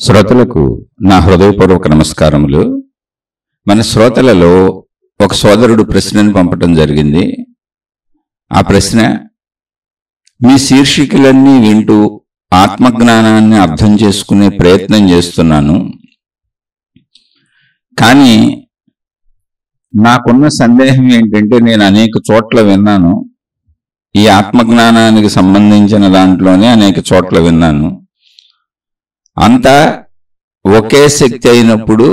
శ్రోతలకు నా హృదయపూర్వక నమస్కారములు. మన శ్రోతలలో ఒక సోదరుడు ప్రశ్నను పంపటం జరిగింది. ఆ ప్రశ్న, మీ శీర్షికలన్నీ వింటూ ఆత్మజ్ఞానాన్ని అర్థం చేసుకునే ప్రయత్నం చేస్తున్నాను, కానీ నాకున్న సందేహం ఏంటంటే, నేను అనేక చోట్ల విన్నాను, ఈ ఆత్మజ్ఞానానికి సంబంధించిన దాంట్లోనే అనేక చోట్ల విన్నాను, అంతా ఒకే శక్తి అయినప్పుడు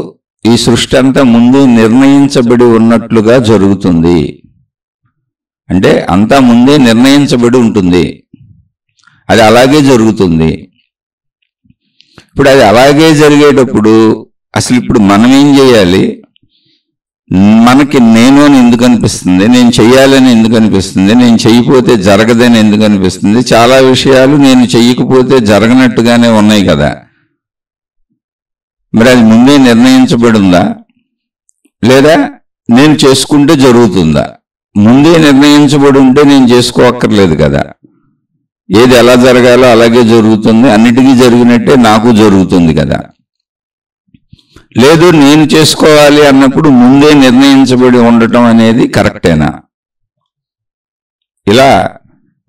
ఈ సృష్టి అంతా ముందు నిర్ణయించబడి ఉన్నట్లుగా జరుగుతుంది. అంటే అంతా ముందే నిర్ణయించబడి ఉంటుంది, అది అలాగే జరుగుతుంది. ఇప్పుడు అది అలాగే జరిగేటప్పుడు అసలు ఇప్పుడు మనం ఏం చేయాలి? మనకి నేను అని ఎందుకు అనిపిస్తుంది? నేను చెయ్యాలని ఎందుకు అనిపిస్తుంది? నేను చెయ్యకపోతే జరగదని ఎందుకు అనిపిస్తుంది? చాలా విషయాలు నేను చెయ్యకపోతే జరగనట్టుగానే ఉన్నాయి కదా. మరి అది ముందే నిర్ణయించబడి ఉందా, లేదా నేను చేసుకుంటే జరుగుతుందా? ముందే నిర్ణయించబడి ఉంటే నేను చేసుకోక్కర్లేదు కదా. ఏది ఎలా జరగాలో అలాగే జరుగుతుంది, అన్నిటికీ జరిగినట్టే నాకు జరుగుతుంది కదా. లేదు, నేను చేసుకోవాలి అన్నప్పుడు ముందే నిర్ణయించబడి ఉండటం అనేది కరెక్టేనా? ఇలా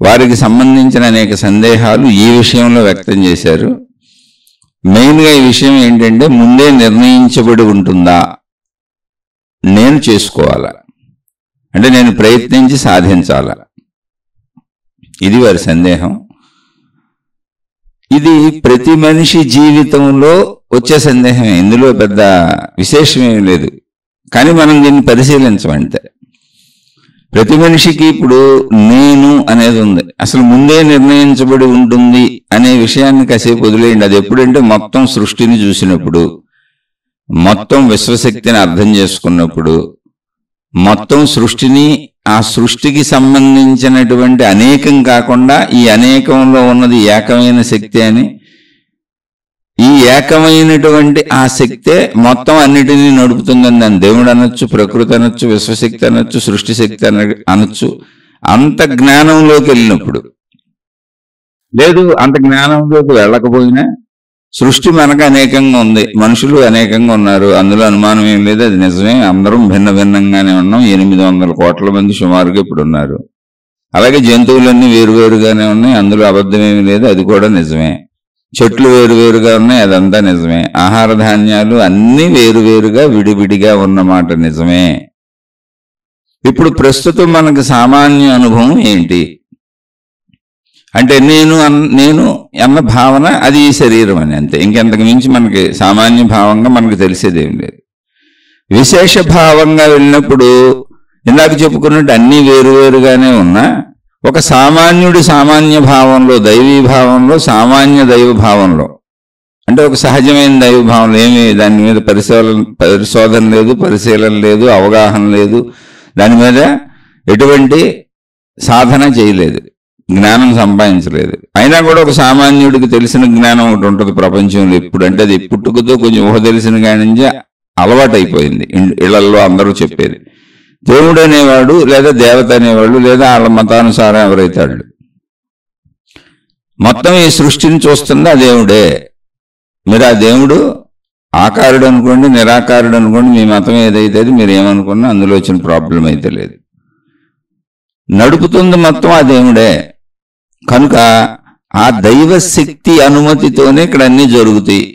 వారికి సంబంధించిన అనేక సందేహాలు ఈ విషయంలో వ్యక్తం చేశారు. మెయిన్గా ఈ విషయం ఏంటంటే, ముందే నిర్ణయించబడి ఉంటుందా, నేను చేసుకోవాలా, అంటే నేను ప్రయత్నించి సాధించాలా? ఇది వారి సందేహం. ఇది ప్రతి మనిషి జీవితంలో వచ్చే సందేహమే, ఇందులో పెద్ద విశేషమేమి లేదు. కానీ మనం దీన్ని పరిశీలించమంటే, ప్రతి మనిషికి ఇప్పుడు నేను అనేది ఉంది. అసలు ముందే నిర్ణయించబడి ఉంటుంది అనే విషయాన్ని కాసేపు వదిలేయండి. అది ఎప్పుడంటే మొత్తం సృష్టిని చూసినప్పుడు, మొత్తం విశ్వశక్తిని అర్థం చేసుకున్నప్పుడు, మొత్తం సృష్టిని, ఆ సృష్టికి సంబంధించినటువంటి అనేకం కాకుండా ఈ అనేకంలో ఉన్నది ఏకమైన శక్తి అని, ఈ ఏకమైనటువంటి ఆ శక్తే మొత్తం అన్నిటినీ నడుపుతుందని దాన్ని దేవుడు అనొచ్చు, ప్రకృతి అనొచ్చు, విశ్వశక్తి అనొచ్చు, సృష్టి శక్తి అనొచ్చు. అంత జ్ఞానంలోకి వెళ్ళినప్పుడు, లేదు అంత జ్ఞానంలోకి వెళ్ళకపోయినా సృష్టి మనకు అనేకంగా ఉంది, మనుషులు అనేకంగా ఉన్నారు, అందులో అనుమానం ఏం లేదు, అది నిజమే. అందరం భిన్న భిన్నంగానే ఉన్నాం. 800 కోట్ల మంది సుమారుగా ఇప్పుడు ఉన్నారు. అలాగే జంతువులన్నీ వేరువేరుగానే ఉన్నాయి, అందులో అబద్ధమేమి లేదు, అది కూడా నిజమే. చెట్లు వేరువేరుగా ఉన్నాయి, అదంతా నిజమే. ఆహార ధాన్యాలు అన్నీ వేరువేరుగా విడివిడిగా ఉన్నమాట నిజమే. ఇప్పుడు ప్రస్తుతం మనకు సామాన్య అనుభవం ఏంటి అంటే, నేను అన్న భావన, అది ఈ శరీరం అని, అంతే. ఇంకెంతకు మించి మనకి సామాన్య భావంగా మనకు తెలిసేదేం లేదు. విశేష భావంగా వెళ్ళినప్పుడు ఇందాక చెప్పుకున్నట్టు అన్నీ వేరువేరుగానే ఉన్నా, ఒక సామాన్యుడి సామాన్య భావంలో, దైవీ భావంలో, సామాన్య దైవ భావంలో, అంటే ఒక సహజమైన దైవ భావంలో ఏమి దాని మీద పరిశోధన లేదు, పరిశీలన లేదు, అవగాహన లేదు, దాని మీద ఎటువంటి సాధన చేయలేదు, జ్ఞానం సంపాదించలేదు. అయినా కూడా ఒక సామాన్యుడికి తెలిసిన జ్ఞానం ఒకటి ఉంటుంది ప్రపంచంలో. ఎప్పుడంటే అది పుట్టుకతో కొంచెం ఊహ తెలిసిన కాడి నుంచి అలవాటు అయిపోయింది. ఇళ్లలో అందరూ చెప్పేది దేవుడు అనేవాడు, లేదా దేవత అనేవాళ్ళు, లేదా వాళ్ళ మతానుసారం ఎవరైతే వాళ్ళు, మొత్తం ఈ సృష్టిని చూస్తుందా దేవుడే. మీరు ఆ దేవుడు ఆకారుడు అనుకోండి, నిరాకారుడు అనుకోండి, మీ మతం ఏదైతే అది, మీరు ఏమనుకున్నా అందులో వచ్చిన ప్రాబ్లం అయితే లేదు. నడుపుతుంది మొత్తం ఆ దేవుడే. కనుక ఆ దైవ శక్తి అనుమతితోనే ఇక్కడ అన్నీ జరుగుతాయి.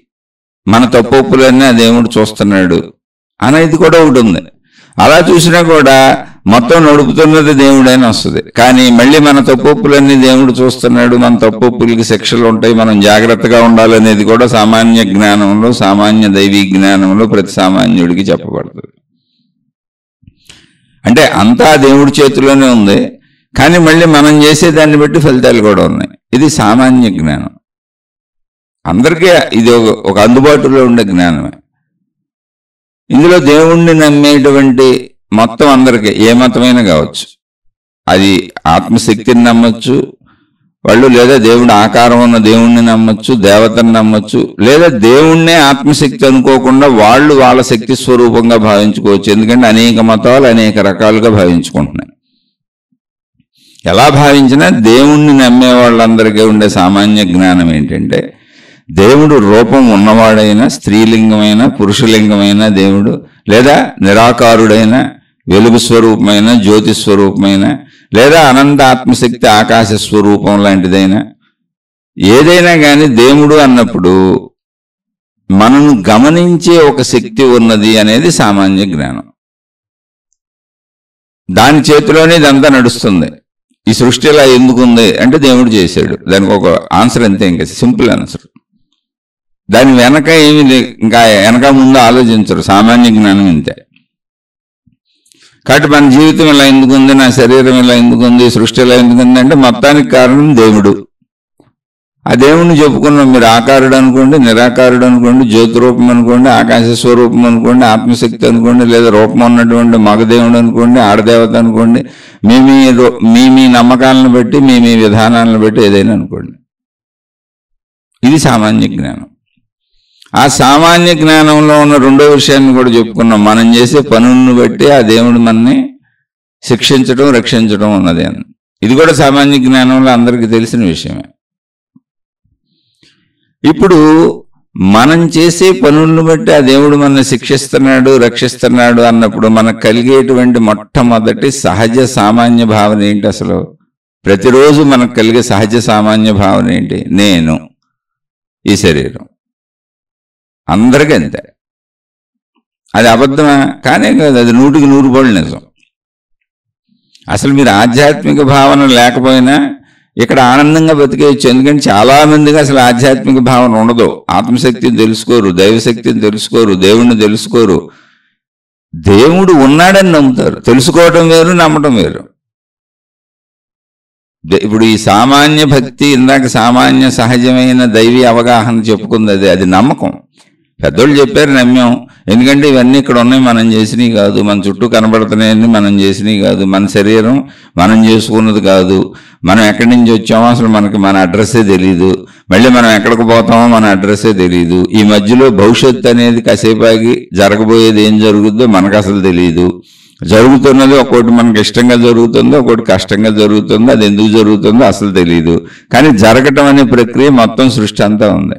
మన తప్పొప్పులన్నీ ఆ దేవుడు చూస్తున్నాడు అనేది కూడా ఒకటి ఉంది. అలా చూసినా కూడా మొత్తం నడుపుతున్నది దేవుడైనా వస్తుంది. కానీ మళ్ళీ మన తప్పొప్పులన్నీ దేవుడు చూస్తున్నాడు, మన తప్పొప్పులకి శిక్షలు ఉంటాయి, మనం జాగ్రత్తగా ఉండాలనేది కూడా సామాన్య జ్ఞానంలో, సామాన్య దైవీ జ్ఞానంలో ప్రతి సామాన్యుడికి చెప్పబడుతుంది. అంటే అంతా దేవుడి చేతిలోనే ఉంది, కానీ మళ్ళీ మనం చేసే దాన్ని బట్టి ఫలితాలు కూడా ఉన్నాయి. ఇది సామాన్య జ్ఞానం. అందరికీ ఇది ఒక అందుబాటులో ఉండే జ్ఞానమే. ఇందులో దేవుణ్ణి నమ్మేటువంటి మొత్తం అందరికీ, ఏ మతమైనా కావచ్చు, అది ఆత్మశక్తిని నమ్మచ్చు వాళ్ళు, లేదా దేవుడి ఆకారం ఉన్న దేవుణ్ణి నమ్మచ్చు, దేవతను నమ్మచ్చు, లేదా దేవుణ్ణే ఆత్మశక్తి అనుకోకుండా వాళ్ళు వాళ్ళ శక్తి స్వరూపంగా భావించుకోవచ్చు. ఎందుకంటే అనేక మతాలు అనేక రకాలుగా భావించుకుంటున్నాయి. ఎలా భావించినా దేవుణ్ణి నమ్మే వాళ్ళందరికీ ఉండే సామాన్య జ్ఞానం ఏంటంటే, దేవుడు రూపం ఉన్నవాడైనా, స్త్రీలింగమైన పురుషలింగమైన దేవుడు, లేదా నిరాకారుడైన వెలుగు స్వరూపమైన జ్యోతి స్వరూపమైన, లేదా అనంత ఆత్మశక్తి ఆకాశ స్వరూపం లాంటిదైనా, ఏదైనా కానీ దేవుడు అన్నప్పుడు మనను గమనించే ఒక శక్తి ఉన్నది అనేది సామాన్య జ్ఞానం. దాని చేతిలోనే ఇదంతా నడుస్తుంది. ఈ సృష్టి ఇలా ఎందుకు ఉంది అంటే దేవుడు చేశాడు. దానికి ఒక ఆన్సర్ అంతే, ఇంకా సింపుల్ ఆన్సర్. దాని వెనక ఏమి ఇంకా వెనక ముందు ఆలోచించరు. సామాన్య జ్ఞానం ఇంతే. కాబట్టి మన జీవితం ఇలా ఎందుకు ఉంది, నా శరీరం ఇలా ఎందుకు ఉంది, సృష్టి ఇలా ఎందుకు ఉంది అంటే మొత్తానికి కారణం దేవుడు. ఆ దేవుణ్ణి చెప్పుకున్నాం. మీరు ఆకారుడు అనుకోండి, నిరాకారుడు అనుకోండి, జ్యోతి రూపం అనుకోండి, ఆకాశ స్వరూపం అనుకోండి, ఆత్మశక్తి అనుకోండి, లేదా రూపం ఉన్నటువంటి మగదేవుడు అనుకోండి, ఆడదేవత అనుకోండి, మీ నమ్మకాలను బట్టి, మీ విధానాలను బట్టి ఏదైనా అనుకోండి. ఇది సామాన్య జ్ఞానం. ఆ సామాన్య జ్ఞానంలో ఉన్న రెండో విషయాన్ని కూడా చెప్పుకున్నాం. మనం చేసే పనులను బట్టి ఆ దేవుడు మనని శిక్షించడం, రక్షించడం ఉన్నది అని. ఇది కూడా సామాన్య జ్ఞానంలో అందరికీ తెలిసిన విషయమే. ఇప్పుడు మనం చేసే పనులను బట్టి ఆ దేవుడు మనల్ని శిక్షిస్తున్నాడు, రక్షిస్తున్నాడు అన్నప్పుడు మనకు కలిగేటువంటి మొట్టమొదటి సహజ సామాన్య భావన ఏంటి? అసలు ప్రతిరోజు మనకు కలిగే సహజ సామాన్య భావన ఏంటి? నేను, ఈ శరీరం. అందరికీ అంతే. అది అబద్ధమా? కానే కాదు, అది 100కి 100 నిజం. అసలు మీరు ఆధ్యాత్మిక భావన లేకపోయినా ఇక్కడ ఆనందంగా బతికేయచ్చు. ఎందుకంటే చాలా మందికి అసలు ఆధ్యాత్మిక భావన ఉండదు. ఆత్మశక్తిని తెలుసుకోరు, దైవశక్తిని తెలుసుకోరు, దేవుణ్ణి తెలుసుకోరు. దేవుడు ఉన్నాడని నమ్ముతారు. తెలుసుకోవటం వేరు, నమ్మటం వేరు. ఇప్పుడు ఈ సామాన్య భక్తి, ఇందాక సామాన్య సహజమైన దైవీ అవగాహన చెప్పుకుంది, అది నమ్మకం. పెద్దోళ్ళు చెప్పారు, నమ్మాం. ఎందుకంటే ఇవన్నీ ఇక్కడ ఉన్నాయి, మనం చేసినవి కాదు. మన చుట్టూ కనబడుతున్నాయని మనం చేసినవి కాదు. మన శరీరం మనం చేసుకున్నది కాదు. మనం ఎక్కడి నుంచి వచ్చామో అసలు మనకి మన అడ్రస్సే తెలియదు. మళ్ళీ మనం ఎక్కడికి పోతామో మన అడ్రస్సే తెలియదు. ఈ మధ్యలో భవిష్యత్తు అనేది కాసేపాగి జరగబోయేది ఏం జరుగుద్దో మనకు అసలు తెలియదు. జరుగుతున్నది ఒకటి మనకి ఇష్టంగా జరుగుతుందో, ఒకటి కష్టంగా జరుగుతుందో, అది ఎందుకు జరుగుతుందో అసలు తెలియదు. కానీ జరగటం అనే ప్రక్రియ మొత్తం సృష్టి అంతా ఉంది.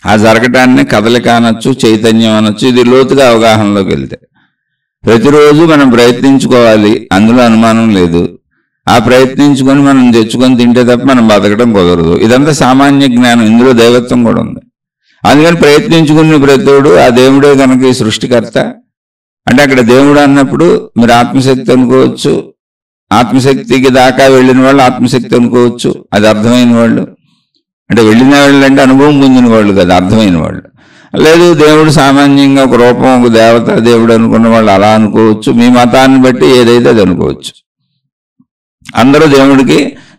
ఆ జరగటాన్ని కదలిక అనొచ్చు, చైతన్యం అనొచ్చు. ఇది లోతుగా అవగాహనలోకి వెళ్తే ప్రతిరోజు మనం ప్రయత్నించుకోవాలి, అందులో అనుమానం లేదు. ఆ ప్రయత్నించుకొని మనం తెచ్చుకొని తింటే తప్ప మనం బతకడం కుదరదు. ఇదంతా సామాన్య జ్ఞానం. ఇందులో దైవత్వం కూడా ఉంది. అందుకని ప్రయత్నించుకునే ప్రతోడు ఆ దేవుడే కనుక ఈ సృష్టికర్త అంటే అక్కడ దేవుడు అన్నప్పుడు మీరు ఆత్మశక్తి అనుకోవచ్చు. ఆత్మశక్తికి దాకా వెళ్ళిన వాళ్ళు ఆత్మశక్తి అనుకోవచ్చు. అది అర్థమైన వాళ్ళు. అంటే వెళ్ళిన వాళ్ళు అంటే అనుభవం పొందిన వాళ్ళు కదా, అర్థమైన వాళ్ళు. లేదు దేవుడు సామాన్యంగా ఒక రూపం, ఒక దేవత, దేవుడు అనుకున్న వాళ్ళు అలా అనుకోవచ్చు. మీ మతాన్ని బట్టి ఏదైతే అది అనుకోవచ్చు. అందరూ దేవుడికి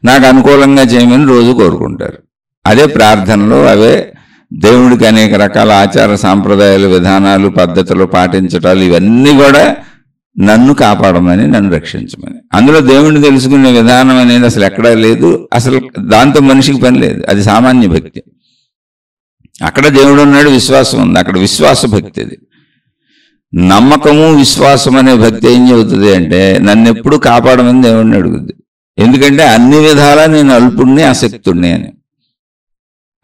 నాకు అనుకూలంగా చేయమని రోజు కోరుకుంటారు. అదే ప్రార్థనలు, అవే దేవుడికి అనేక రకాల ఆచార సాంప్రదాయాలు, విధానాలు, పద్ధతులు పాటించటాలు, ఇవన్నీ కూడా నన్ను కాపాడమని, నన్ను రక్షించమని. అందులో దేవుడిని తెలుసుకునే విధానం అనేది అసలు ఎక్కడా లేదు. అసలు దాంతో మనిషికి పని లేదు. అది సామాన్య భక్తి. అక్కడ దేవుడు ఉన్నాడు, విశ్వాసం ఉంది. అక్కడ విశ్వాస భక్తి. అది నమ్మకము, విశ్వాసం అనే భక్తి ఏం చెబుతుంది అంటే నన్ను ఎప్పుడు కాపాడమని దేవుడిని అడుగుద్ది. ఎందుకంటే అన్ని విధాలా నేను అల్పుణ్ణి, అశక్తుణ్ణి అని,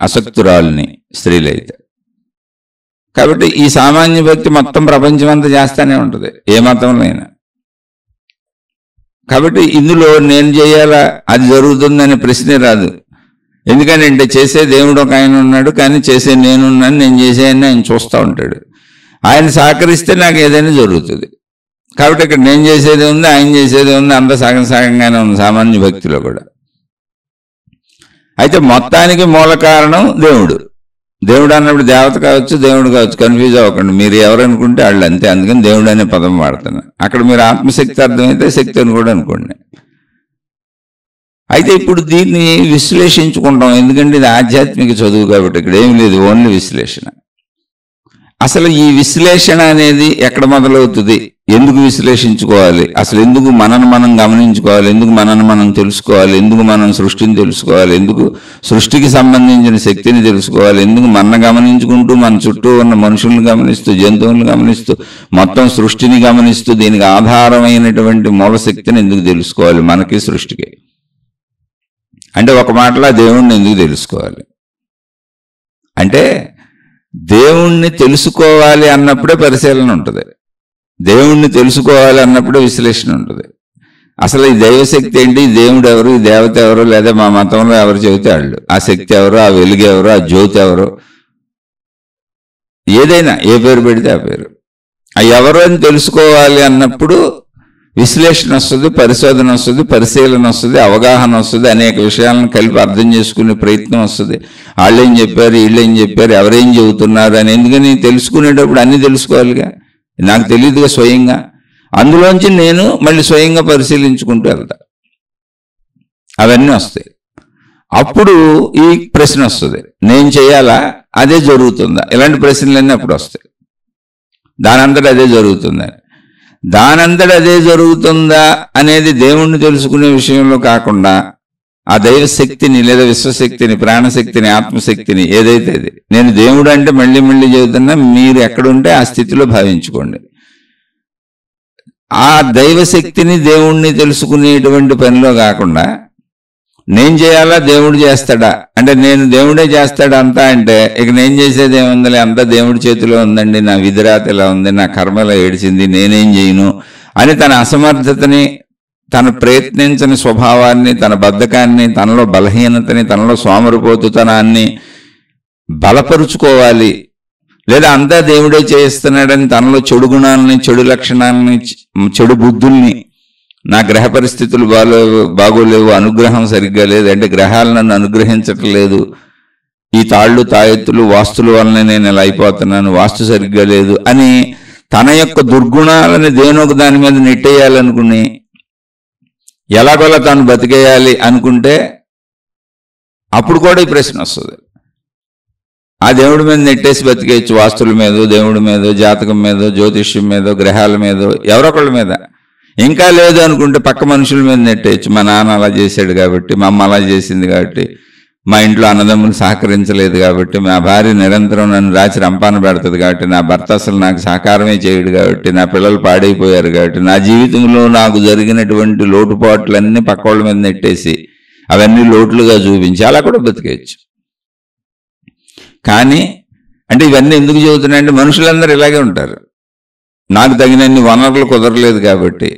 అశక్తురాల్ని స్త్రీలైతే. కాబట్టి ఈ సామాన్య భక్తి మొత్తం ప్రపంచం అంతా చేస్తానే ఉంటుంది, ఏ మతంలో అయినా. కాబట్టి ఇందులో నేను చేయాలా, అది జరుగుతుందనే ప్రశ్నే రాదు. ఎందుకంటే చేసే దేవుడు ఒక ఆయన ఉన్నాడు, కానీ చేసే నేనున్నాను, నేను చేసేయని ఆయన చూస్తూ ఉంటాడు. ఆయన సహకరిస్తే నాకు ఏదైనా జరుగుతుంది. కాబట్టి ఇక్కడ నేను చేసేది ఉంది, ఆయన చేసేది ఉంది, అంత సగం సగంగానే ఉంది సామాన్య భక్తిలో కూడా. అయితే మొత్తానికి మూల కారణం దేవుడు. దేవుడు అన్నప్పుడు దేవత కావచ్చు, దేవుడు కావచ్చు, కన్ఫ్యూజ్ అవ్వకండి. మీరు ఎవరనుకుంటే వాళ్ళు అంతే. అందుకని దేవుడు అనే పదం వాడుతున్నారు. అక్కడ మీరు ఆత్మశక్తి అర్థమైతే శక్తి అని కూడా అనుకోండి. అయితే ఇప్పుడు దీన్ని విశ్లేషించుకుంటాం. ఎందుకంటే ఇది ఆధ్యాత్మిక చదువు కాబట్టి ఇక్కడ ఏం లేదు, ఓన్లీ విశ్లేషణ. అసలు ఈ విశ్లేషణ అనేది ఎక్కడ మొదలవుతుంది? ఎందుకు విశ్లేషించుకోవాలి? అసలు ఎందుకు మనను మనం గమనించుకోవాలి? ఎందుకు మనను మనం తెలుసుకోవాలి? ఎందుకు మనం సృష్టిని తెలుసుకోవాలి? ఎందుకు సృష్టికి సంబంధించిన శక్తిని తెలుసుకోవాలి? ఎందుకు మన గమనించుకుంటూ మన చుట్టూ ఉన్న మనుషుల్ని గమనిస్తూ, జంతువులను గమనిస్తూ, మొత్తం సృష్టిని గమనిస్తూ దీనికి ఆధారమైనటువంటి మూల శక్తిని ఎందుకు తెలుసుకోవాలి? మనకి సృష్టికి అంటే ఒక మాటలో దేవుణ్ణి ఎందుకు తెలుసుకోవాలి? అంటే దేవుణ్ణి తెలుసుకోవాలి అన్నప్పుడే పరిశీలన ఉంటుంది, దేవుణ్ణి తెలుసుకోవాలి అన్నప్పుడే విశ్లేషణ ఉంటుంది. అసలు ఈ దైవశక్తి ఏంటి, దేవుడు ఎవరు, ఈ దేవత ఎవరు, లేదా మా మతంలో ఎవరు చెబితే వాళ్ళు, ఆ శక్తి ఎవరు, ఆ వెలుగు ఎవరు, ఆ జ్యోతి ఎవరు, ఏదైనా ఏ పేరు పెడితే ఆ పేరు, ఆ ఎవరు అని తెలుసుకోవాలి అన్నప్పుడు విశ్లేషణ వస్తుంది, పరిశోధన వస్తుంది, పరిశీలన వస్తుంది, అవగాహన వస్తుంది, అనేక విషయాలను కలిపి అర్థం చేసుకునే ప్రయత్నం వస్తుంది. వాళ్ళేం చెప్పారు, వీళ్ళేం చెప్పారు, ఎవరేం చెబుతున్నారు అని. ఎందుకని తెలుసుకునేటప్పుడు అన్నీ తెలుసుకోవాలిగా, నాకు తెలియదుగా స్వయంగా. అందులోంచి నేను మళ్ళీ స్వయంగా పరిశీలించుకుంటూ వెళ్తా, అవన్నీ వస్తాయి. అప్పుడు ఈ ప్రశ్న వస్తుంది, నేను చేయాలా, అదే జరుగుతుందా, ఇలాంటి ప్రశ్నలన్నీ అప్పుడు వస్తాయి. దానంతట అదే జరుగుతుందని, దానంతట అదే జరుగుతుందా అనేది దేవుణ్ణి తెలుసుకునే విషయంలో కాకుండా ఆ దైవశక్తిని లేదా విశ్వశక్తిని, ప్రాణశక్తిని, ఆత్మశక్తిని ఏదైతే అది, నేను దేవుడు అంటే మళ్ళీ మళ్ళీ చెబుతున్నా, మీరు ఎక్కడుంటే ఆ స్థితిలో భావించుకోండి. ఆ దైవశక్తిని దేవుణ్ణి తెలుసుకునేటువంటి పనిలో కాకుండా నేను చేయాలా, దేవుడు చేస్తాడా అంటే, నేను దేవుడే చేస్తాడా అంతా అంటే, ఇక నేను చేసేది ఏముందిలే, అంతా దేవుడి చేతిలో ఉందండి, నా విధిరాత ఇలా ఉంది, నా కర్మ ఇలా ఏడిచింది, నేనేం చేయను అని తన అసమర్థతని, తన ప్రయత్నించని స్వభావాన్ని, తన బద్ధకాన్ని, తనలో బలహీనతని, తనలో సోమరిపోతుతనాన్ని బలపరుచుకోవాలి. లేదా అంతా దేవుడే చేస్తున్నాడని తనలో చెడు గుణాలని, చెడు లక్షణాలని, చెడు బుద్ధుల్ని, నా గ్రహ పరిస్థితులు బాగోలేవు, అనుగ్రహం సరిగ్గా లేదు అంటే గ్రహాలు నన్ను అనుగ్రహించట్లేదు, ఈ తాళ్ళు తాయెత్తులు వాస్తుల వలన నేను ఇలా అయిపోతున్నాను, వాస్తు సరిగ్గా లేదు అని తన యొక్క దుర్గుణాలని దేనొక దాని మీద నెట్టేయాలనుకుని ఎలాగోలా తాను బతికేయాలి అనుకుంటే అప్పుడు కూడా ఈ ప్రశ్న వస్తుంది. ఆ దేవుడి మీద నెట్టేసి బతికేయచ్చు, వాస్తుల మీదో, దేవుడి మీదో, జాతకం మీదో, జ్యోతిష్యం మీదో, గ్రహాల మీదో, ఎవరొకళ్ళ మీద. ఇంకా లేదు అనుకుంటే పక్క మనుషుల మీద నెట్టేయచ్చు, మా నాన్న అలా చేశాడు కాబట్టి, మా అమ్మ అలా చేసింది కాబట్టి, మా ఇంట్లో అన్నదమ్ములు సహకరించలేదు కాబట్టి, మా భార్య నిరంతరం నన్ను రాచి రంపాన పెడుతుంది కాబట్టి, నా భర్త అసలు నాకు సహకారమే చేయడు కాబట్టి, నా పిల్లలు పాడైపోయారు కాబట్టి, నా జీవితంలో నాకు జరిగినటువంటి లోటుపాట్లన్నీ పక్క వాళ్ళ మీద నెట్టేసి అవన్నీ లోట్లుగా చూపించి అలా కూడా బతికేయచ్చు. కానీ అంటే ఇవన్నీ ఎందుకు చెబుతున్నాయంటే, మనుషులందరూ ఇలాగే ఉంటారు. నాకు తగినన్ని వనరులు కుదరలేదు కాబట్టి,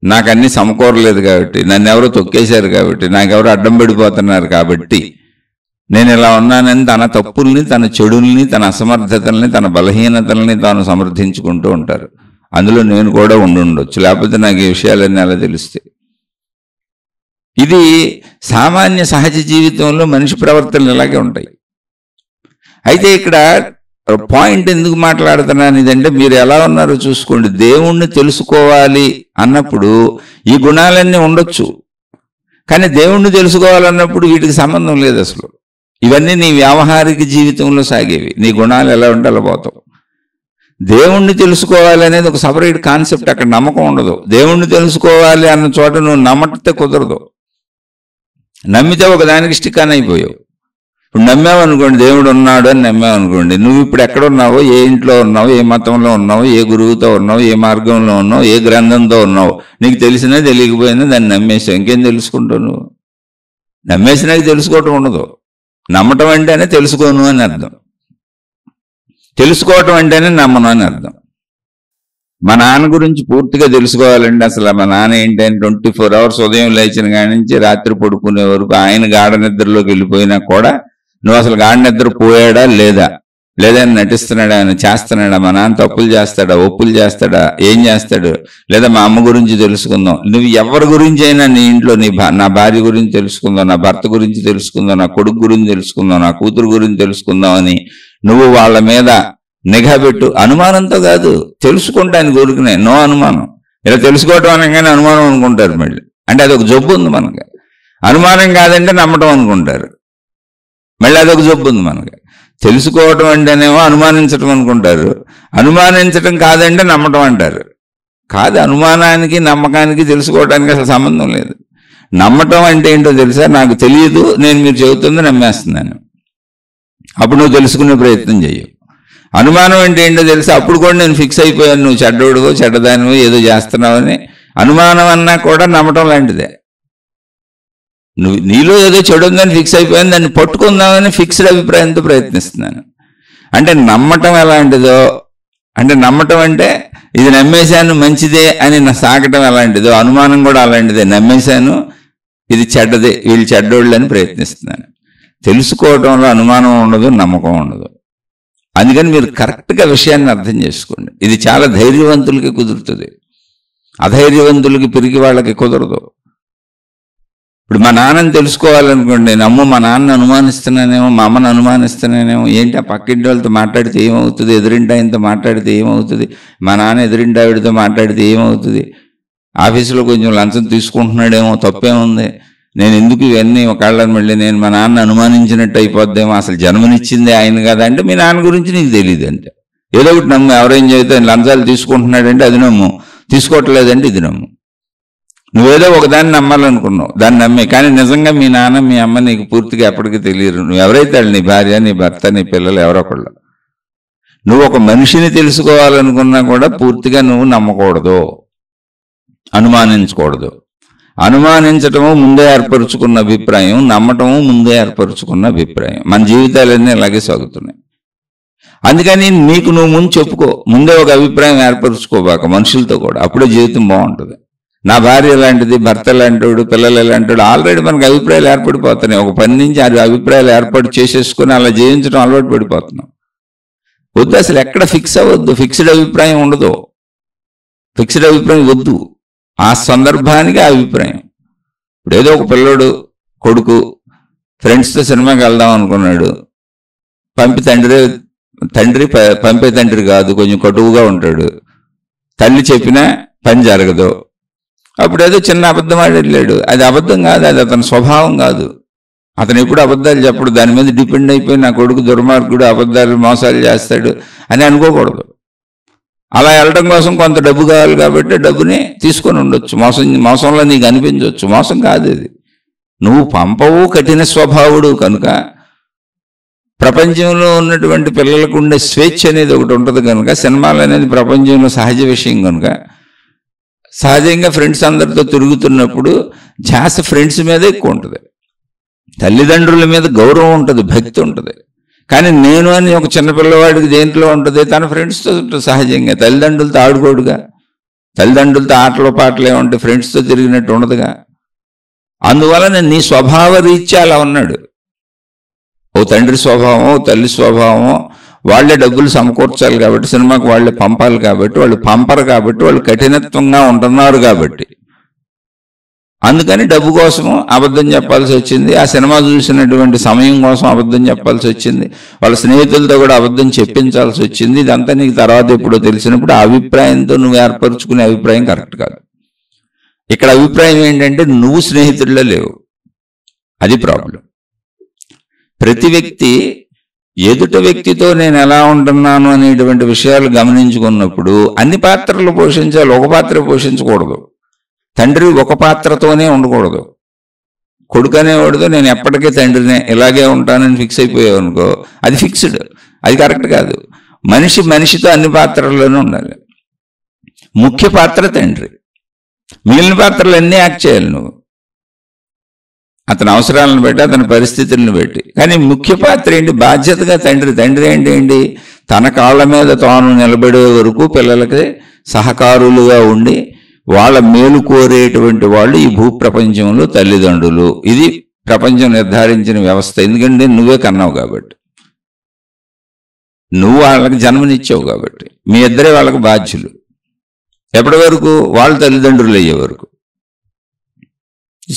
నాకు అన్ని సమకూరలేదు కాబట్టి, నన్ను ఎవరో తొక్కేశారు కాబట్టి, నాకెవరో అడ్డం పడిపోతున్నారు కాబట్టి నేను ఇలా ఉన్నానని తన తప్పుల్ని, తన చెడుల్ని, తన అసమర్థతల్ని, తన బలహీనతల్ని తాను సమర్థించుకుంటూ ఉంటారు. అందులో నేను కూడా ఉండొచ్చు, లేకపోతే నాకు ఈ విషయాలన్నీ అలా తెలుస్తాయి. ఇది సామాన్య సహజ జీవితంలో మనిషి ప్రవర్తనలు ఇలాగే ఉంటాయి. అయితే ఇక్కడ పాయింట్ ఎందుకు మాట్లాడుతున్నాను ఇదంటే, మీరు ఎలా ఉన్నారో చూసుకోండి. దేవుణ్ణి తెలుసుకోవాలి అన్నప్పుడు ఈ గుణాలన్నీ ఉండొచ్చు, కానీ దేవుణ్ణి తెలుసుకోవాలన్నప్పుడు వీటికి సంబంధం లేదు అసలు. ఇవన్నీ నీ వ్యావహారిక జీవితంలో సాగేవి. నీ గుణాలు ఎలా ఉంటే అలా పోతావు. దేవుణ్ణి తెలుసుకోవాలి అనేది ఒక సపరేట్ కాన్సెప్ట్, అక్కడ నమ్మకం ఉండదు. దేవుణ్ణి తెలుసుకోవాలి అన్న చోట నువ్వు నమ్మటే కుదరదు. నమ్మితే ఒకదానికి స్టిక్ అని అయిపోయావు. ఇప్పుడు నమ్మావు అనుకోండి, దేవుడు ఉన్నాడు అని నమ్మావు అనుకోండి, నువ్వు ఇప్పుడు ఎక్కడ ఉన్నావో, ఏ ఇంట్లో ఉన్నావు, ఏ మతంలో ఉన్నావు, ఏ గురువుతో ఉన్నావు, ఏ మార్గంలో ఉన్నావు, ఏ గ్రంథంతో ఉన్నావు, నీకు తెలిసినా తెలియకపోయినా దాన్ని నమ్మేసావు. ఇంకేం తెలుసుకుంటావు నువ్వు? నమ్మేసినాక తెలుసుకోవటం ఉండదు. నమ్మటం అంటేనే తెలుసుకోను అని అర్థం, తెలుసుకోవటం అంటేనే నమ్మను అని అర్థం. మా నాన్న గురించి పూర్తిగా తెలుసుకోవాలంటే అసలు మా నాన్న ఏంటి అని 24 hours ఉదయం లేచిన కాడి నుంచి రాత్రి పడుకునే వరకు ఆయన గాఢ నిద్రలోకి వెళ్ళిపోయినా కూడా నువ్వు అసలు గాఢ నిద్ర పోయాడా లేదా, లేదా నటిస్తున్నాడా, ఆయన చేస్తున్నాడా, మా నాన్న తప్పులు చేస్తాడా, ఒప్పులు చేస్తాడా, ఏం చేస్తాడు, లేదా మా అమ్మ గురించి తెలుసుకుందాం. నువ్వు ఎవరి గురించి అయినా నీ ఇంట్లో నా భార్య గురించి తెలుసుకుందాం, నా భర్త గురించి తెలుసుకుందాం, నా కొడుకు గురించి తెలుసుకుందాం, నా కూతురు గురించి తెలుసుకుందాం అని నువ్వు వాళ్ళ మీద నిఘా పెట్టు. అనుమానంతో కాదు, తెలుసుకుంటాను కోరుకునే, నో అనుమానం. ఇలా తెలుసుకోవటం అనగానే అనుమానం అనుకుంటారు మళ్ళీ, అంటే అదొక జబ్బు ఉంది మనకి. అనుమానం కాదంటే నమ్మటం అనుకుంటారు, మళ్ళీ అదొక జబ్బు ఉంది మనకి. తెలుసుకోవటం అంటేనేమో అనుమానించటం అనుకుంటారు, అనుమానించటం కాదంటే నమ్మటం అంటారు. కాదు, అనుమానానికి నమ్మకానికి తెలుసుకోవడానికి అసలు సంబంధం లేదు. నమ్మటం అంటే ఏంటో తెలుసా? నాకు తెలియదు, నేను మీరు చెబుతుంది నమ్మేస్తున్నాను, అప్పుడు నువ్వు తెలుసుకునే ప్రయత్నం చెయ్యవు. అనుమానం అంటే ఏంటో తెలుసా? అప్పుడు కూడా నేను ఫిక్స్ అయిపోయాను, నువ్వు చెడ్డోడుగో చెడ్డదానివో ఏదో చేస్తున్నావని. అనుమానం అన్నా కూడా నమ్మటం లాంటిదే. నువ్వు నీలో ఏదో చెడు ఉందని ఫిక్స్ అయిపోయింది, దాన్ని పట్టుకుందామని ఫిక్స్డ్ అభిప్రాయంతో ప్రయత్నిస్తున్నాను. అంటే నమ్మటం ఎలాంటిదో, అంటే నమ్మటం అంటే ఇది నమ్మేశాను మంచిదే అని నా సాగటం ఎలాంటిదో, అనుమానం కూడా అలాంటిదే. నమ్మేశాను ఇది చెడ్డదే, వీళ్ళు చెడ్డోళ్ళు అని ప్రయత్నిస్తున్నాను. తెలుసుకోవటంలో అనుమానం ఉండదు, నమ్మకం ఉండదు. అందుకని మీరు కరెక్ట్గా విషయాన్ని అర్థం చేసుకోండి. ఇది చాలా ధైర్యవంతులకి కుదురుతుంది, అధైర్యవంతులకి పిరికి వాళ్ళకి కుదరదు. ఇప్పుడు మా నాన్నని తెలుసుకోవాలనుకోండి, అమ్మ మా నాన్నని అనుమానిస్తున్నానేమో, మా అమ్మని అనుమానిస్తున్నానేమో, ఏంటి ఆ పక్కింటి వాళ్ళతో మాట్లాడితే ఏమవుతుంది, ఎదురింటి ఆయనతో మాట్లాడితే ఏమవుతుంది, మా నాన్న ఎదురింటి ఆవిడతో మాట్లాడితే ఏమవుతుంది, ఆఫీసులో కొంచెం లంచం తీసుకుంటున్నాడేమో, తప్పేముంది, నేను ఎందుకు ఇవన్నీ ఒకళ్ళని మళ్ళీ నేను మా నాన్న అనుమానించినట్టు అయిపోద్దేమో, అసలు జన్మనిచ్చింది ఆయన కదా అంటే మీ నాన్న గురించి నీకు తెలియదు అంటే ఏదో ఒకటి నమ్ము. ఎవరేం చెబితే లంచాలు తీసుకుంటున్నాడంటే అది నమ్ము, తీసుకోవట్లేదంటే ఇది నమ్ము. నువ్వేదో ఒకదాన్ని నమ్మాలనుకున్నావు, దాన్ని నమ్మే. కానీ నిజంగా మీ నాన్న మీ అమ్మ నీకు పూర్తిగా ఎప్పటికీ తెలియరు. నువ్వు ఎవరైతే వాళ్ళు, నీ భార్య, నీ భర్త, నీ పిల్లలు, ఎవరొకళ్ళు. నువ్వు ఒక మనిషిని తెలుసుకోవాలనుకున్నా కూడా పూర్తిగా నువ్వు నమ్మకూడదు, అనుమానించకూడదు. అనుమానించటము ముందే ఏర్పరుచుకున్న అభిప్రాయం, నమ్మటము ముందే ఏర్పరుచుకున్న అభిప్రాయం. మన జీవితాలన్నీ ఇలాగే సాగుతున్నాయి. అందుకని నీకు నువ్వు ముందు చెప్పుకో, ముందే ఒక అభిప్రాయం ఏర్పరుచుకోబాక మనుషులతో కూడా, అప్పుడే జీవితం బాగుంటుంది. నా భార్య ఎలాంటిది, భర్త ఎలాంటివాడు, పిల్లలు ఎలాంటివాడు, ఆల్రెడీ మనకు అభిప్రాయాలు ఏర్పడిపోతున్నాయి. ఒక పని నుంచి ఆ అభిప్రాయాలు ఏర్పాటు చేసేసుకొని అలా జీవించడం అలవాటు పడిపోతున్నాం. వద్దు, అసలు ఎక్కడ ఫిక్స్ అవ్వద్దు, ఫిక్స్డ్ అభిప్రాయం ఉండదు, ఫిక్స్డ్ అభిప్రాయం వద్దు. ఆ సందర్భానికి ఆ అభిప్రాయం. ఇప్పుడు ఏదో ఒక పిల్లోడు కొడుకు ఫ్రెండ్స్తో సినిమాకి వెళ్దాం అనుకున్నాడు, తండ్రి పంపే తండ్రి కాదు, కొంచెం కటువుగా ఉంటాడు, తల్లి చెప్పినా పని జరగదు. అప్పుడు ఏదో చిన్న అబద్ధం ఆడి వెళ్ళాడు. అది అబద్ధం కాదు, అది అతని స్వభావం కాదు. అతను ఎప్పుడు అబద్ధాలు చెప్పడు, దాని మీద డిపెండ్ అయిపోయి నా కొడుకు దుర్మార్గుడు, అబద్ధాలు మోసాలు చేస్తాడు అని అనుకోకూడదు. అలా వెళ్ళడం కోసం కొంత డబ్బు కావాలి కాబట్టి డబ్బుని తీసుకొని ఉండొచ్చు, మోసంలో నీకు అనిపించవచ్చు, మోసం కాదు ఇది. నువ్వు పంపవు, కఠిన స్వభావుడు కనుక, ప్రపంచంలో ఉన్నటువంటి పిల్లలకు ఉండే స్వేచ్ఛ అనేది ఒకటి ఉంటుంది కనుక, సినిమాలు అనేది ప్రపంచంలో సహజ విషయం కనుక, సహజంగా ఫ్రెండ్స్ అందరితో తిరుగుతున్నప్పుడు ధ్యాస ఫ్రెండ్స్ మీద ఎక్కువ ఉంటుంది. తల్లిదండ్రుల మీద గౌరవం ఉంటుంది, భక్తి ఉంటుంది. కానీ నేను అని ఒక చిన్నపిల్లవాడికి దేంట్లో ఉంటుంది, తన ఫ్రెండ్స్తో సహజంగా. తల్లిదండ్రులతో ఆడుకోడుగా, తల్లిదండ్రులతో ఆటలు పాటలే ఉంటాయి, ఫ్రెండ్స్తో తిరిగినట్టు ఉండదుగా. అందువలన నీ స్వభావ రీత్యా అలా ఉన్నాడు. ఓ తండ్రి స్వభావమో, తల్లి స్వభావమో, వాళ్లే డబ్బులు సమకూర్చాలి కాబట్టి, సినిమాకి వాళ్లే పంపాలి కాబట్టి, వాళ్ళు పంపరు కాబట్టి, వాళ్ళు కఠినత్వంగా ఉంటున్నారు కాబట్టి, అందుకని డబ్బు కోసము అబద్ధం చెప్పాల్సి వచ్చింది. ఆ సినిమా చూసినటువంటి సమయం కోసం అబద్ధం చెప్పాల్సి వచ్చింది. వాళ్ళ స్నేహితులతో కూడా అబద్ధం చెప్పించాల్సి వచ్చింది. ఇదంతా నీకు తర్వాత ఎప్పుడో తెలిసినప్పుడు ఆ అభిప్రాయంతో నువ్వు ఏర్పరచుకునే అభిప్రాయం కరెక్ట్ కాదు. ఇక్కడ అభిప్రాయం ఏంటంటే నువ్వు స్నేహితుల్లో లేవు, అది ప్రాబ్లం. ప్రతి వ్యక్తి ఎదుట వ్యక్తితో నేను ఎలా ఉంటున్నాను అనేటువంటి విషయాలు గమనించుకున్నప్పుడు అన్ని పాత్రలు పోషించాలి, ఒక పాత్ర పోషించకూడదు. తండ్రి ఒక పాత్రతోనే ఉండకూడదు. కొడుకు అనేవాడుతో నేను ఎప్పటికీ తండ్రినే, ఇలాగే ఉంటానని ఫిక్స్ అయిపోయావు అనుకో, అది ఫిక్స్డ్, అది కరెక్ట్ కాదు. మనిషితో అన్ని పాత్రల్లోనూ ఉండాలి. ముఖ్య పాత్ర తండ్రి, మిగిలిన పాత్రలు అన్నీ యాక్ట్ చేయాలి నువ్వు, అతని అవసరాలను బట్టి, అతని పరిస్థితులను బట్టి. కానీ ముఖ్య పాత్ర ఏంటి, బాధ్యతగా తండ్రి. తండ్రి ఏంటి, తన కాళ్ళ మీద తాను నిలబడే వరకు పిల్లలకి సహకారులుగా ఉండి వాళ్ళ మేలు కోరేటువంటి వాళ్ళు ఈ భూప్రపంచంలో తల్లిదండ్రులు. ఇది ప్రపంచం నిర్ధారించిన వ్యవస్థ. ఎందుకంటే నువ్వే కన్నావు కాబట్టి, నువ్వు వాళ్ళకి జన్మనిచ్చావు కాబట్టి, మీ ఇద్దరే వాళ్ళకి బాధ్యులు. ఎప్పటి వరకు, వాళ్ళ తల్లిదండ్రులు అయ్యే వరకు.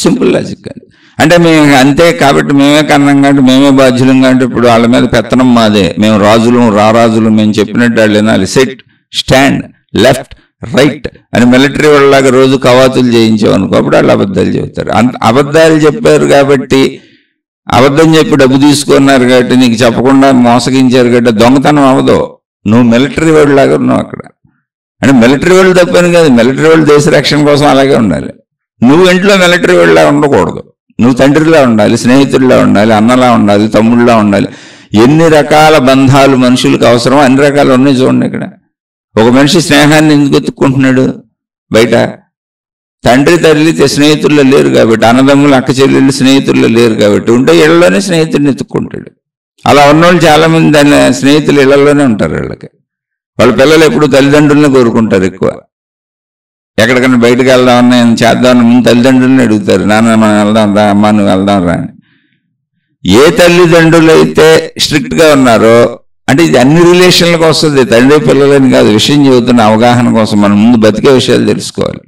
సింపుల్ లాజిక్ అని. అంటే మేము అంతే కాబట్టి మేమే కన్నాం కాబట్టి మేమే బాధ్యులం కాబట్టి ఇప్పుడు వాళ్ళ మీద పెత్తనం మాదే, మేము రాజులు రారాజులు, మేము చెప్పినట్టు వాళ్ళు వినాలి. సెట్, స్టాండ్, లెఫ్ట్, రైట్ అని మిలిటరీ వాళ్ళలాగా రోజు కవాతులు చేయించామనుకో, అప్పుడు వాళ్ళు అబద్ధాలు చెబుతారు. అబద్ధాలు చెప్పారు కాబట్టి, అబద్ధం చెప్పి డబ్బు తీసుకున్నారు కాబట్టి, నీకు చెప్పకుండా మోసగించారు కాబట్టి దొంగతనం అవ్వదు. నువ్వు మిలిటరీ వాళ్ళలాగా ఉన్నావు అక్కడ. అంటే మిలిటరీ వాళ్ళు తప్పని కాదు, మిలిటరీ వాళ్ళు దేశ రక్షణ కోసం అలాగే ఉండాలి. నువ్వు ఇంట్లో మిలిటరీ వాళ్ళలా ఉండకూడదు. నువ్వు తండ్రిలా ఉండాలి, స్నేహితుడిలా ఉండాలి, అన్నలా ఉండాలి, తమ్ముళ్ళలా ఉండాలి. ఎన్ని రకాల బంధాలు మనుషులకు అవసరం అన్ని రకాలు ఉన్నాయి చూడండి. ఇక్కడ ఒక మనిషి స్నేహాన్ని ఎందుకు ఎత్తుక్కుంటున్నాడు బయట, తండ్రి తల్లి స్నేహితుల్లో లేరు కాబట్టి, అన్నదమ్ములు అక్క చెల్లెళ్ళు స్నేహితుల్లో లేరు కాబట్టి, ఉంటే ఇళ్లలోనే స్నేహితుడిని ఎత్తుక్కుంటాడు. అలా ఉన్నోళ్ళు చాలామంది దాని స్నేహితులు ఇళ్లలోనే ఉంటారు. వాళ్ళ పిల్లలు ఎప్పుడు తల్లిదండ్రులను కోరుకుంటారు ఎక్కువ. ఎక్కడికైనా బయటకు వెళ్దామన్నా చేద్దామని ముందు తల్లిదండ్రులను అడుగుతారు, నాన్న మనం వెళ్దాం రా, అమ్మ నువ్వు వెళ్దాం రా అని. ఏ తల్లిదండ్రులు అయితే స్ట్రిక్ట్గా ఉన్నారో, అంటే ఇది అన్ని రిలేషన్లకు వస్తుంది, తండ్రి పిల్లలని కాదు, విషయం చెబుతున్న అవగాహన కోసం మనం ముందు బతికే విషయాలు తెలుసుకోవాలి.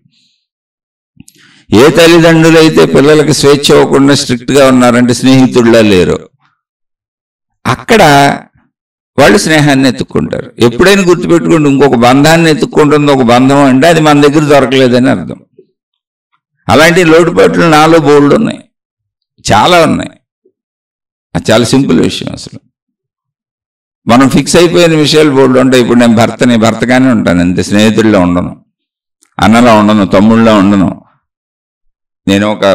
ఏ తల్లిదండ్రులు అయితే పిల్లలకి స్వేచ్ఛ ఇవ్వకుండా స్ట్రిక్ట్గా ఉన్నారంటే స్నేహితుల్లా లేరు, అక్కడ వాళ్ళు స్నేహాన్ని ఎత్తుక్కుంటారు. ఎప్పుడైనా గుర్తుపెట్టుకుంటే ఇంకొక బంధాన్ని ఎత్తుక్కుంటుంది ఒక బంధం అంటే అది మన దగ్గర దొరకలేదని అర్థం. అలాంటి లోటుపాట్లు నాలో బోల్డ్ ఉన్నాయి, చాలా ఉన్నాయి. అది చాలా సింపుల్ విషయం. అసలు మనం ఫిక్స్ అయిపోయిన విషయాలు బోల్డ్ ఉంటాయి. ఇప్పుడు నేను భర్తగానే ఉంటాను అంతే, స్నేహితుల్లో ఉండను, అన్నలా ఉండను, తమ్ముళ్ళలో ఉండను. నేను ఒక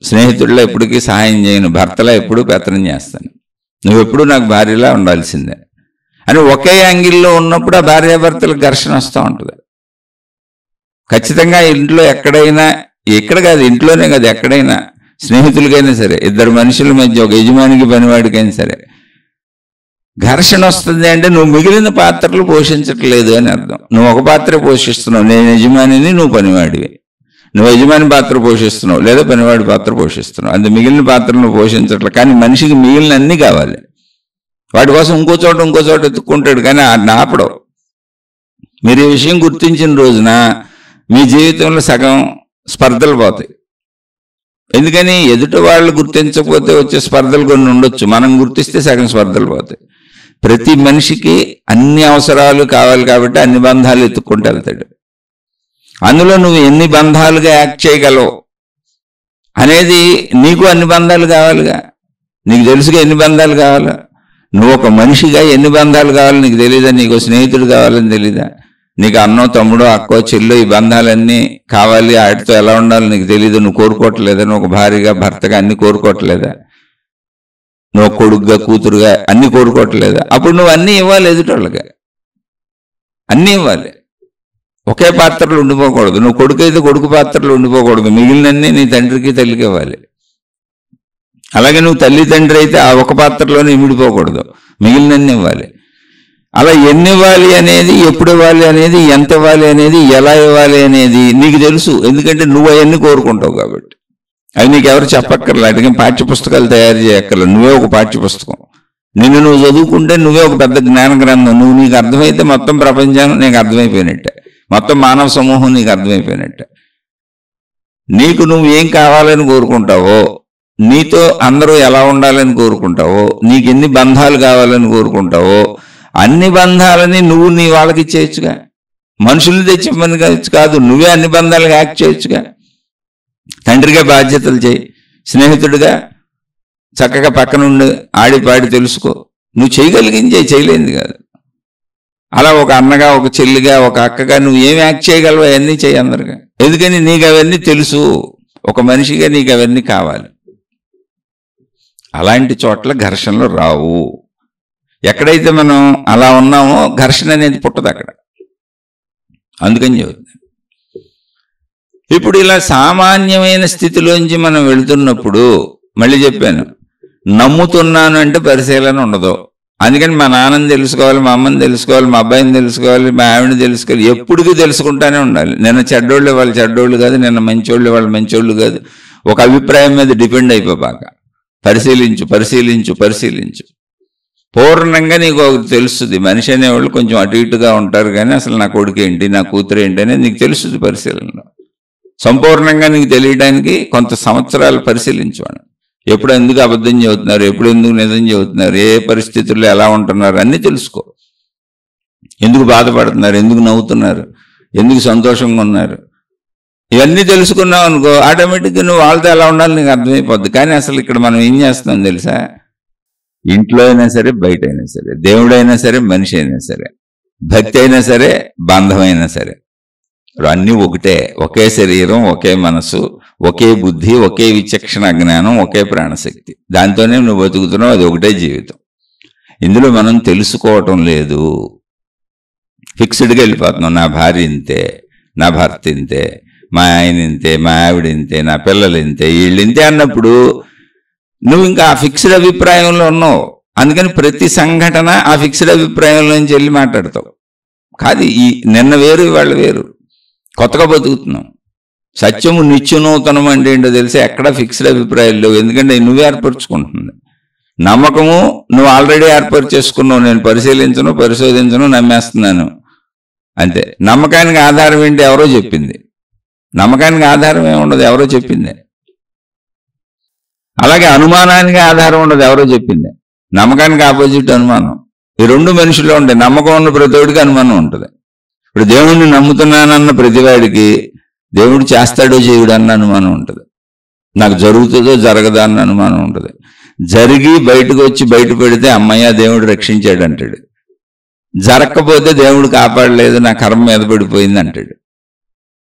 స్నేహితుడిలో ఎప్పటికీ సహాయం చేయను, భర్తలా ఎప్పుడూ పెత్తనం చేస్తాను. నువ్వెప్పుడు నాకు భార్యలా ఉండాల్సిందే అని ఒకే యాంగిల్లో ఉన్నప్పుడు ఆ భార్యాభర్తలకు ఘర్షణ వస్తూ ఉంటుంది. ఖచ్చితంగా ఇంట్లో ఎక్కడైనా, ఎక్కడ కాదు ఇంట్లోనే కాదు ఎక్కడైనా, స్నేహితులకైనా సరే, ఇద్దరు మనుషుల మధ్య, ఒక యజమానికి పనివాడికైనా సరే ఘర్షణ వస్తుంది అంటే నువ్వు మిగిలిన పాత్రలు పోషించట్లేదు అని అర్థం. నువ్వు ఒక పాత్ర పోషిస్తున్నావు, నేను యజమానిని, నువ్వు పనివాడివి. నువ్వు యజమాని పాత్ర పోషిస్తున్నావు లేదా పనివాడి పాత్ర పోషిస్తున్నావు, అంత మిగిలిన పాత్రలు నువ్వు పోషించట్లేదు. కానీ మనిషికి మిగిలిన అన్నీ కావాలి. వాటి కోసం ఇంకో చోట ఎత్తుక్కుంటాడు, కానీ నాపడు. మీరు ఈ విషయం గుర్తించిన రోజున మీ జీవితంలో సగం స్పర్ధలు పోతాయి. ఎందుకని? ఎదుటి వాళ్ళు గుర్తించకపోతే వచ్చే స్పర్ధలు కొన్ని ఉండొచ్చు, మనం గుర్తిస్తే సగం స్పర్ధలు పోతాయి. ప్రతి మనిషికి అన్ని అవసరాలు కావాలి కాబట్టి అన్ని బంధాలు ఎత్తుక్కుంటూ వెళ్తాడు. అందులో నువ్వు ఎన్ని బంధాలుగా యాక్ట్ చేయగలవు అనేది, నీకు అన్ని బంధాలు కావాలిగా. నీకు తెలుసుగా ఎన్ని బంధాలు కావాలా. నువ్వు ఒక మనిషిగా ఎన్ని బంధాలు కావాలి నీకు తెలీదా? నీకు స్నేహితుడు కావాలని తెలీదా? నీకు అన్నో తమ్ముడో అక్కో చెల్లో ఈ బంధాలన్నీ కావాలి, వాటితో ఎలా ఉండాలో నీకు తెలీదు. నువ్వు కోరుకోవట్లేదా? నువ్వు ఒక భార్యగా భర్తగా అన్ని కోరుకోవట్లేదా? నువ్వు కొడుకుగా కూతురుగా అన్ని కోరుకోవట్లేదా? అప్పుడు నువ్వు అన్నీ ఇవ్వాలి, ఎదుటోళ్ళగా అన్నీ ఇవ్వాలి. ఒకే పాత్రలు ఉండిపోకూడదు. నువ్వు కొడుకు అయితే కొడుకు పాత్రలు ఉండిపోకూడదు, మిగిలినన్నీ నీ తండ్రికి తల్లికి ఇవ్వాలి. అలాగే నువ్వు తల్లి తండ్రి అయితే ఆ ఒక పాత్రలోనే ఇమిడిపోకూడదు, మిగిలినన్నీ ఇవ్వాలి. అలా ఎన్ని ఇవ్వాలి అనేది, ఎప్పుడు ఇవ్వాలి అనేది, ఎంత ఇవ్వాలి అనేది, ఎలా ఇవ్వాలి అనేది నీకు తెలుసు. ఎందుకంటే నువ్వు అవన్నీ కోరుకుంటావు కాబట్టి. అవి నీకు ఎవరు చెప్పక్కర్లే. అటుగా పాఠ్యపుస్తకాలు తయారు చేయక్కర్లేదు, నువ్వే ఒక పాఠ్యపుస్తకం. నువ్వు చదువుకుంటే నువ్వే ఒక పెద్ద జ్ఞాన గ్రంథం. నీకు అర్థమైతే మొత్తం ప్రపంచం నీకు అర్థమైపోయినట్టే, మొత్తం మానవ సమూహం నీకు అర్థమైపోయినట్టే. నీకు నువ్వు ఏం కావాలని కోరుకుంటావో, నీతో అందరూ ఎలా ఉండాలని కోరుకుంటావో, నీకు ఎన్ని బంధాలు కావాలని కోరుకుంటావో, అన్ని బంధాలని నువ్వు నీ వాళ్ళకి ఇచ్చేయచ్చుగా. మనుషులు తెచ్చే పని కాదు, నువ్వే అన్ని బంధాలుగా యాక్ట్ చేయొచ్చుగా. తండ్రిగా బాధ్యతలు చేయి, స్నేహితుడిగా చక్కగా పక్కనుండి ఆడిపాడి తెలుసుకో. నువ్వు చేయగలిగింది చేయలేంది కాదు. అలా ఒక అన్నగా, ఒక చెల్లిగా, ఒక అక్కగా నువ్వు ఏం యాక్ట్ చేయగలవో అవన్నీ చేయి అందరిగా. ఎందుకని? నీకు అవన్నీ తెలుసు. ఒక మనిషిగా నీకు అవన్నీ కావాలి. అలాంటి చోట్ల ఘర్షణలు రావు. ఎక్కడైతే మనం అలా ఉన్నామో ఘర్షణ అనేది పుట్టదు అక్కడ. అందుకని చెబుతుంది. ఇప్పుడు ఇలా సామాన్యమైన స్థితిలోంచి మనం వెళుతున్నప్పుడు, మళ్ళీ చెప్పాను, నమ్ముతున్నాను అంటే పరిశీలన ఉండదు. అందుకని మా నాన్నని తెలుసుకోవాలి, మా అమ్మని తెలుసుకోవాలి, మా అబ్బాయిని తెలుసుకోవాలి, మా ఆవిడని తెలుసుకోవాలి, ఎప్పటికీ తెలుసుకుంటానే ఉండాలి. నిన్న చెడ్డోళ్ళు వాళ్ళు చెడ్డోళ్ళు కాదు, నిన్న మంచోళ్ళు వాళ్ళు మంచోళ్ళు కాదు. ఒక అభిప్రాయం మీద డిపెండ్ అయిపోబాక. పరిశీలించు పరిశీలించు పరిశీలించు. పూర్ణంగా నీకు తెలుస్తుంది. మనిషి అనేవాళ్ళు కొంచెం అటు ఇటుగా ఉంటారు, కానీ అసలు నా కొడుకు ఏంటి, నా కూతురు ఏంటి అనేది నీకు తెలుస్తుంది పరిశీలనలో. సంపూర్ణంగా నీకు తెలియడానికి కొంత సంవత్సరాలు పరిశీలించేవాడు. ఎప్పుడు ఎందుకు అబద్ధం చెబుతున్నారు, ఎప్పుడు ఎందుకు నిజం చెబుతున్నారు, ఏ పరిస్థితుల్లో ఎలా ఉంటున్నారు అన్నీ తెలుసుకో. ఎందుకు బాధపడుతున్నారు, ఎందుకు నవ్వుతున్నారు, ఎందుకు సంతోషంగా ఉన్నారు, ఇవన్నీ తెలుసుకున్నావు అనుకో, ఆటోమేటిక్గా నువ్వు వాళ్ళతో ఎలా ఉండాలి నీకు అర్థమైపోద్ది. కానీ అసలు ఇక్కడ మనం ఏం చేస్తున్నాం తెలుసా? ఇంట్లో అయినా సరే, బయట అయినా సరే, దేవుడైనా సరే, మనిషి అయినా సరే, భక్తి అయినా సరే, బంధమైనా సరే, అన్నీ ఒకటే. ఒకే శరీరం, ఒకే మనసు, ఒకే బుద్ధి, ఒకే విచక్షణ జ్ఞానం, ఒకే ప్రాణశక్తి. దాంతోనే నువ్వు బతుకుతున్నావు. అది ఒకటే జీవితం. ఇందులో మనం తెలుసుకోవటం లేదు. ఫిక్స్డ్గా వెళ్ళిపోతున్నాం. నా భార్య ఇంతే, నా భర్త ఇంతే, మా ఆయన ఇంతే, మా ఆవిడ ఇంతే, నా పిల్లలు ఇంతే, వీళ్ళు ఇంతే అన్నప్పుడు నువ్వు ఇంకా ఆ ఫిక్స్డ్ అభిప్రాయంలో ఉన్నావు. అందుకని ప్రతి సంఘటన ఆ ఫిక్స్డ్ అభిప్రాయంలో నుంచి వెళ్ళి మాట్లాడతావు. కాదు, ఈ నిన్న వేరు ఇవాళ వేరు, కొత్తగా బతుకుతున్నాం. సత్యము నిత్యనూతనం అంటే ఏంటో తెలిసి ఎక్కడ ఫిక్స్డ్ అభిప్రాయాలు లేవు. ఎందుకంటే నువ్వు ఏర్పరచుకుంటుంది. నమ్మకము నువ్వు ఆల్రెడీ ఏర్పరచేసుకున్నావు. నేను పరిశీలించను, పరిశోధించను, నమ్మేస్తున్నాను అంతే. నమ్మకానికి ఆధారం ఏంటి? ఎవరో చెప్పింది. నమ్మకానికి ఆధారం ఏమి ఉండదు, ఎవరో చెప్పింది. అలాగే అనుమానానికి ఆధారం ఉండదు, ఎవరో చెప్పింది. నమ్మకానికి ఆపోజిట్ అనుమానం. ఈ రెండు మనుషుల్లో ఉంటాయి. నమ్మకం ఉన్న ప్రతివాడికి అనుమానం ఉంటుంది. ఇప్పుడు దేవుడిని నమ్ముతున్నానన్న ప్రతివాడికి దేవుడు చేస్తాడో చేయడు అన్న అనుమానం ఉంటుంది. నాకు జరుగుతుందో జరగదా అన్న అనుమానం ఉంటుంది. జరిగి బయటకు వచ్చి బయట పెడితే అమ్మయ్య దేవుడు రక్షించాడు అంటాడు. జరగకపోతే దేవుడు కాపాడలేదు, నా కర్మ మీద పడిపోయింది అంటాడు.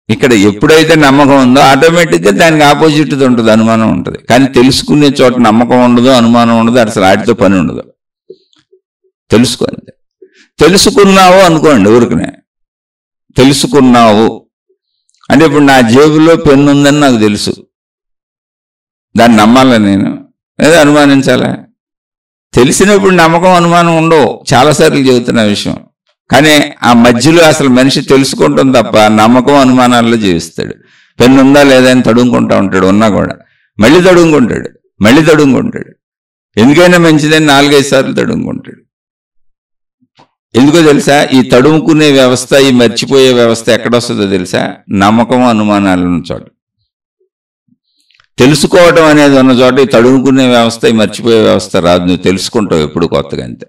ఇక్కడ ఎప్పుడైతే నమ్మకం ఉందో ఆటోమేటిక్గా దానికి ఆపోజిట్ ఉంటుంది, అనుమానం ఉంటుంది. కానీ తెలుసుకునే చోట నమ్మకం ఉండదు, అనుమానం ఉండదు, అసలు వాటితో పని ఉండదు. తెలుసుకోండి. తెలుసుకున్నావు అనుకోండి, ఊరికనే తెలుసుకున్నావు అంటే ఇప్పుడు నా జేబులో పెన్ను ఉందని నాకు తెలుసు, దాన్ని నమ్మాలా నేను లేదా అనుమానించాలా? తెలిసినప్పుడు నమ్మకం అనుమానం ఉండవు. చాలాసార్లు చెబుతున్న విషయం. కానీ ఆ మధ్యలో అసలు మనిషి తెలుసుకుంటాం తప్ప నమ్మకం అనుమానాల్లో జీవిస్తాడు. పెన్ను ఉందా లేదా అని తడుముకుంటా ఉంటాడు, ఉన్నా కూడా మళ్ళీ తడుముకుంటాడు. ఎందుకైనా మంచిదని 4-5 సార్లు తడుముకుంటాడు. ఎందుకో తెలుసా? ఈ తడుముకునే వ్యవస్థ, ఈ మర్చిపోయే వ్యవస్థ ఎక్కడొస్తుందో తెలుసా? నమ్మకం అనుమానాలు ఉన్న చోట. తెలుసుకోవటం అనేది ఉన్న చోట ఈ తడుముకునే వ్యవస్థ, ఈ మర్చిపోయే వ్యవస్థ రాదు. నువ్వు తెలుసుకుంటావు ఎప్పుడు కొత్తగా, అంతే.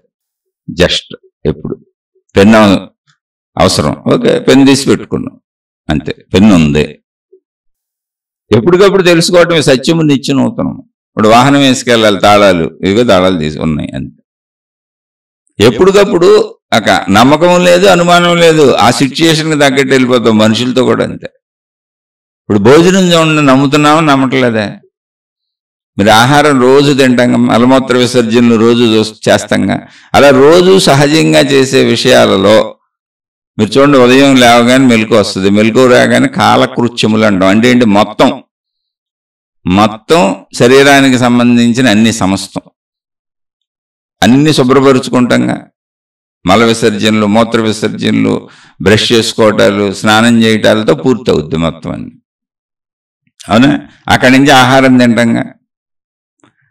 జస్ట్ ఎప్పుడు పెన్ను అవసరం, ఓకే పెన్ను తీసి పెట్టుకున్నావు అంతే. పెన్ను ఉంది, ఎప్పటికప్పుడు తెలుసుకోవటం సత్యము నిత్యనూతనం. ఇప్పుడు వాహనం వేసుకెళ్ళాలి, తాళాలు ఇవే తాళాలు తీసి ఉన్నాయి అంతే. ఎప్పటికప్పుడు నమ్మకం లేదు, అనుమానం లేదు, ఆ సిచ్యుయేషన్కి తగ్గట్టు వెళ్ళిపోతాం. మనుషులతో కూడా అంతే. ఇప్పుడు భోజనం చూడండి, నమ్ముతున్నామా నమ్మట్లేదా? మీరు ఆహారం రోజు తింటాం, మలమూత్ర విసర్జనలు రోజు చేస్తాంగా. అలా రోజు సహజంగా చేసే విషయాలలో మీరు చూడండి, ఉదయం లేవగానే మెలకు వస్తుంది, మెలకు రాగానే కాలకృత్యములు అంటాం. అంటే ఏంటి? మొత్తం శరీరానికి సంబంధించిన అన్ని సమస్తం అన్ని శుభ్రపరుచుకుంటాంగా. మల విసర్జనలు, మూత్ర విసర్జనలు, బ్రష్ చేసుకోవటాలు, స్నానం చేయటాలతో పూర్తవుద్ది మొత్తం అన్ని. అవునా? అక్కడి నుంచి ఆహారం తింటాంగా.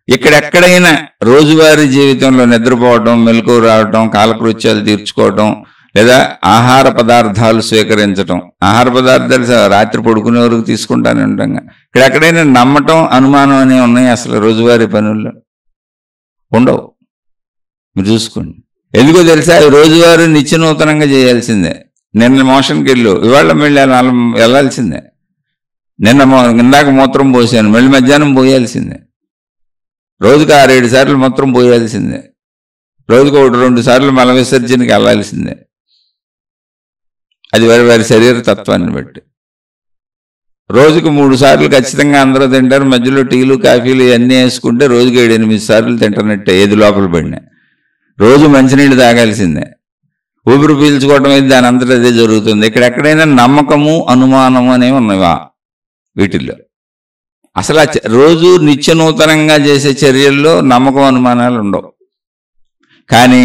ఇక్కడెక్కడైనా రోజువారీ జీవితంలో నిద్రపోవటం, మెలకువ రావటం, కాలకృత్యాలు తీర్చుకోవటం, లేదా ఆహార పదార్థాలు స్వీకరించటం. ఆహార పదార్థాలు రాత్రి పడుకునే వరకు తీసుకుంటానే ఉంటాంగా. ఇక్కడెక్కడైనా నమ్మటం, అనుమానం అనేవి ఉన్నాయి అసలు రోజువారీ పనుల్లో? ఉండవు. మీరు చూసుకోండి. ఎందుకో తెలుసా? రోజువారీ నిత్యనూతనంగా చేయాల్సిందే. నిన్న మోషన్కి వెళ్ళు, ఇవాళ మళ్ళీ వెళ్ళాల్సిందే. ఇందాక మూత్రం పోసాను, మళ్ళీ మధ్యాహ్నం పోయాల్సిందే. రోజుకు 6-7 సార్లు మూత్రం పోయాల్సిందే. రోజుకు 1-2 సార్లు మల విసర్జనకి వెళ్ళాల్సిందే. అది వారి శరీర తత్వాన్ని బట్టి. రోజుకు 3 సార్లు ఖచ్చితంగా అందరూ తింటారు. మధ్యలో టీలు, కాఫీలు ఇవన్నీ వేసుకుంటే రోజుకి 7-8 సార్లు తింటానట్టే, ఏది లోపల పడినా. రోజు మంచినీళ్ళు తాగాల్సిందే. ఊపిరి పీల్చుకోవటం అయితే దాని అంతటా అదే జరుగుతుంది. ఇక్కడెక్కడైనా నమ్మకము, అనుమానము అనేవి ఉన్నవా? వీటిల్లో అసలు రోజు నిత్యనూతనంగా చేసే చర్యల్లో నమ్మకం, అనుమానాలు ఉండవు. కానీ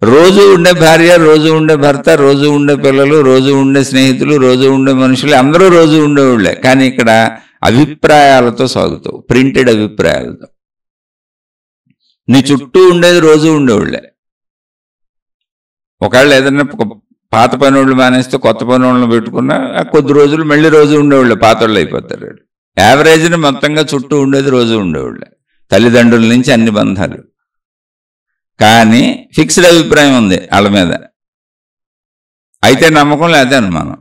రోజు ఉండే భార్య, రోజు ఉండే భర్త, రోజు ఉండే పిల్లలు, రోజు ఉండే స్నేహితులు, రోజు ఉండే మనుషులు, అందరూ రోజు ఉండేవాళ్ళే. కానీ ఇక్కడ అభిప్రాయాలతో సాగుతావు, ప్రింటెడ్ అభిప్రాయాలతో. నీ చుట్టూ ఉండేది రోజు ఉండేవాళ్ళే. ఒకవేళ ఏదైనా పాత పనులు మానేస్తే కొత్త పనులను పెట్టుకున్నా కొద్ది రోజులు మళ్ళీ రోజు ఉండేవాళ్ళే, పాతోళ్ళు అయిపోతారు. యావరేజ్ని మొత్తంగా చుట్టూ ఉండేది రోజు ఉండేవాళ్ళే, తల్లిదండ్రుల నుంచి అన్ని బంధాలు. కానీ ఫిక్స్డ్ అభిప్రాయం ఉంది వాళ్ళ మీద. అయితే నమ్మకం లేదా అనుమానం.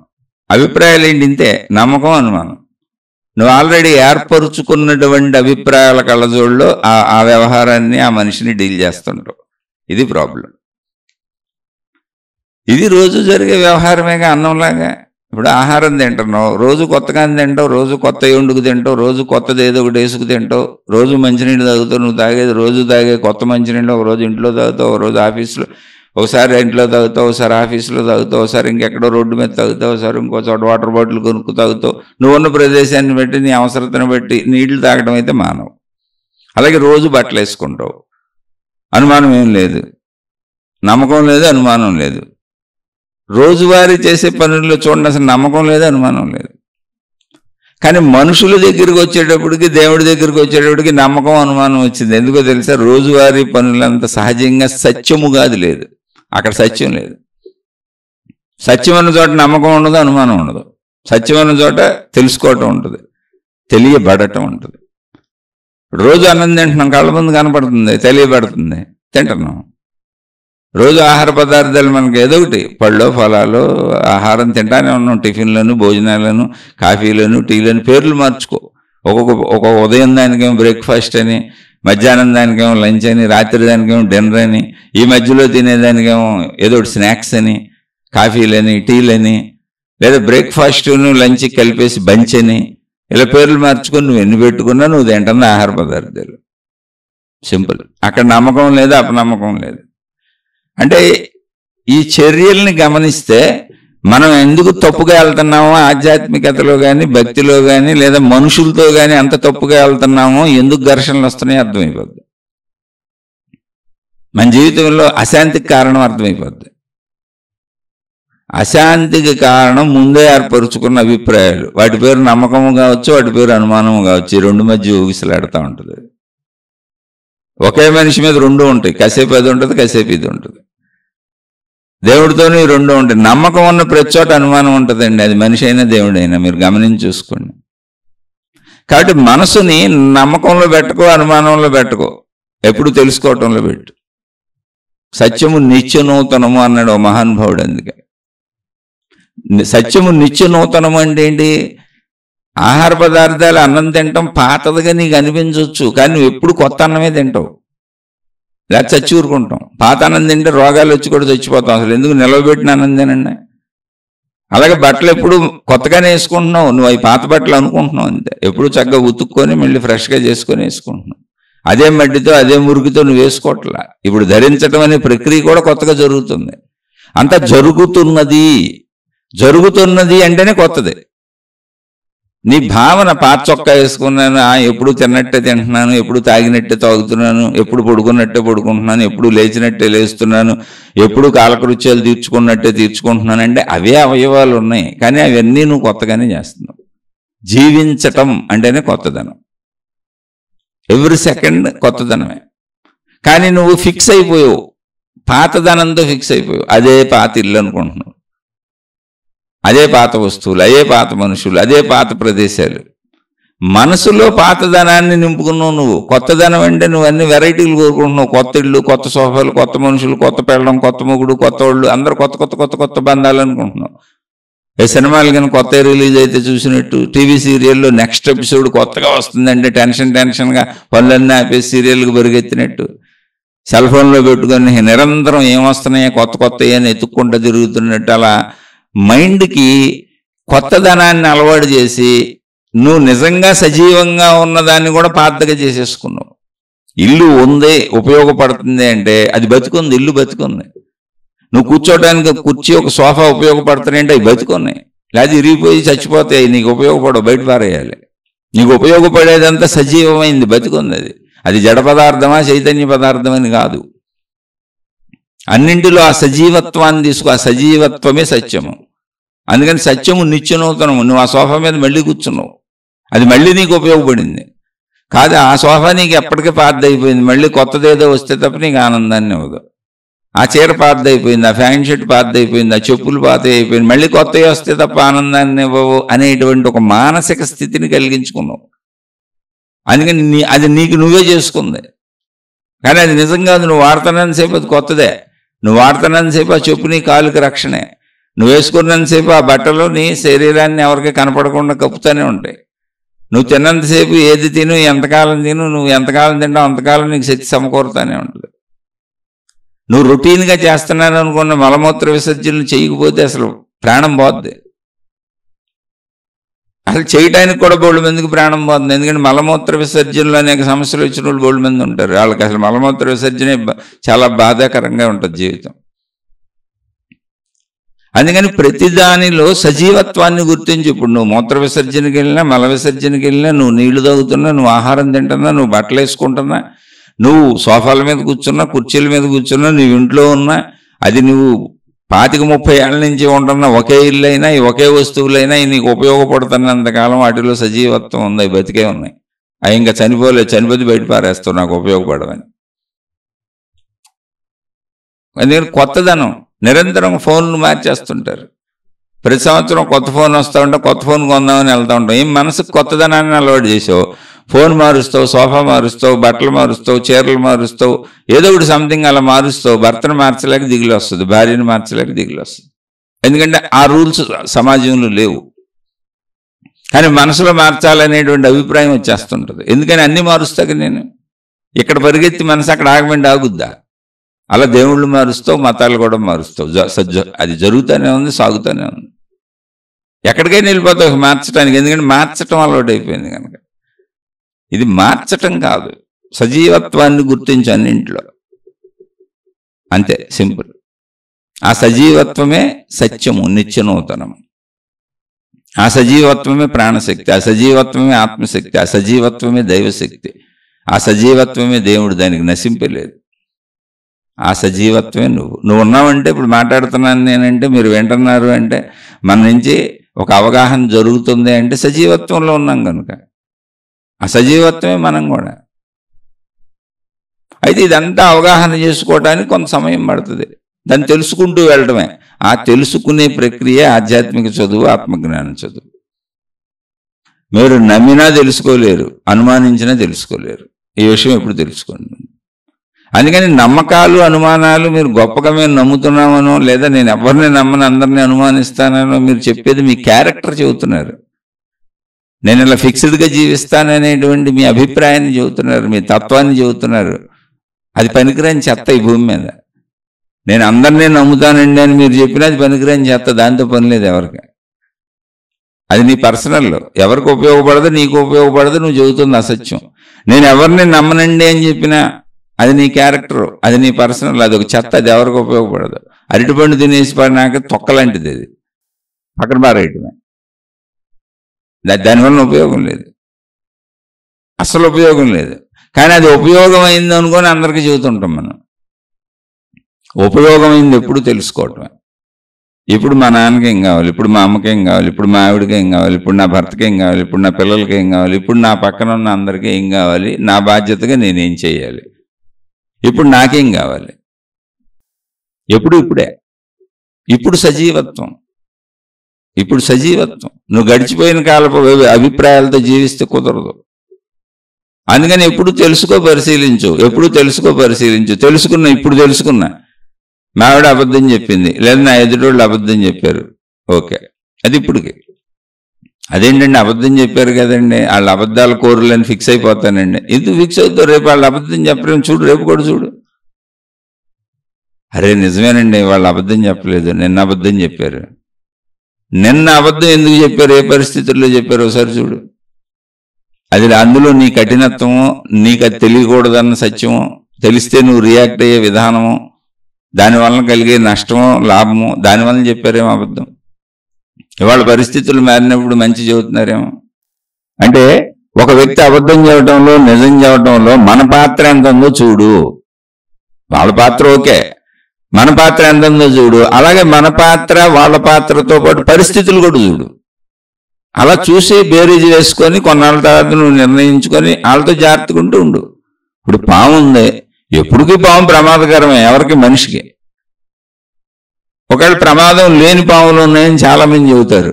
అభిప్రాయాలు ఏంటి? ఇంతే, నమ్మకం, అనుమానం. నువ్వు ఆల్రెడీ ఏర్పరుచుకున్నటువంటి అభిప్రాయాల కళ్ళజోడులో ఆ వ్యవహారాన్ని, ఆ మనిషిని డీల్ చేస్తుంటావు. ఇది ప్రాబ్లం. ఇది రోజు జరిగే వ్యవహారమేగా. అన్నంలాగా ఇప్పుడు ఆహారం తింటున్నావు, రోజు కొత్తగా తింటావు, రోజు కొత్త వండుకు తింటావు, రోజు కొత్తది ఏదో ఒకటి వేసుకు తింటావు, రోజు మంచినీళ్ళు తాగుతావు. నువ్వు తాగేది రోజు తాగే కొత్త మంచినీళ్ళు ఒక రోజు ఇంట్లో తాగుతావు, ఒక రోజు ఆఫీసులో, ఒకసారి ఇంట్లో తాగుతావు, ఒకసారి ఆఫీసులో తాగుతావు, ఒకసారి ఇంకెక్కడో రోడ్డు మీద తాగుతావు, ఒకసారి ఇంకో చోట వాటర్ బాటిల్ కొనుక్కు తాగుతావు. నువ్వు ఉన్న ప్రదేశాన్ని బట్టి నీ అవసరతను బట్టి నీళ్లు తాగడం అయితే మానవు. అలాగే రోజు బట్టలు వేసుకుంటావు, అనుమానం ఏం లేదు, నమ్మకం లేదు, అనుమానం లేదు. రోజువారీ చేసే పనుల్లో చూడండి, అసలు నమ్మకం లేదు, అనుమానం లేదు. కానీ మనుషుల దగ్గరికి వచ్చేటప్పటికి, దేవుడి దగ్గరికి వచ్చేటప్పటికి నమ్మకం, అనుమానం వచ్చింది. ఎందుకో తెలుసా? రోజువారీ పనులంతా సహజంగా సత్యము కాదు, లేదు, అక్కడ సత్యం లేదు. సత్యం అన్న చోట నమ్మకం ఉండదు, అనుమానం ఉండదు. సత్యం అన్న చోట తెలుసుకోవటం ఉంటుంది, తెలియబడటం ఉంటుంది. రోజు అన్నం తింటున్నాం, కళ్ళ ముందు కనపడుతుంది, తెలియబడుతుంది, తింటున్నాం. రోజు ఆహార పదార్థాలు మనకి ఏదో ఒకటి, పళ్ళు ఫలాలు ఆహారం తింటానే ఉన్నాం. టిఫిన్లను, భోజనాలను, కాఫీలను, టీలను పేర్లు మార్చుకో. ఒక్కొక్క ఉదయం దానికేమో బ్రేక్ఫాస్ట్ అని, మధ్యాహ్నం దానికేమో లంచ్ అని, రాత్రి దానికేమో డిన్నర్ అని, ఈ మధ్యలో తినేదానికేమో ఏదో ఒకటి స్నాక్స్ అని, కాఫీలని, టీలని, లేదా బ్రేక్ఫాస్ట్ను లంచ్ కలిపేసి బంచ్ అని, ఇలా పేర్లు మార్చుకొని నువ్వు ఎన్ని పెట్టుకున్నా నువ్వు తింటున్న ఆహార పదార్థాలు. సింపుల్. అక్కడ నమ్మకం లేదు, అపనమ్మకం లేదు. అంటే ఈ చర్యల్ని గమనిస్తే మనం ఎందుకు తప్పుగా వెళ్తున్నామో, ఆధ్యాత్మికతలో కానీ, భక్తిలో కానీ, లేదా మనుషులతో కానీ అంత తప్పుగా వెళ్తున్నామో, ఎందుకు ఘర్షణలు వస్తున్నాయో అర్థమైపోద్ది. మన జీవితంలో అశాంతికి కారణం అర్థమైపోద్ది. అశాంతికి కారణం ముందే ఏర్పరుచుకున్న అభిప్రాయాలు. వాటి పేరు నమ్మకము కావచ్చు, వాటి పేరు అనుమానము కావచ్చు. ఈ రెండు మధ్య ఊగిసలాడుతూ ఉంటుంది. ఒకే మనిషి మీద రెండు ఉంటాయి, కాసేపు అది ఉంటుంది, కాసేపు ఇది ఉంటుంది. దేవుడితోనే ఈ రెండు ఉంటాయి. నమ్మకం ఉన్న ప్రతి చోట అనుమానం ఉంటుందండి, అది మనిషి అయినా దేవుడైనా. మీరు గమనించి చూసుకోండి. కాబట్టి మనసుని నమ్మకంలో పెట్టుకో, అనుమానంలో పెట్టుకో, ఎప్పుడు తెలుసుకోవటంలో పెట్టు. సత్యము నిత్య నూతనము అన్నాడు ఓ మహానుభావుడు. అందుకే సత్యము నిత్య నూతనము అంటే ఏంటి? ఆహార పదార్థాలు, అన్నం తింటాం పాతదిగా నీకు అనిపించవచ్చు, కానీ నువ్వు ఎప్పుడు కొత్త అన్నమే తింటావు, లేదా చచ్చి ఊరుకుంటాం. పాత అన్నం తింటే రోగాలు వచ్చి కూడా చచ్చిపోతాం. అసలు ఎందుకు నిలవబెట్టిన అన్నం తినండి. అలాగే బట్టలు ఎప్పుడు కొత్తగానే వేసుకుంటున్నావు, నువ్వు అవి పాత బట్టలు అనుకుంటున్నావు అంతే. ఎప్పుడు చక్కగా ఉతుక్కొని మళ్ళీ ఫ్రెష్గా చేసుకొని వేసుకుంటున్నావు. అదే మట్టితో, అదే మురికితో నువ్వు వేసుకోవట్లా. ఇప్పుడు ధరించడం అనే ప్రక్రియ కూడా కొత్తగా జరుగుతుంది. అంతా జరుగుతున్నది అంటేనే కొత్తది. నీ భావన పాత చొక్కా వేసుకున్నాను, ఎప్పుడు తిన్నట్టే తింటున్నాను, ఎప్పుడు తాగినట్టే తాగుతున్నాను, ఎప్పుడు పడుకున్నట్టే పడుకుంటున్నాను, ఎప్పుడు లేచినట్టే లేస్తున్నాను, ఎప్పుడు కాలకృత్యాలు తీర్చుకున్నట్టే తీర్చుకుంటున్నాను అంటే అవే అవయవాలు ఉన్నాయి. కానీ అవన్నీ నువ్వు కొత్తగానే చేస్తున్నావు. జీవించటం అంటేనే కొత్తదనం. ఎవ్రీ సెకండ్ కొత్తదనమే. కానీ నువ్వు ఫిక్స్ అయిపోయావు, పాతదనంతో ఫిక్స్ అయిపోయావు. అదే పాత ఇల్లు అనుకుంటున్నావు, అదే పాత వస్తువులు, అదే పాత మనుషులు, అదే పాత ప్రదేశాలు. మనసులో పాతదనాన్ని నింపుకున్నావు నువ్వు. కొత్తదనం అంటే నువ్వు అన్ని వెరైటీలు కోరుకుంటున్నావు. కొత్త ఇళ్ళు, కొత్త సోఫాలు, కొత్త మనుషులు, కొత్త పెళ్ళం, కొత్త మొగుడు, కొత్త వాళ్ళు, అందరూ కొత్త కొత్త కొత్త కొత్త బంధాలు అనుకుంటున్నావు. ఏ సినిమాలు కానీ కొత్త రిలీజ్ అయితే చూసినట్టు, టీవీ సీరియల్లో నెక్స్ట్ ఎపిసోడ్ కొత్తగా వస్తుందంటే టెన్షన్గా పనులన్నీ ఆపేసి సీరియల్కి బరిగెత్తినట్టు, సెల్ ఫోన్లో పెట్టుకొని నిరంతరం ఏమొస్తున్నాయో కొత్త అని ఎత్తుక్కుంటూ తిరుగుతున్నట్టు, అలా మైండ్కి కొత్తదనాన్ని అలవాటు చేసి నువ్వు నిజంగా సజీవంగా ఉన్నదాన్ని కూడా పాతగా చేసేసుకున్నావు. ఇల్లు ఉంది, ఉపయోగపడుతుంది అంటే అది బతుకుంది, ఇల్లు బతుకుంది. నువ్వు కూర్చోడానికి కుర్చీ, ఒక సోఫా ఉపయోగపడుతున్నాయి అంటే అవి బతుకున్నాయి. లేదా ఇరిగిపోయి చచ్చిపోతాయి, నీకు ఉపయోగపడవు, బయట పారేయాలి. నీకు ఉపయోగపడేదంతా సజీవమైంది, బతుకుంది. అది జడ పదార్థమా, చైతన్య పదార్థమని కాదు. అన్నింటిలో ఆ సజీవత్వాన్ని తీసుకో. ఆ సజీవత్వమే సత్యము. అందుకని సత్యము నిత్యనూతనము. నువ్వు ఆ సోఫా మీద మళ్ళీ కూర్చున్నావు, అది మళ్ళీ నీకు ఉపయోగపడింది కాదు. ఆ సోఫా నీకు ఎప్పటికీ పాతదైపోయింది, మళ్ళీ కొత్తదేదో వస్తే తప్ప నీకు ఆనందాన్ని ఇవ్వదు. ఆ చీర పాతదైపోయింది, ఆ ఫ్యాంట్ షర్ట్ పాతదైపోయింది, ఆ చెప్పులు పాత అయిపోయింది, మళ్ళీ కొత్తవి వస్తే తప్ప ఆనందాన్ని ఇవ్వవు అనేటువంటి ఒక మానసిక స్థితిని కలిగించుకున్నావు. అందుకని అది నీకు నువ్వే చేసుకుంది. కానీ అది నిజంగా నువ్వు వాడుతున్నంతసేపు అది కొత్తదే. నువ్వు వాడుతున్నంతసేపు ఆ చెప్పు నీ కాలుకి రక్షణే. నువ్వు వేసుకున్నంతసేపు ఆ బట్టలు నీ శరీరాన్ని ఎవరికి కనపడకుండా కప్పుతూనే ఉంటాయి. నువ్వు తిన్నంతసేపు ఏది తిను, ఎంతకాలం తిను, నువ్వు ఎంతకాలం తింటావు అంతకాలం నీకు శక్తి సమకూరుతూనే ఉంటుంది. నువ్వు రొటీన్గా చేస్తున్నాను అనుకున్న మలమూత్ర విసర్జనలు చేయకపోతే అసలు ప్రాణం పోద్ది. అసలు చేయడానికి కూడా బోల్డ్ మందికి ప్రాణం పోతుంది. ఎందుకంటే మలమూత్ర విసర్జనలు అనేక సమస్యలు వచ్చిన వాళ్ళు బోల్డ్ మంది ఉంటారు. వాళ్ళకి అసలు మలమూత్ర విసర్జనే చాలా బాధాకరంగా ఉంటుంది జీవితం. అందుకని ప్రతి దానిలో సజీవత్వాన్ని గుర్తించి, ఇప్పుడు నువ్వు మూత్ర విసర్జనకి వెళ్ళినా, మల విసర్జనకి వెళ్ళినా, నువ్వు నీళ్లు తాగుతున్నా, నువ్వు ఆహారం తింటున్నా, నువ్వు బట్టలు వేసుకుంటున్నా, నువ్వు సోఫాల మీద కూర్చున్నా, కుర్చీల మీద కూర్చున్నా, నువ్వు ఇంట్లో ఉన్నా, అది నువ్వు 25-30 ఏళ్ళ నుంచి ఉంటున్నా, ఒకే ఇల్లు అయినా, ఒకే వస్తువులైనా నీకు ఉపయోగపడుతున్నంతకాలం వాటిలో సజీవత్వం ఉంది, అవి బతికే ఉన్నాయి. అవి ఇంకా చనిపోలేదు, చనిపోతే బయట పారేస్తావు నాకు ఉపయోగపడవని. అందుకని కొత్తదనం, నిరంతరం ఫోన్లు మార్చేస్తుంటారు. ప్రతి సంవత్సరం కొత్త ఫోన్ వస్తూ ఉంటే కొత్త ఫోన్ కొందామని వెళ్తూ ఉంటాం. ఏం మనసుకు కొత్తదనాన్ని అలవాటు చేసావు, ఫోన్ మారుస్తావు, సోఫా మారుస్తావు, బట్టలు మారుస్తావు, చీరలు మారుస్తావు, ఏదో ఒకటి సంథింగ్ అలా మారుస్తావు. భర్తను మార్చలేక దిగులు వస్తుంది, భార్యను మార్చలేక దిగులు వస్తుంది. ఎందుకంటే ఆ రూల్స్ సమాజంలో లేవు. కానీ మనసులో మార్చాలనేటువంటి అభిప్రాయం వచ్చేస్తుంటుంది. ఎందుకని అన్నీ మారుస్తాక నేను ఇక్కడ పరిగెత్తి మనసు అక్కడ ఆగమండి ఆగుద్దా? అలా దేవుళ్ళు మారుస్తావు, మతాలు కూడా మారుస్తావు. అది జరుగుతూనే ఉంది, సాగుతూనే ఉంది. ఎక్కడికైనా వెళ్ళిపోతావు మార్చడానికి. ఎందుకంటే మార్చటం అలవాటు అయిపోయింది కనుక. ఇది మార్చటం కాదు, సజీవత్వాన్ని గుర్తించు అన్నింట్లో, అంతే, సింపుల్. ఆ సజీవత్వమే సత్యము, నిత్యనూతనము. ఆ సజీవత్వమే ప్రాణశక్తి, ఆ సజీవత్వమే ఆత్మశక్తి, ఆ సజీవత్వమే దైవశక్తి, ఆ సజీవత్వమే దేవుడు, దానికి నశింపలేదు. ఆ సజీవత్వమే నువ్వు ఉన్నావంటే, ఇప్పుడు మాట్లాడుతున్నాను నేనంటే, మీరు వింటున్నారు అంటే, మన నుంచి ఒక అవగాహన జరుగుతుంది అంటే సజీవత్వంలో ఉన్నాం కనుక. ఆ సజీవత్వమే మనం కూడా. అయితే ఇదంతా అవగాహన చేసుకోవడానికి కొంత సమయం పడుతుంది. దాన్ని తెలుసుకుంటూ వెళ్ళడమే. ఆ తెలుసుకునే ప్రక్రియ ఆధ్యాత్మిక చదువు, ఆత్మజ్ఞాన చదువు. మీరు నమ్మినా తెలుసుకోలేరు, అనుమానించినా తెలుసుకోలేరు. ఈ విషయం ఎప్పుడు తెలుసుకోండి. అందుకని నమ్మకాలు, అనుమానాలు, మీరు గొప్పగా మేము నమ్ముతున్నామనో, లేదా నేను ఎవరిని నమ్మని అందరినీ అనుమానిస్తానో మీరు చెప్పేది మీ క్యారెక్టర్ చెబుతున్నారు. నేను ఇలా ఫిక్స్డ్గా జీవిస్తాననేటువంటి మీ అభిప్రాయాన్ని చెబుతున్నారు, మీ తత్వాన్ని చెబుతున్నారు. అది పనికిరాని చెత్త ఈ భూమి మీద. నేను అందరినీ నమ్ముతానండి అని మీరు చెప్పినా అది పనికిరాని చెత్త, దాంతో పని లేదు ఎవరికి. అది నీ పర్సనల్లో, ఎవరికి ఉపయోగపడదు, నీకు ఉపయోగపడదు, నువ్వు చెబుతుంది అసత్యం. నేను ఎవరిని నమ్మనండి అని చెప్పినా అది నీ క్యారెక్టర్, అది నీ పర్సనల్, అది ఒక చెత్త, అది ఎవరికి ఉపయోగపడదు. అరటిపండు తినేసి పడినాక తొక్కలాంటిది, అది పక్కన పారేయటమే. దానివల్ల ఉపయోగం లేదు, అసలు ఉపయోగం లేదు. కానీ అది ఉపయోగమైంది అనుకొని అందరికీ చెబుతుంటాం మనం. ఉపయోగమైంది ఎప్పుడు తెలుసుకోవటమే. ఇప్పుడు మా నాన్నకి ఏం కావాలి, ఇప్పుడు మా అమ్మకి ఏం కావాలి, ఇప్పుడు మా ఆవిడకి ఏం కావాలి, ఇప్పుడు నా భర్తకి ఏం కావాలి, ఇప్పుడు నా పిల్లలకి ఏం కావాలి, ఇప్పుడు నా పక్కన ఉన్న అందరికీ ఏం కావాలి, నా బాధ్యతగా నేనేం చేయాలి, ఇప్పుడు నాకేం కావాలి, ఇప్పుడే. ఇప్పుడు సజీవత్వం, ఇప్పుడు సజీవత్వం. నువ్వు గడిచిపోయిన కాలపు అభిప్రాయాలతో జీవిస్తే కుదరదు. అందుకని ఎప్పుడు తెలుసుకో, పరిశీలించు, ఇప్పుడు తెలుసుకున్నా. మా ఆవిడ అబద్ధం చెప్పింది, లేదా నా ఎదుటోళ్ళు అబద్ధం చెప్పారు, ఓకే, అది ఇప్పటికి. అదేంటండి అబద్ధం చెప్పారు కదండి, వాళ్ళ అబద్ధాల కోరులని ఫిక్స్ అయిపోతానండి. ఎందుకు ఫిక్స్ అవుతావు? రేపు వాళ్ళు అబద్ధం చెప్పలేని చూడు, రేపు కూడా చూడు. అరే నిజమేనండి, వాళ్ళు అబద్ధం చెప్పలేదు, నిన్న అబద్ధం చెప్పారు. నిన్న అబద్ధం ఎందుకు చెప్పారు, ఏ పరిస్థితుల్లో చెప్పారు ఒకసారి చూడు. అది అందులో నీ కఠినత్వము, నీకు అది తెలియకూడదన్న సత్యము, తెలిస్తే నువ్వు రియాక్ట్ అయ్యే విధానము, దానివల్ల కలిగే నష్టము, లాభము, దానివల్ల చెప్పారేమో అబద్ధం. ఇవాళ పరిస్థితులు మారినప్పుడు మంచి చెబుతున్నారేమో. అంటే ఒక వ్యక్తి అబద్ధం చెప్పడంలో, నిజం చెప్పడంలో మన పాత్ర ఎంత ఉందో చూడు. వాళ్ళ పాత్ర ఓకే, మన పాత్ర ఎంత ఉందో చూడు. అలాగే మన పాత్ర వాళ్ళ పాత్రతో పాటు పరిస్థితులు కూడా చూడు. అలా చూసి బేరీజ్ వేసుకొని కొన్నాళ్ళ తర్వాత నువ్వు నిర్ణయించుకొని వాళ్ళతో జాగ్రత్తగా ఉండు. ఇప్పుడు పాము ఉంది, ఎప్పటికీ పాము ప్రమాదకరమే ఎవరికి, మనిషికి. ఒకవేళ ప్రమాదం లేని పాములు ఉన్నాయని చాలా మంది చెబుతారు.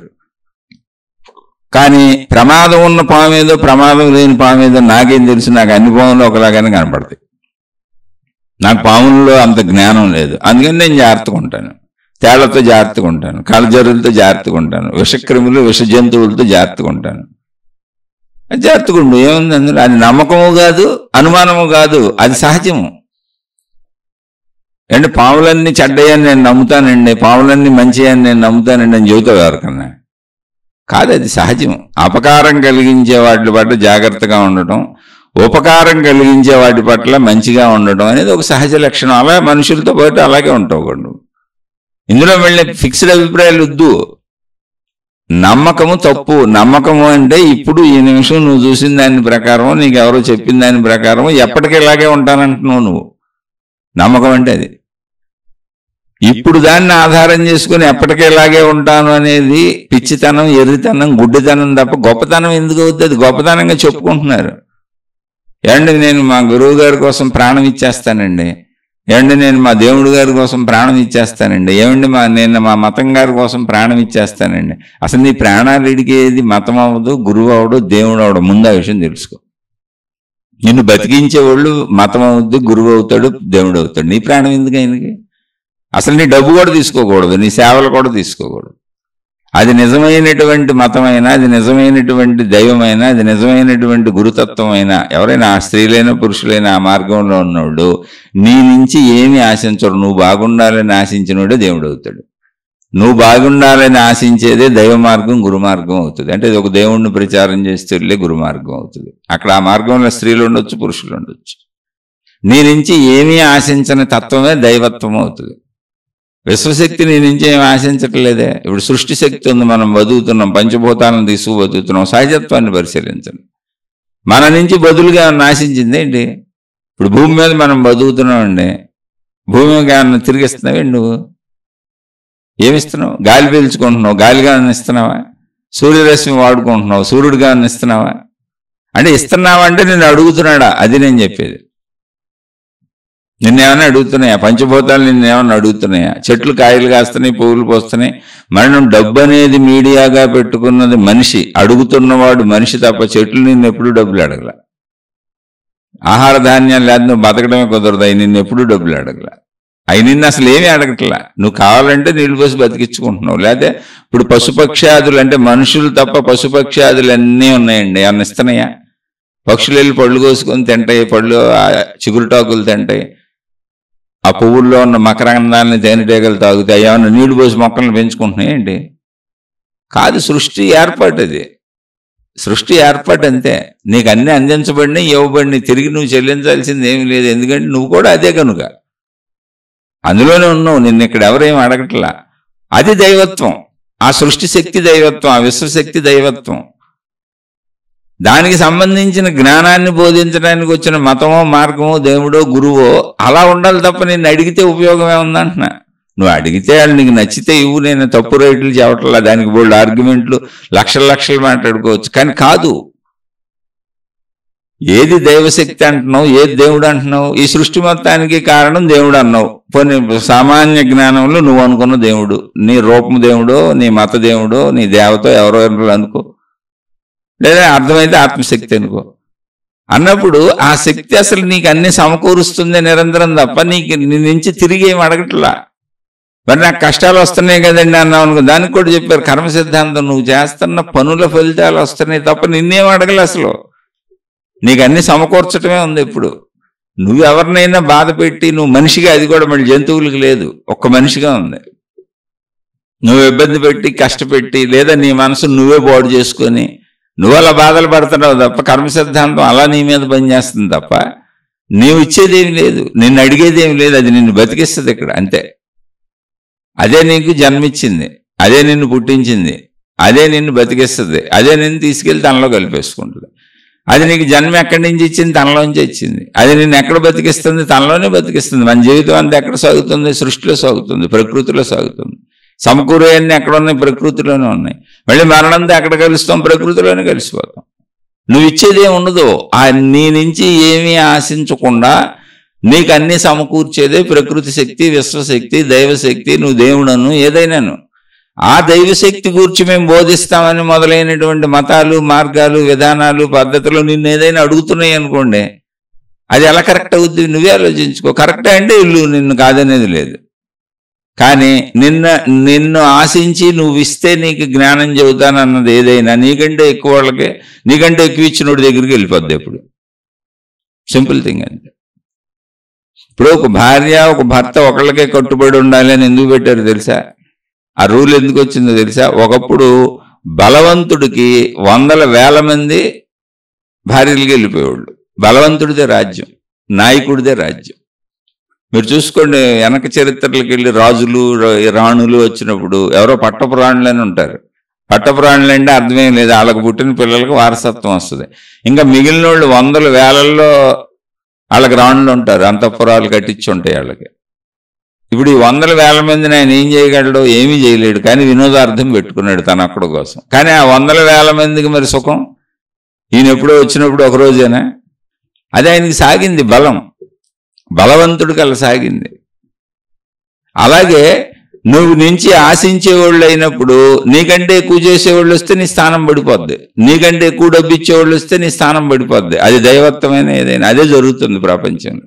కానీ ప్రమాదం ఉన్న పాము ఏదో, ప్రమాదం లేని పాము ఏదో నాకేం తెలుసు. నాకు అన్ని పాములు ఒకలాగానే కనపడతాయి. నాకు పాముల్లో అంత జ్ఞానం లేదు, అందుకని నేను జాగ్రత్తగా ఉంటాను. తేళ్లతో జాగ్రత్తగా ఉంటాను, కళ్ళజరులతో జాగ్రత్తగా ఉంటాను, విషక్రిములు, విష జంతువులతో జాగ్రత్తగా ఉంటాను. జాగ్రత్తగా ఉండు, ఏముంది అందులో. అది నమ్మకము కాదు, అనుమానము కాదు, అది సహజము. అంటే పాములన్నీ చెడ్డయని నేను నమ్ముతానండి, పాములన్నీ మంచి అని నేను నమ్ముతానండి అని చెబుతావు ఎవరికన్నా. కాదు, అది సహజం. అపకారం కలిగించే వాటి పట్ల జాగ్రత్తగా ఉండటం, ఉపకారం కలిగించే వాటి పట్ల మంచిగా ఉండటం అనేది ఒక సహజ లక్షణం. అలా మనుషులతో పాటు అలాగే ఉంటావు కూడా నువ్వు. ఇందులో మళ్ళీ ఫిక్స్డ్ అభిప్రాయాలు వద్దు. నమ్మకము తప్పు. నమ్మకము అంటే ఇప్పుడు ఈ నిమిషం నువ్వు చూసిన దాని ప్రకారం, నీకు ఎవరో చెప్పిన దాని ప్రకారం ఎప్పటికీ ఇలాగే ఉంటానంటున్నావు నువ్వు. నమ్మకం అంటే అది. ఇప్పుడు దాన్ని ఆధారం చేసుకుని ఎప్పటికీ ఇలాగే ఉంటాను అనేది పిచ్చితనం, ఎర్రితనం, గుడ్డితనం తప్ప గొప్పతనం ఎందుకు అవుతుంది? అది గొప్పతనంగా చెప్పుకుంటున్నారు. ఏమండి నేను మా గురువు గారి కోసం ప్రాణం ఇచ్చేస్తానండి, ఏమండి నేను మా దేవుడి గారి కోసం ప్రాణం ఇచ్చేస్తానండి, ఏమండి నేను మా మతం గారి కోసం ప్రాణం ఇచ్చేస్తానండి. అసలు నీ ప్రాణాలు ఇడికేది మతం అవ్వదు, గురువు అవడు, దేవుడు అవడు. ముందు ఆ విషయం తెలుసుకో. నిన్ను బతికించేవాళ్ళు మతం అవుద్ది, గురువు అవుతాడు, దేవుడు అవుతాడు. నీ ప్రాణం ఎందుకు ఆయనకి? అసలు నీ డబ్బు కూడా తీసుకోకూడదు, నీ సేవలు కూడా తీసుకోకూడదు. అది నిజమైనటువంటి మతమైనా, అది నిజమైనటువంటి దైవమైనా, అది నిజమైనటువంటి గురుతత్వమైనా, ఎవరైనా స్త్రీలైనా పురుషులైనా ఆ మార్గంలో ఉన్నవాడు నీ నుంచి ఏమి ఆశించడు. నువ్వు బాగుండాలని ఆశించినోడే దేవుడు అవుతాడు. నువ్వు బాగుండాలని ఆశించేదే దైవ మార్గం, గురు మార్గం అవుతుంది. అంటే ఇది ఒక దేవుణ్ణి ప్రచారం చేస్తే గురు మార్గం అవుతుంది. అక్కడ ఆ మార్గంలో స్త్రీలు ఉండొచ్చు, పురుషులు ఉండొచ్చు. నీ నుంచి ఏమీ ఆశించని తత్వమే దైవత్వం అవుతుంది. విశ్వశక్తి నీ నుంచి ఏమి ఆశించట్లేదే. ఇప్పుడు సృష్టి శక్తి ఉంది, మనం బతుకుతున్నాం, పంచభూతాలను తీసుకు బతుకుతున్నాం. సహజత్వాన్ని పరిశీలించండి. మన నుంచి బదులుగా ఏమన్నా ఆశించింది ఏంటి? ఇప్పుడు భూమి మీద మనం బతుకుతున్నామండి, భూమి మీద ఏమన్నా తిరిగిస్తున్నావేంటి? నువ్వు ఏమిస్తున్నావు? గాలి పీల్చుకుంటున్నావు, గాలిగా ఇస్తున్నావా? సూర్యరశ్మి వాడుకుంటున్నావు, సూర్యుడిగా ఇస్తున్నావా? అంటే ఇస్తున్నావా అంటే నేను అడుగుతున్నాడా? అది నేను చెప్పేది. నిన్నేమన్నా అడుగుతున్నాయా? పంచభూతాలు నిన్నేమన్నా అడుగుతున్నాయా? చెట్లు కాయలు కాస్తున్నాయి, పువ్వులు పోస్తున్నాయి. మనం డబ్బు అనేది మీడియాగా పెట్టుకున్నది మనిషి, అడుగుతున్నవాడు మనిషి తప్ప చెట్లు నిన్ను ఎప్పుడు డబ్బులు అడగల. ఆహార ధాన్యాలు లేదు, నువ్వు బతకడమే కుదరదు. అవి నిన్ను ఎప్పుడు డబ్బులు అడగల. అవి నిన్ను అసలు ఏమీ అడగట్లా. నువ్వు కావాలంటే నీళ్ళు పోసి బతికించుకుంటున్నావు. లేకపోతే ఇప్పుడు పశుపక్ష్యాదులు అంటే మనుషులు తప్ప పశుపక్ష్యాదులు అన్నీ ఉన్నాయండి. ఏమన్నా ఇస్తున్నాయా? పక్షులు వెళ్ళి పళ్ళు కోసుకొని తింటాయి, పళ్ళు చిగురుటాకులు తింటాయి, ఆ పువ్వుల్లో ఉన్న మకరందాలని తేనెటీగలు తాగుతాయి. ఏమన్నా నీళ్లు పోసి మొక్కలను పెంచుకుంటున్నాయండి? కాదు, సృష్టి ఏర్పాటు. అది సృష్టి ఏర్పాటు అంతే. నీకు అన్నీ అందించబడినాయి, ఇవ్వబడినాయి. తిరిగి నువ్వు చెల్లించాల్సింది ఏమీ లేదు. ఎందుకంటే నువ్వు కూడా అదే కనుక అందులోనే ఉన్నావు. నిన్ను ఇక్కడ ఎవరేం అడగట్లా. అది దైవత్వం. ఆ సృష్టి శక్తి దైవత్వం, ఆ విశ్వశక్తి దైవత్వం. దానికి సంబంధించిన జ్ఞానాన్ని బోధించడానికి వచ్చిన మతమో, మార్గమో, దేవుడో, గురువో అలా ఉండాలి తప్ప నిన్ను అడిగితే ఉపయోగం ఏముందంటున్నా. నువ్వు అడిగితే వాళ్ళు నీకు నచ్చితే ఇవ్వు, నేను తప్పు రైట్లు చెప్పట్లా. దానికి బోల్డ్ ఆర్గ్యుమెంట్లు లక్షలు మాట్లాడుకోవచ్చు. కానీ కాదు, ఏది దైవశక్తి అంటున్నావు, ఏది దేవుడు అంటున్నావు? ఈ సృష్టి మొత్తానికి కారణం దేవుడు అన్నావు. పోనీ సామాన్య జ్ఞానంలో నువ్వు అనుకున్న దేవుడు, నీ రూపం దేవుడో, నీ మత దేవుడో, నీ దేవతో ఎవరో అనుకో, లేదా అర్థమైతే ఆత్మశక్తి అనుకో. అన్నప్పుడు ఆ శక్తి అసలు నీకు అన్ని సమకూరుస్తుంది నిరంతరం తప్ప నీకు నీ నుంచి తిరిగి ఏమి అడగట్లా. మరి నాకు కష్టాలు వస్తున్నాయి కదండి అన్నావు అనుకో, దానికి కూడా చెప్పారు కర్మ సిద్ధాంతం. నువ్వు చేస్తున్న పనుల ఫలితాలు వస్తున్నాయి తప్ప నిన్నేం అడగలే. అసలు నీకు అన్ని సమకూర్చటమే ఉంది. ఇప్పుడు నువ్వు ఎవరినైనా బాధ పెట్టి నువ్వు మనిషిగా, అది కూడా మళ్ళీ జంతువులకు లేదు, ఒక్క మనిషిగా ఉంది. నువ్వు ఇబ్బంది పెట్టి, కష్టపెట్టి, లేదా నీ మనసు నువ్వే బాడు చేసుకొని నువ్వు అలా బాధలు పడుతున్నావు తప్ప కర్మ సిద్ధాంతం అలా నీ మీద పనిచేస్తుంది తప్ప నీవు ఇచ్చేదేమి లేదు, నిన్ను అడిగేదేమి లేదు. అది నిన్ను బతికిస్తుంది ఇక్కడ అంతే. అదే నీకు జన్మిచ్చింది, అదే నిన్ను పుట్టించింది, అదే నిన్ను బతికిస్తుంది, అదే నిన్ను తీసుకెళ్ళి తనలో కలిపేసుకుంటుంది. అది నీకు జన్మ ఎక్కడి నుంచి ఇచ్చింది? తనలోంచి ఇచ్చింది. అది నిన్ను ఎక్కడ బతికిస్తుంది? తనలోనే బతికిస్తుంది. మన జీవితం అంతా ఎక్కడ సాగుతుంది? సృష్టిలో సాగుతుంది, ప్రకృతిలో సాగుతుంది. సమకూరేయన్నీ ఎక్కడ ఉన్నాయి? ప్రకృతిలోనే ఉన్నాయి. మళ్ళీ మరణంతో ఎక్కడ కలుస్తాం? ప్రకృతిలోనే కలిసిపోతాం. నువ్వు ఇచ్చేది ఏమి ఉండదు. ఆ నీ నుంచి ఏమీ ఆశించకుండా నీకు అన్ని సమకూర్చేదే ప్రకృతి శక్తి, విశ్వశక్తి, దైవశక్తి. నువ్వు దేవుడను ఏదైనాను ఆ దైవశక్తి గురించి మేము బోధిస్తామని మొదలైనటువంటి మతాలు, మార్గాలు, విధానాలు, పద్ధతులు నిన్ను ఏదైనా అడుగుతున్నాయి అనుకోండి, అది ఎలా కరెక్ట్ అవుద్ది? నువ్వే ఆలోచించుకో. కరెక్ట్ అంటే ఇల్లు, నిన్ను కాదనేది లేదు. కానీ నిన్ను ఆశించి నువ్వు ఇస్తే నీకు జ్ఞానం చెబుతానన్నది ఏదైనా నీకంటే ఎక్కువ వాళ్ళకి, నీకంటే ఎక్కువ ఇచ్చినోడి దగ్గరికి వెళ్ళిపోద్ది. ఎప్పుడు సింపుల్ థింగ్ అంతే. ఇప్పుడు ఒక భార్య, ఒక భర్త ఒకళ్ళకే కట్టుబడి ఉండాలి అని ఎందుకు పెట్టారు తెలుసా? ఆ రూల్ ఎందుకు వచ్చిందో తెలుసా? ఒకప్పుడు బలవంతుడికి వందల వేల మంది భార్యలకి వెళ్ళిపోయేవాళ్ళు. బలవంతుడిదే రాజ్యం, నాయకుడిదే రాజ్యం. మీరు చూసుకోండి, వెనక చరిత్రలకు వెళ్ళి రాజులు రాణులు వచ్చినప్పుడు ఎవరో పట్టపురాణులని ఉంటారు. పట్టపురాణులు అంటే అర్థమేం లేదు, వాళ్ళకు పుట్టిన పిల్లలకు వారసత్వం వస్తుంది. ఇంకా మిగిలిన వాళ్ళు వందల వేలల్లో వాళ్ళకి రాణులు ఉంటారు, అంతఃపురాలు కట్టించి ఉంటాయి వాళ్ళకి. ఇప్పుడు ఈ వందల వేల మందిని ఆయన ఏం చేయగలడు? ఏమీ చేయలేడు. కానీ వినోదార్థం పెట్టుకున్నాడు తన అక్కడ కోసం. కానీ ఆ వందల వేల మందికి మరి సుఖం ఈయన ఎప్పుడో వచ్చినప్పుడు ఒక రోజేనా? అది ఆయనకి సాగింది బలం, బలవంతుడికి అలా సాగింది. అలాగే నువ్వు నుంచి ఆశించేవాళ్ళు అయినప్పుడు నీకంటే ఎక్కువ చేసేవాళ్ళు వస్తే నీ స్థానం పడిపోద్ది, నీకంటే ఎక్కువ డబ్బు ఇచ్చేవాళ్ళు వస్తే నీ స్థానం పడిపోద్ది. అది దైవత్వమైన ఏదైనా అదే జరుగుతుంది ప్రపంచంలో.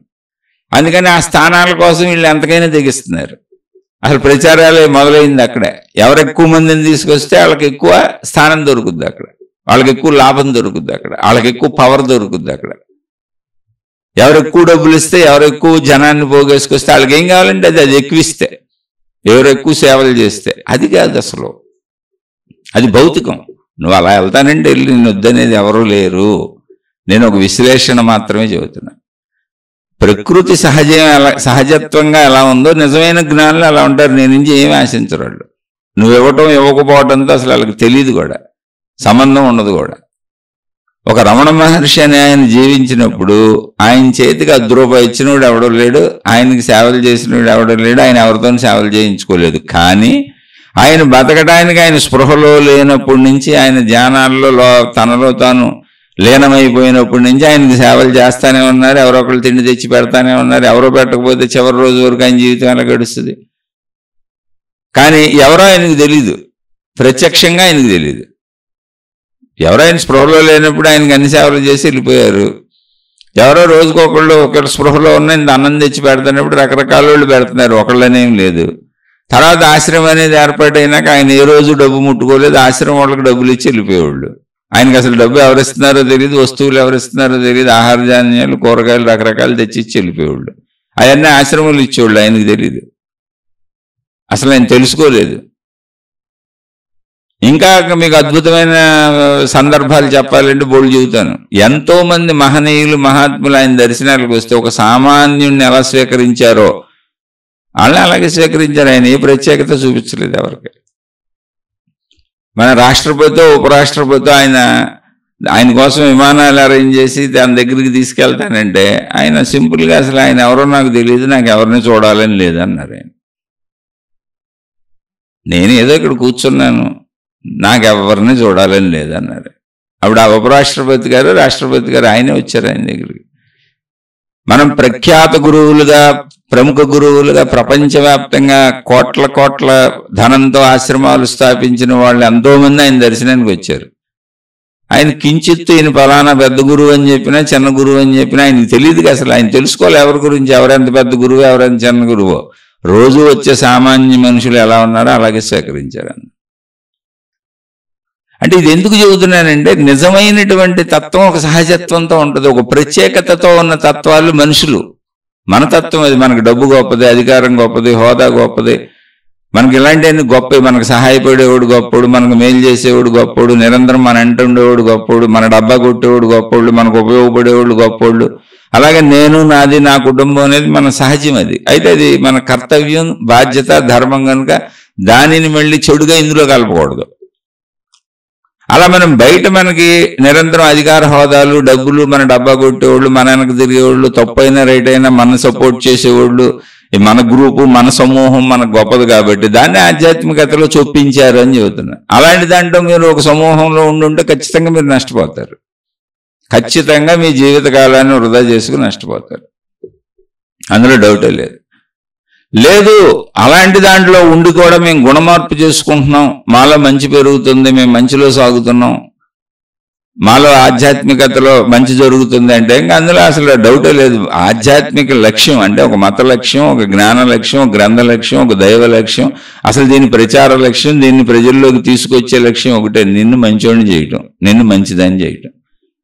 అందుకని ఆ స్థానాల కోసం వీళ్ళు ఎంతకైనా తెగిస్తున్నారు. అసలు ప్రచారాలే మొదలైంది అక్కడే. ఎవరు ఎక్కువ మందిని తీసుకొస్తే వాళ్ళకి ఎక్కువ స్థానం దొరుకుద్ది అక్కడ, వాళ్ళకి ఎక్కువ లాభం దొరుకుద్ది అక్కడ, వాళ్ళకి ఎక్కువ పవర్ దొరుకుద్ది అక్కడ. ఎవరు ఎక్కువ డబ్బులు ఇస్తే, ఎవరు ఎక్కువ జనాన్ని పోగేసుకొస్తే వాళ్ళకి ఏం కావాలంటే అది ఎక్కువిస్తే, ఎవరు ఎక్కువ సేవలు చేస్తే. అది కాదు అసలు, అది భౌతికం. నువ్వు అలా వెళ్తానంటే వెళ్ళి నేను వద్దనేది ఎవరూ లేరు. నేను ఒక విశ్లేషణ మాత్రమే చెబుతున్నా. ప్రకృతి సహజత్వంగా ఎలా ఉందో నిజమైన జ్ఞానులు అలా ఉంటారు. నేను నుంచి ఏమి ఆశించరు వాళ్ళు. నువ్వు ఇవ్వటం ఇవ్వకపోవటంతో అసలు వాళ్ళకి తెలియదు కూడా, సంబంధం ఉండదు కూడా. ఒక రమణ మహర్షి అని ఆయన జీవించినప్పుడు ఆయన చేతికి 10 రూపాయలు ఇచ్చినవాడు ఎవడో లేడు, ఆయనకి సేవలు చేసినవాడు ఎవడో లేడు, ఆయన ఎవరితో సేవలు చేయించుకోలేదు. కానీ ఆయన బతకడానికి ఆయన స్పృహలో లేనప్పటి నుంచి, ఆయన ధ్యానాల్లో తనలో తాను లీనమైపోయినప్పటి నుంచి ఆయనకి సేవలు చేస్తానే ఉన్నారు. ఎవరో ఒకళ్ళు తిండి తెచ్చి పెడతానే ఉన్నారు. ఎవరో పెట్టకపోతే చివరి రోజు వరకు ఆయన జీవితం ఎలా గడుస్తుంది. కానీ ఎవరో ఆయనకు తెలీదు, ప్రత్యక్షంగా ఆయనకు తెలీదు. ఎవరో ఆయన స్పృహలో లేనప్పుడు ఆయనకి అన్ని సేవలు చేసి వెళ్ళిపోయారు. ఎవరో రోజుకొకళ్ళు ఒకళ్ళు స్పృహలో ఉన్న అన్నం తెచ్చి పెడుతున్నప్పుడు రకరకాల వాళ్ళు పెడుతున్నారు, ఒకళ్ళనేం లేదు. తర్వాత ఆశ్రమం అనేది ఏర్పాటైనాక ఆయన ఏ రోజు డబ్బు ముట్టుకోలేదు, ఆశ్రమం వాళ్ళకి డబ్బులు ఇచ్చి వెళ్ళిపోయేవాళ్ళు. ఆయనకి అసలు డబ్బు ఎవరిస్తున్నారో తెలియదు, వస్తువులు ఎవరిస్తున్నారో తెలియదు, ఆహార ధాన్యాలు కూరగాయలు రకరకాలు తెచ్చి ఇచ్చి వెళ్ళిపోయేవాళ్ళు. అవన్నీ ఆశ్రమాలు ఇచ్చేవాళ్ళు, ఆయనకు తెలియదు, అసలు ఆయన తెలుసుకోలేదు. ఇంకా మీకు అద్భుతమైన సందర్భాలు చెప్పాలంటే బోల్డ్ చెబుతాను. ఎంతో మంది మహనీయులు మహాత్ములు ఆయన దర్శనాలకు వస్తే ఒక సామాన్యుడిని ఎలా స్వీకరించారో వాళ్ళని అలాగే స్వీకరించారు. ఆయన ఏ ప్రత్యేకత చూపించలేదు ఎవరికి. మన రాష్ట్రపతి ఉపరాష్ట్రపతి ఆయన కోసం విమానాలు అరేంజ్ చేసి తన దగ్గరికి తీసుకెళ్తానంటే ఆయన సింపుల్గా అసలు ఆయన ఎవరో నాకు తెలియదు, నాకు ఎవరిని చూడాలని లేదన్నారు ఆయన. నేను ఏదో ఇక్కడ కూర్చున్నాను, నాకెవరిని చూడాలని లేదన్నారు. అప్పుడు ఆ ఉపరాష్ట్రపతి గారు రాష్ట్రపతి గారు ఆయనే వచ్చారు ఆయన దగ్గరికి. మనం ప్రఖ్యాత గురువులుగా ప్రముఖ గురువులుగా ప్రపంచవ్యాప్తంగా కోట్ల ధనంతో ఆశ్రమాలు స్థాపించిన వాళ్ళు ఎంతోమంది ఆయన దర్శనానికి వచ్చారు. ఆయన కించిత్తు ఈయన ఫలానా పెద్ద గురువు అని చెప్పినా చిన్న గురువు అని చెప్పినా ఆయనకి తెలియదు. అసలు ఆయన తెలుసుకోవాలి ఎవరి గురించి, ఎవరెంత పెద్ద గురువు ఎవరెంత చిన్న గురువో. రోజు వచ్చే సామాన్య మనుషులు ఎలా ఉన్నారో అలాగే స్వీకరించారు. అంటే ఇది ఎందుకు చెబుతున్నానంటే నిజమైనటువంటి తత్వం ఒక సహజత్వంతో ఉంటుంది, ఒక ప్రత్యేకతతో ఉన్న తత్వాలు మనుషులు. మన తత్వం అది. మనకు డబ్బు గొప్పది, అధికారం గొప్పది, హోదా గొప్పది, మనకి ఇలాంటివన్నీ గొప్పవి. మనకు సహాయపడేవాడు గొప్పోడు, మనకు మేలు చేసేవాడు గొప్పోడు, నిరంతరం మన అంట ఉండేవాడు గొప్పోడు, మన డబ్బా కొట్టేవాడు గొప్పోళ్ళు, మనకు ఉపయోగపడేవాళ్ళు గొప్పోళ్ళు. అలాగే నేను నాది నా కుటుంబం అనేది మన సహజం. అది అయితే అది మన కర్తవ్యం, బాధ్యత, ధర్మం కనుక దానిని మళ్ళీ చెడుగా ఇందులో కలపకూడదు. అలా మనం బయట మనకి నిరంతరం అధికార హోదాలు, డబ్బులు, మన డబ్బా కొట్టేవాళ్ళు, మన వెనక తిరిగేవాళ్ళు, తప్పైనా రైట్ అయినా మన సపోర్ట్ చేసేవాళ్ళు, మన గ్రూపు, మన సమూహం మనకు గొప్పది కాబట్టి దాన్ని ఆధ్యాత్మికతలో చొప్పించారు అని చెబుతున్నారు. అలాంటి దాంట్లో మీరు ఒక సమూహంలో ఉండుంటే ఖచ్చితంగా మీరు నష్టపోతారు. ఖచ్చితంగా మీ జీవితకాలాన్ని వృధా చేసుకుని నష్టపోతారు, అందులో డౌటే లేదు. లేదు అలాంటి దాంట్లో ఉండి కూడా మేము గుణమార్పు చేసుకుంటున్నాం, మాలో మంచి పెరుగుతుంది, మేము మంచిలో సాగుతున్నాం, మాలో ఆధ్యాత్మికతలో మంచి జరుగుతుంది అంటే ఇంకా అందులో అసలు డౌటే లేదు. ఆధ్యాత్మిక లక్ష్యం అంటే ఒక మత లక్ష్యం, ఒక జ్ఞాన లక్ష్యం, ఒక గ్రంథ లక్ష్యం, ఒక దైవ లక్ష్యం, అసలు దీని ప్రచార లక్ష్యం, దీన్ని ప్రజల్లోకి తీసుకొచ్చే లక్ష్యం ఒకటే, నిన్ను మంచోడిని చేయటం, నిన్ను మంచిదని చేయటం.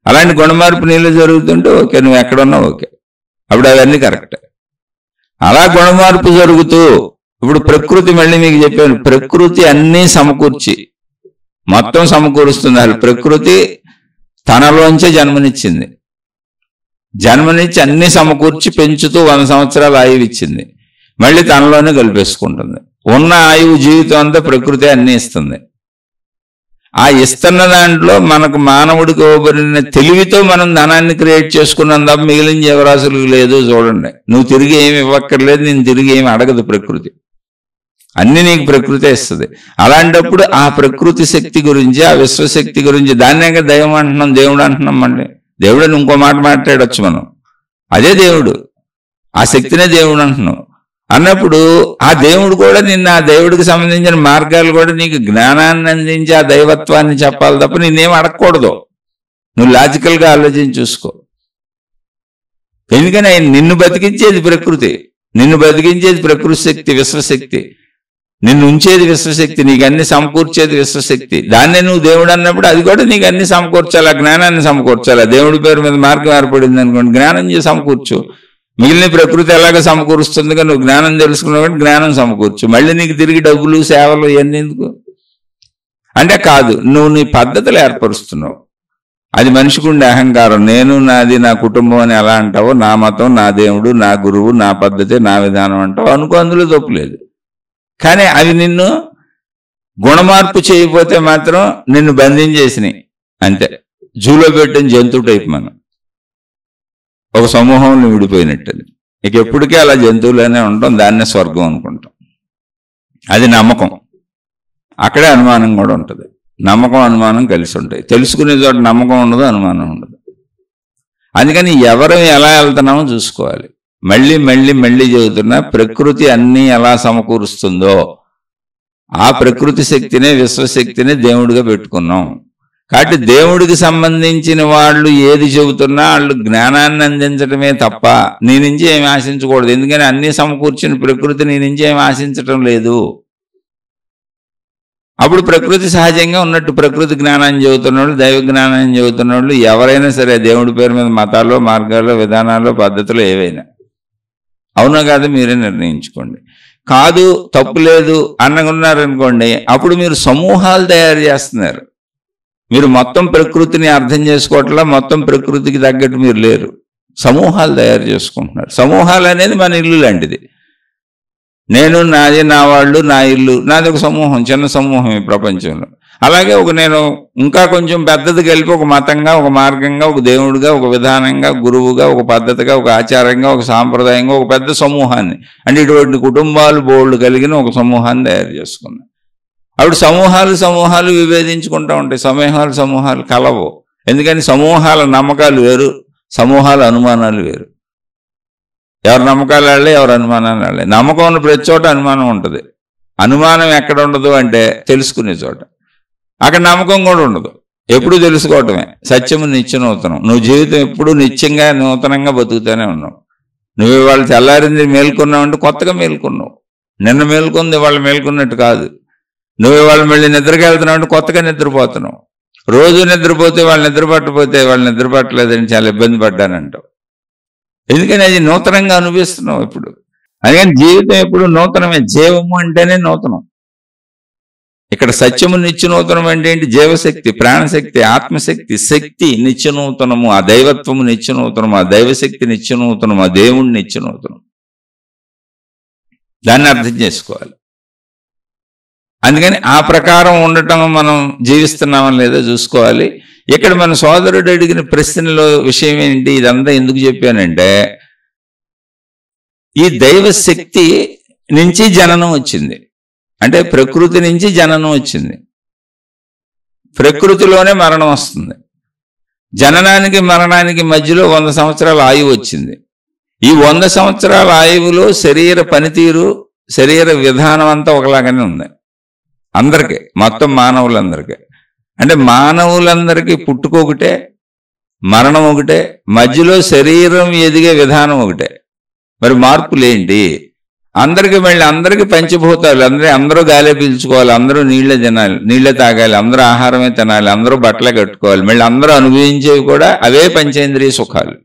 అలాంటి గుణమార్పు నీళ్ళు జరుగుతుంటే ఓకే, నువ్వు ఎక్కడున్నావు ఓకే, అప్పుడు అవన్నీ కరెక్టే. అలా గుణమార్పు జరుగుతూ ఇప్పుడు ప్రకృతి, మళ్ళీ మీకు చెప్పాను, ప్రకృతి అన్నీ సమకూర్చి మొత్తం సమకూరుస్తుంది. ప్రకృతి తనలోంచే జన్మనిచ్చింది. జన్మనిచ్చి అన్ని సమకూర్చి పెంచుతూ 100 సంవత్సరాలు ఆయువు ఇచ్చింది. మళ్ళీ తనలోనే కలిపేసుకుంటుంది. ఉన్న ఆయువు జీవితం అంతా ప్రకృతి అన్ని ఇస్తుంది. ఆ ఇస్తున్న దాంట్లో మనకు మానవుడికి ఇవ్వబడిన తెలివితో మనం ధనాన్ని క్రియేట్ చేసుకున్నాం తప్ప మిగిలిన జీవరాశులకు లేదు. చూడండి, నువ్వు తిరిగి ఏమి ఇవ్వక్కర్లేదు, నేను తిరిగి ఏమి అడగదు ప్రకృతి. అన్ని నీకు ప్రకృతి ఇస్తుంది. అలాంటప్పుడు ఆ ప్రకృతి శక్తి గురించి, ఆ విశ్వశక్తి గురించి, దాన్నే దైవం అంటున్నాం, దేవుడు అంటున్నాం. మళ్ళీ దేవుడని ఇంకో మాట మాట్లాడచ్చు మనం. అదే దేవుడు, ఆ శక్తినే దేవుడు అంటున్నాం. అన్నప్పుడు ఆ దేవుడు కూడా నిన్న ఆ దేవుడికి సంబంధించిన మార్గాలు కూడా నీకు జ్ఞానాన్ని అందించి ఆ దైవత్వాన్ని చెప్పాలి తప్ప నిన్నేం అడగకూడదు. నువ్వు లాజికల్గా ఆలోచించి చూసుకో. ఎందుకని నిన్ను బతికించేది ప్రకృతి, నిన్ను బతికించేది ప్రకృతి శక్తి, విశ్వశక్తి. నిన్ను ఉంచేది విశ్వశక్తి, నీకు అన్ని సమకూర్చేది విశ్వశక్తి. దాన్నే నువ్వు దేవుడు అన్నప్పుడు అది కూడా నీకు అన్ని సమకూర్చాలా, జ్ఞానాన్ని సమకూర్చాలా. దేవుడి పేరు మీద మార్గం ఏర్పడింది అనుకోండి, జ్ఞానం చేసి సమకూర్చు. మిగిలిన ప్రకృతి ఎలాగ సమకూరుస్తుందిగా నువ్వు జ్ఞానం తెలుసుకున్నావు కాబట్టి జ్ఞానం సమకూర్చు. మళ్ళీ నీకు తిరిగి డబ్బులు, సేవలు ఇవన్నీ ఎందుకు అంటే కాదు, నువ్వు నీ పద్ధతులు ఏర్పరుస్తున్నావు. అది మనిషికి ఉండే అహంకారం. నేను, నాది, నా కుటుంబం అని ఎలా అంటావో, నా మతం, నా దేవుడు, నా గురువు, నా పద్ధతి, నా విధానం అంటావు అనుకో, అందులో తప్పులేదు. కానీ అవి నిన్ను గుణమార్పు చేయకపోతే మాత్రం నిన్ను బంధించేసినాయి అంతే. జూలో పెట్టిన జంతువు టైప్ మనం, ఒక సమూహంలో విడిపోయినట్టు. ఇక ఎప్పటికీ అలా జంతువులనే ఉంటాం, దాన్నే స్వర్గం అనుకుంటాం. అది నమ్మకం. అక్కడే అనుమానం కూడా ఉంటుంది. నమ్మకం, అనుమానం కలిసి ఉంటాయి. తెలుసుకునే చోట నమ్మకం ఉండదు, అనుమానం ఉండదు. అందుకని ఎవరు ఎలా వెళ్తున్నామో చూసుకోవాలి. మళ్ళీ మళ్ళీ మళ్ళీ చెబుతున్నా, ప్రకృతి అన్నీ ఎలా సమకూరుస్తుందో ఆ ప్రకృతి శక్తినే, విశ్వశక్తినే దేవుడిగా పెట్టుకున్నాం. కాబట్టి దేవుడికి సంబంధించిన వాళ్ళు ఏది చెబుతున్నా వాళ్ళు జ్ఞానాన్ని అందించడమే తప్ప నీ నుంచి ఏమి ఆశించకూడదు. ఎందుకని అన్ని సమకూర్చిన ప్రకృతి నీ నుంచి ఏమి ఆశించటం లేదు. అప్పుడు ప్రకృతి సహజంగా ఉన్నట్టు ప్రకృతి జ్ఞానాన్ని చెబుతున్న వాళ్ళు, దైవ జ్ఞానాన్ని చెబుతున్న వాళ్ళు ఎవరైనా సరే, దేవుడి పేరు మీద మతాల్లో, మార్గాల్లో, విధానాల్లో, పద్ధతులు ఏవైనా, అవునా కాదు మీరే నిర్ణయించుకోండి. కాదు, తప్పు లేదు అన్నగున్నారనుకోండి, అప్పుడు మీరు సమూహాలు తయారు చేస్తున్నారు. మీరు మొత్తం ప్రకృతిని అర్థం చేసుకోవట్లా, మొత్తం ప్రకృతికి తగ్గట్టు మీరు లేరు. సమూహాలు తయారు చేసుకుంటున్నారు. సమూహాలు అనేది మన ఇల్లు లాంటిది. నేను, నాది, నా వాళ్ళు, నా ఇల్లు, నాది ఒక సమూహం, చిన్న సమూహం ఈ ప్రపంచంలో. అలాగే నేను ఇంకా కొంచెం పెద్దది కలిపి ఒక మతంగా, ఒక మార్గంగా, ఒక దేవుడిగా, ఒక విధానంగా, గురువుగా, ఒక పద్ధతిగా, ఒక ఆచారంగా, ఒక సాంప్రదాయంగా ఒక పెద్ద సమూహాన్ని, అంటే ఇటువంటి కుటుంబాలు బోళ్ళు కలిగిన ఒక సమూహాన్ని తయారు చేసుకున్నాను. అప్పుడు సమూహాలు విభేదించుకుంటూ ఉంటాయి. సమూహాలు కలవు. ఎందుకని సమూహాల నమ్మకాలు వేరు, సమూహాల అనుమానాలు వేరు. ఎవరి నమ్మకాలు వాళ్ళే, ఎవరి అనుమానాలు వాళ్ళే. నమ్మకం ఉన్న ప్రతి చోట అనుమానం ఉంటుంది. అనుమానం ఎక్కడ ఉండదు అంటే తెలుసుకునే చోట. అక్కడ నమ్మకం కూడా ఉండదు. ఎప్పుడు తెలుసుకోవటమే. సత్యము నిత్య నూతనం. నువ్వు జీవితం ఎప్పుడు నిత్యంగా నూతనంగా బతుకుతూనే ఉన్నావు. నువ్వు ఇవాళ తెల్లారింది మేల్కొన్నావు అంటే కొత్తగా మేల్కొన్నావు. నిన్న మేల్కొంది ఇవాళ మేల్కొన్నట్టు కాదు. నువ్వు ఇవాళ మళ్ళీ నిద్రకి వెళ్తున్నావు అంటే కొత్తగా నిద్రపోతున్నావు. రోజు నిద్రపోతే వాళ్ళు నిద్ర పట్టకపోతే వాళ్ళు నిద్ర పట్టలేదని చాలా ఇబ్బంది పడ్డానంటావు. ఎందుకని అది నూతనంగా అనిపిస్తున్నావు ఇప్పుడు. అందుకని జీవితం ఎప్పుడు నూతనమే. జీవము అంటేనే నూతనం. ఇక్కడ సత్యము నిత్య నూతనం అంటే ఏంటి? జీవశక్తి, ప్రాణశక్తి, ఆత్మశక్తి, శక్తి నిత్య నూతనము. ఆ దైవత్వము నిత్య నూతనము, ఆ దైవశక్తి నిత్య నూతనము, ఆ దేవుడు నిత్య నూతనం. దాన్ని అర్థం చేసుకోవాలి. అందుకని ఆ ప్రకారం ఉండటం మనం జీవిస్తున్నామని లేదో చూసుకోవాలి. ఇక్కడ మన సోదరుడు అడిగిన ప్రశ్నలో విషయం ఏంటి, ఇదంతా ఎందుకు చెప్పానంటే, ఈ దైవశక్తి నుంచి జననం వచ్చింది. అంటే ప్రకృతి నుంచి జననం వచ్చింది. ప్రకృతిలోనే మరణం వస్తుంది. జననానికి మరణానికి మధ్యలో 100 సంవత్సరాల ఆయువు వచ్చింది. ఈ 100 సంవత్సరాల ఆయువులో శరీర పనితీరు, శరీర విధానం అంతా ఒకలాగానే ఉంది అందరికీ, మొత్తం మానవులందరికీ. అంటే మానవులందరికీ పుట్టుక ఒకటే, మరణం ఒకటే, మధ్యలో శరీరం ఎదిగే విధానం ఒకటే. మరి మార్పులేంటి? అందరికీ మళ్ళీ అందరికీ పంచభూతాలు, అందరూ గాలి పీల్చుకోవాలి, అందరూ నీళ్ళే తినాలి, నీళ్ళే తాగాలి, అందరూ ఆహారమే తినాలి, అందరూ బట్టలే కట్టుకోవాలి, మళ్ళీ అందరూ అనుభవించేవి కూడా అవే పంచేంద్రియ సుఖాలు.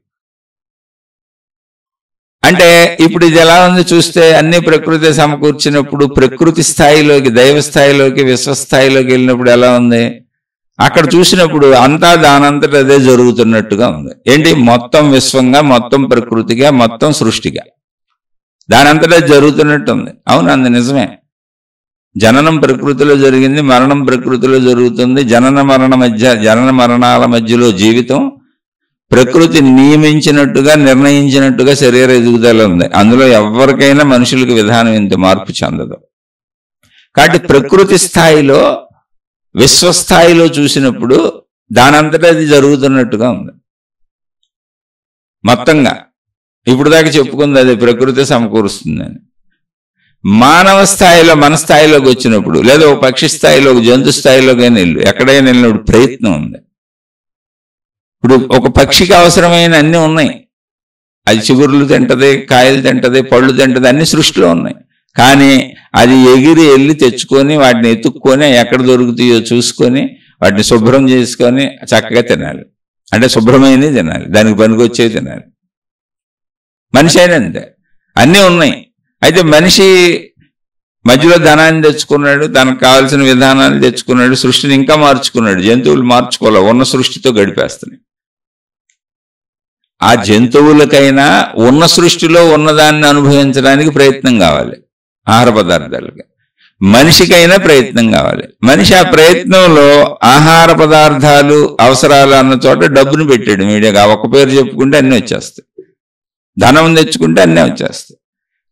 అంటే ఇప్పుడు ఇది ఎలా ఉంది చూస్తే, అన్ని ప్రకృతి సమకూర్చినప్పుడు ప్రకృతి స్థాయిలోకి, దైవ స్థాయిలోకి, విశ్వస్థాయిలోకి వెళ్ళినప్పుడు ఎలా ఉంది? అక్కడ చూసినప్పుడు అంతా దానంతట అదే జరుగుతున్నట్టుగా ఉంది. ఏంటి? మొత్తం విశ్వంగా, మొత్తం ప్రకృతిగా, మొత్తం సృష్టిగా దానంతటా జరుగుతున్నట్టు ఉంది. అవును, అంది నిజమే. జననం ప్రకృతిలో జరిగింది, మరణం ప్రకృతిలో జరుగుతుంది. జనన మరణాల మధ్యలో జీవితం ప్రకృతి నియమించినట్టుగా, నిర్ణయించినట్టుగా శరీర ఎదుగుదల ఉంది. అందులో ఎవరికైనా మనుషులకు విధానం ఇంత మార్పు చెందదు. కాబట్టి ప్రకృతి స్థాయిలో, విశ్వస్థాయిలో చూసినప్పుడు దానంతటా అది జరుగుతున్నట్టుగా ఉంది మొత్తంగా. ఇప్పుడు దాకా చెప్పుకుంది అదే ప్రకృతి సమకూరుస్తుందని. మానవ స్థాయిలో, మన స్థాయిలోకి వచ్చినప్పుడు, లేదా ఒక పక్షి స్థాయిలో, ఒక జంతు స్థాయిలోకైనా ఎక్కడైనా వెళ్ళినప్పుడు ప్రయత్నం ఉంది. ఇప్పుడు ఒక పక్షికి అవసరమైన అన్నీ ఉన్నాయి. అది చిగురులు తింటది, కాయలు తింటది, పళ్ళు తింటది, అన్ని సృష్టిలో ఉన్నాయి. కానీ అది ఎగిరి వెళ్ళి తెచ్చుకొని, వాటిని ఎత్తుక్కొని, ఎక్కడ దొరుకుతాయో చూసుకొని, వాటిని శుభ్రం చేసుకొని చక్కగా తినాలి. అంటే శుభ్రమైనవి తినాలి, దానికి పనికొచ్చేవి తినాలి. మనిషి అయినా అంతే, అన్నీ ఉన్నాయి. అయితే మనిషి మధ్యలో ధనాన్ని తెచ్చుకున్నాడు, తనకు కావాల్సిన విధానాలు తెచ్చుకున్నాడు, సృష్టిని ఇంకా మార్చుకున్నాడు. జంతువులు మార్చుకోలే, ఉన్న సృష్టితో గడిపేస్తున్నాయి. ఆ జంతువులకైనా ఉన్న సృష్టిలో ఉన్నదాన్ని అనుభవించడానికి ప్రయత్నం కావాలి, ఆహార పదార్థాలకి. మనిషికైనా ప్రయత్నం కావాలి. మనిషి ఆ ప్రయత్నంలో ఆహార పదార్థాలు అవసరాలు అన్న చోట డబ్బును పెట్టాడు మీడియాగా. ఒక్క పేరు చెప్పుకుంటే అన్నీ వచ్చేస్తాయి, ధనం తెచ్చుకుంటే అన్నీ వచ్చేస్తాయి.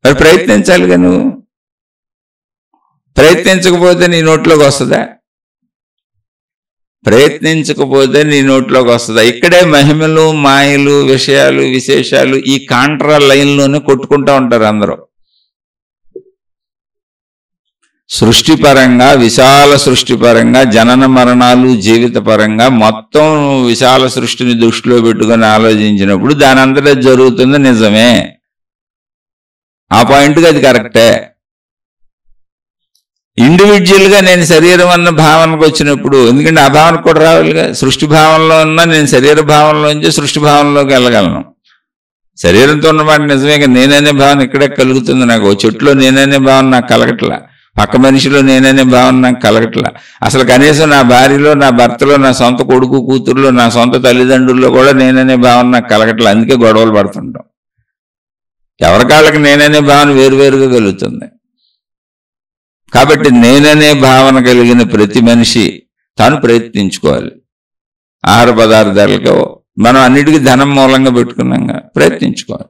మరి ప్రయత్నించాలిగా. నువ్వు ప్రయత్నించకపోతే నీ నోట్లోకి వస్తుందా? ప్రయత్నించకపోతే నీ నోట్లోకి వస్తుందా? ఇక్కడే మహిమలు, మాయలు, విషయాలు, విశేషాలు ఈ కాంట్రా లైన్లోనే కొట్టుకుంటూ ఉంటారు అందరూ. సృష్టిపరంగా, విశాల సృష్టిపరంగా, జనన మరణాలు, జీవిత పరంగా మొత్తం విశాల సృష్టిని దృష్టిలో పెట్టుకొని ఆలోచించినప్పుడు దాని అంతటా జరుగుతుంది నిజమే. ఆ పాయింట్గా అది కరెక్టే. ఇండివిజువల్గా నేను శరీరం అన్న భావనకు వచ్చినప్పుడు, ఎందుకంటే ఆ భావనకు కూడా రావాలిగా. సృష్టి భావనలో ఉన్నా నేను శరీర భావనలోంచి సృష్టి భావనలోకి వెళ్ళగలను. శరీరంతో ఉన్నమాట నిజమే, నేననే భావన ఇక్కడే కలుగుతుంది నాకు. చెట్టులో నేననే భావన నాకు కలగట్లా, పక్క మనిషిలో నేననే భావన నాకు కలగట్లా. అసలు కనీసం నా భార్యలో, నా భర్తలో, నా సొంత కొడుకు కూతురులో, నా సొంత తల్లిదండ్రుల్లో కూడా నేననే భావన నాకు కలగట్లా. అందుకే గొడవలు పడుతుంటాం. ఎవరి కాళ్ళకి నేననే భావన వేరువేరుగా కలుగుతుంది. కాబట్టి నేననే భావన కలిగిన ప్రతి మనిషి తాను ప్రయత్నించుకోవాలి. ఆహార పదార్థాలకు మనం అన్నిటికీ ధనం మూలంగా పెట్టుకున్నాగా ప్రయత్నించుకోవాలి.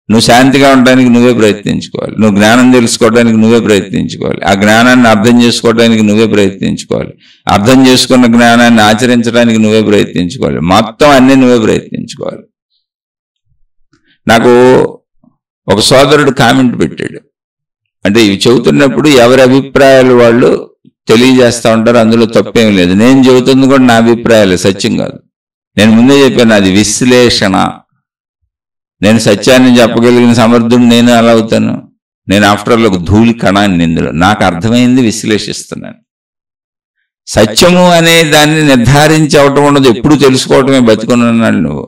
నువ్వు శాంతిగా ఉండడానికి నువ్వే ప్రయత్నించుకోవాలి. నువ్వు జ్ఞానం తెలుసుకోవడానికి నువ్వే ప్రయత్నించుకోవాలి. ఆ జ్ఞానాన్ని అర్థం చేసుకోవడానికి నువ్వే ప్రయత్నించుకోవాలి. అర్థం చేసుకున్న జ్ఞానాన్ని ఆచరించడానికి నువ్వే ప్రయత్నించుకోవాలి. మొత్తం అన్నీ నువ్వే ప్రయత్నించుకోవాలి. నాకు ఒక సోదరుడు కామెంట్ పెట్టాడు. అంటే ఇవి చెబుతున్నప్పుడు ఎవరి అభిప్రాయాలు వాళ్ళు తెలియజేస్తూ ఉంటారు, అందులో తప్పేం లేదు. నేను చెబుతుంది కూడా నా అభిప్రాయాలు, సత్యం కాదు. నేను ముందే చెప్పాను, అది విశ్లేషణ. నేను సత్యాన్ని చెప్పగలిగిన సమర్థుడు నేను ఎలా అవుతాను? నేను ఆఫ్టర్ ఆల్ ఒక ధూళి కణాన్ని. ఇందులో నాకు అర్థమైంది విశ్లేషిస్తున్నాను. సత్యము అనే దాన్ని నిర్ధారించి అవటం ఉండదు, ఎప్పుడు తెలుసుకోవటమే బతుకున్నాడు నువ్వు.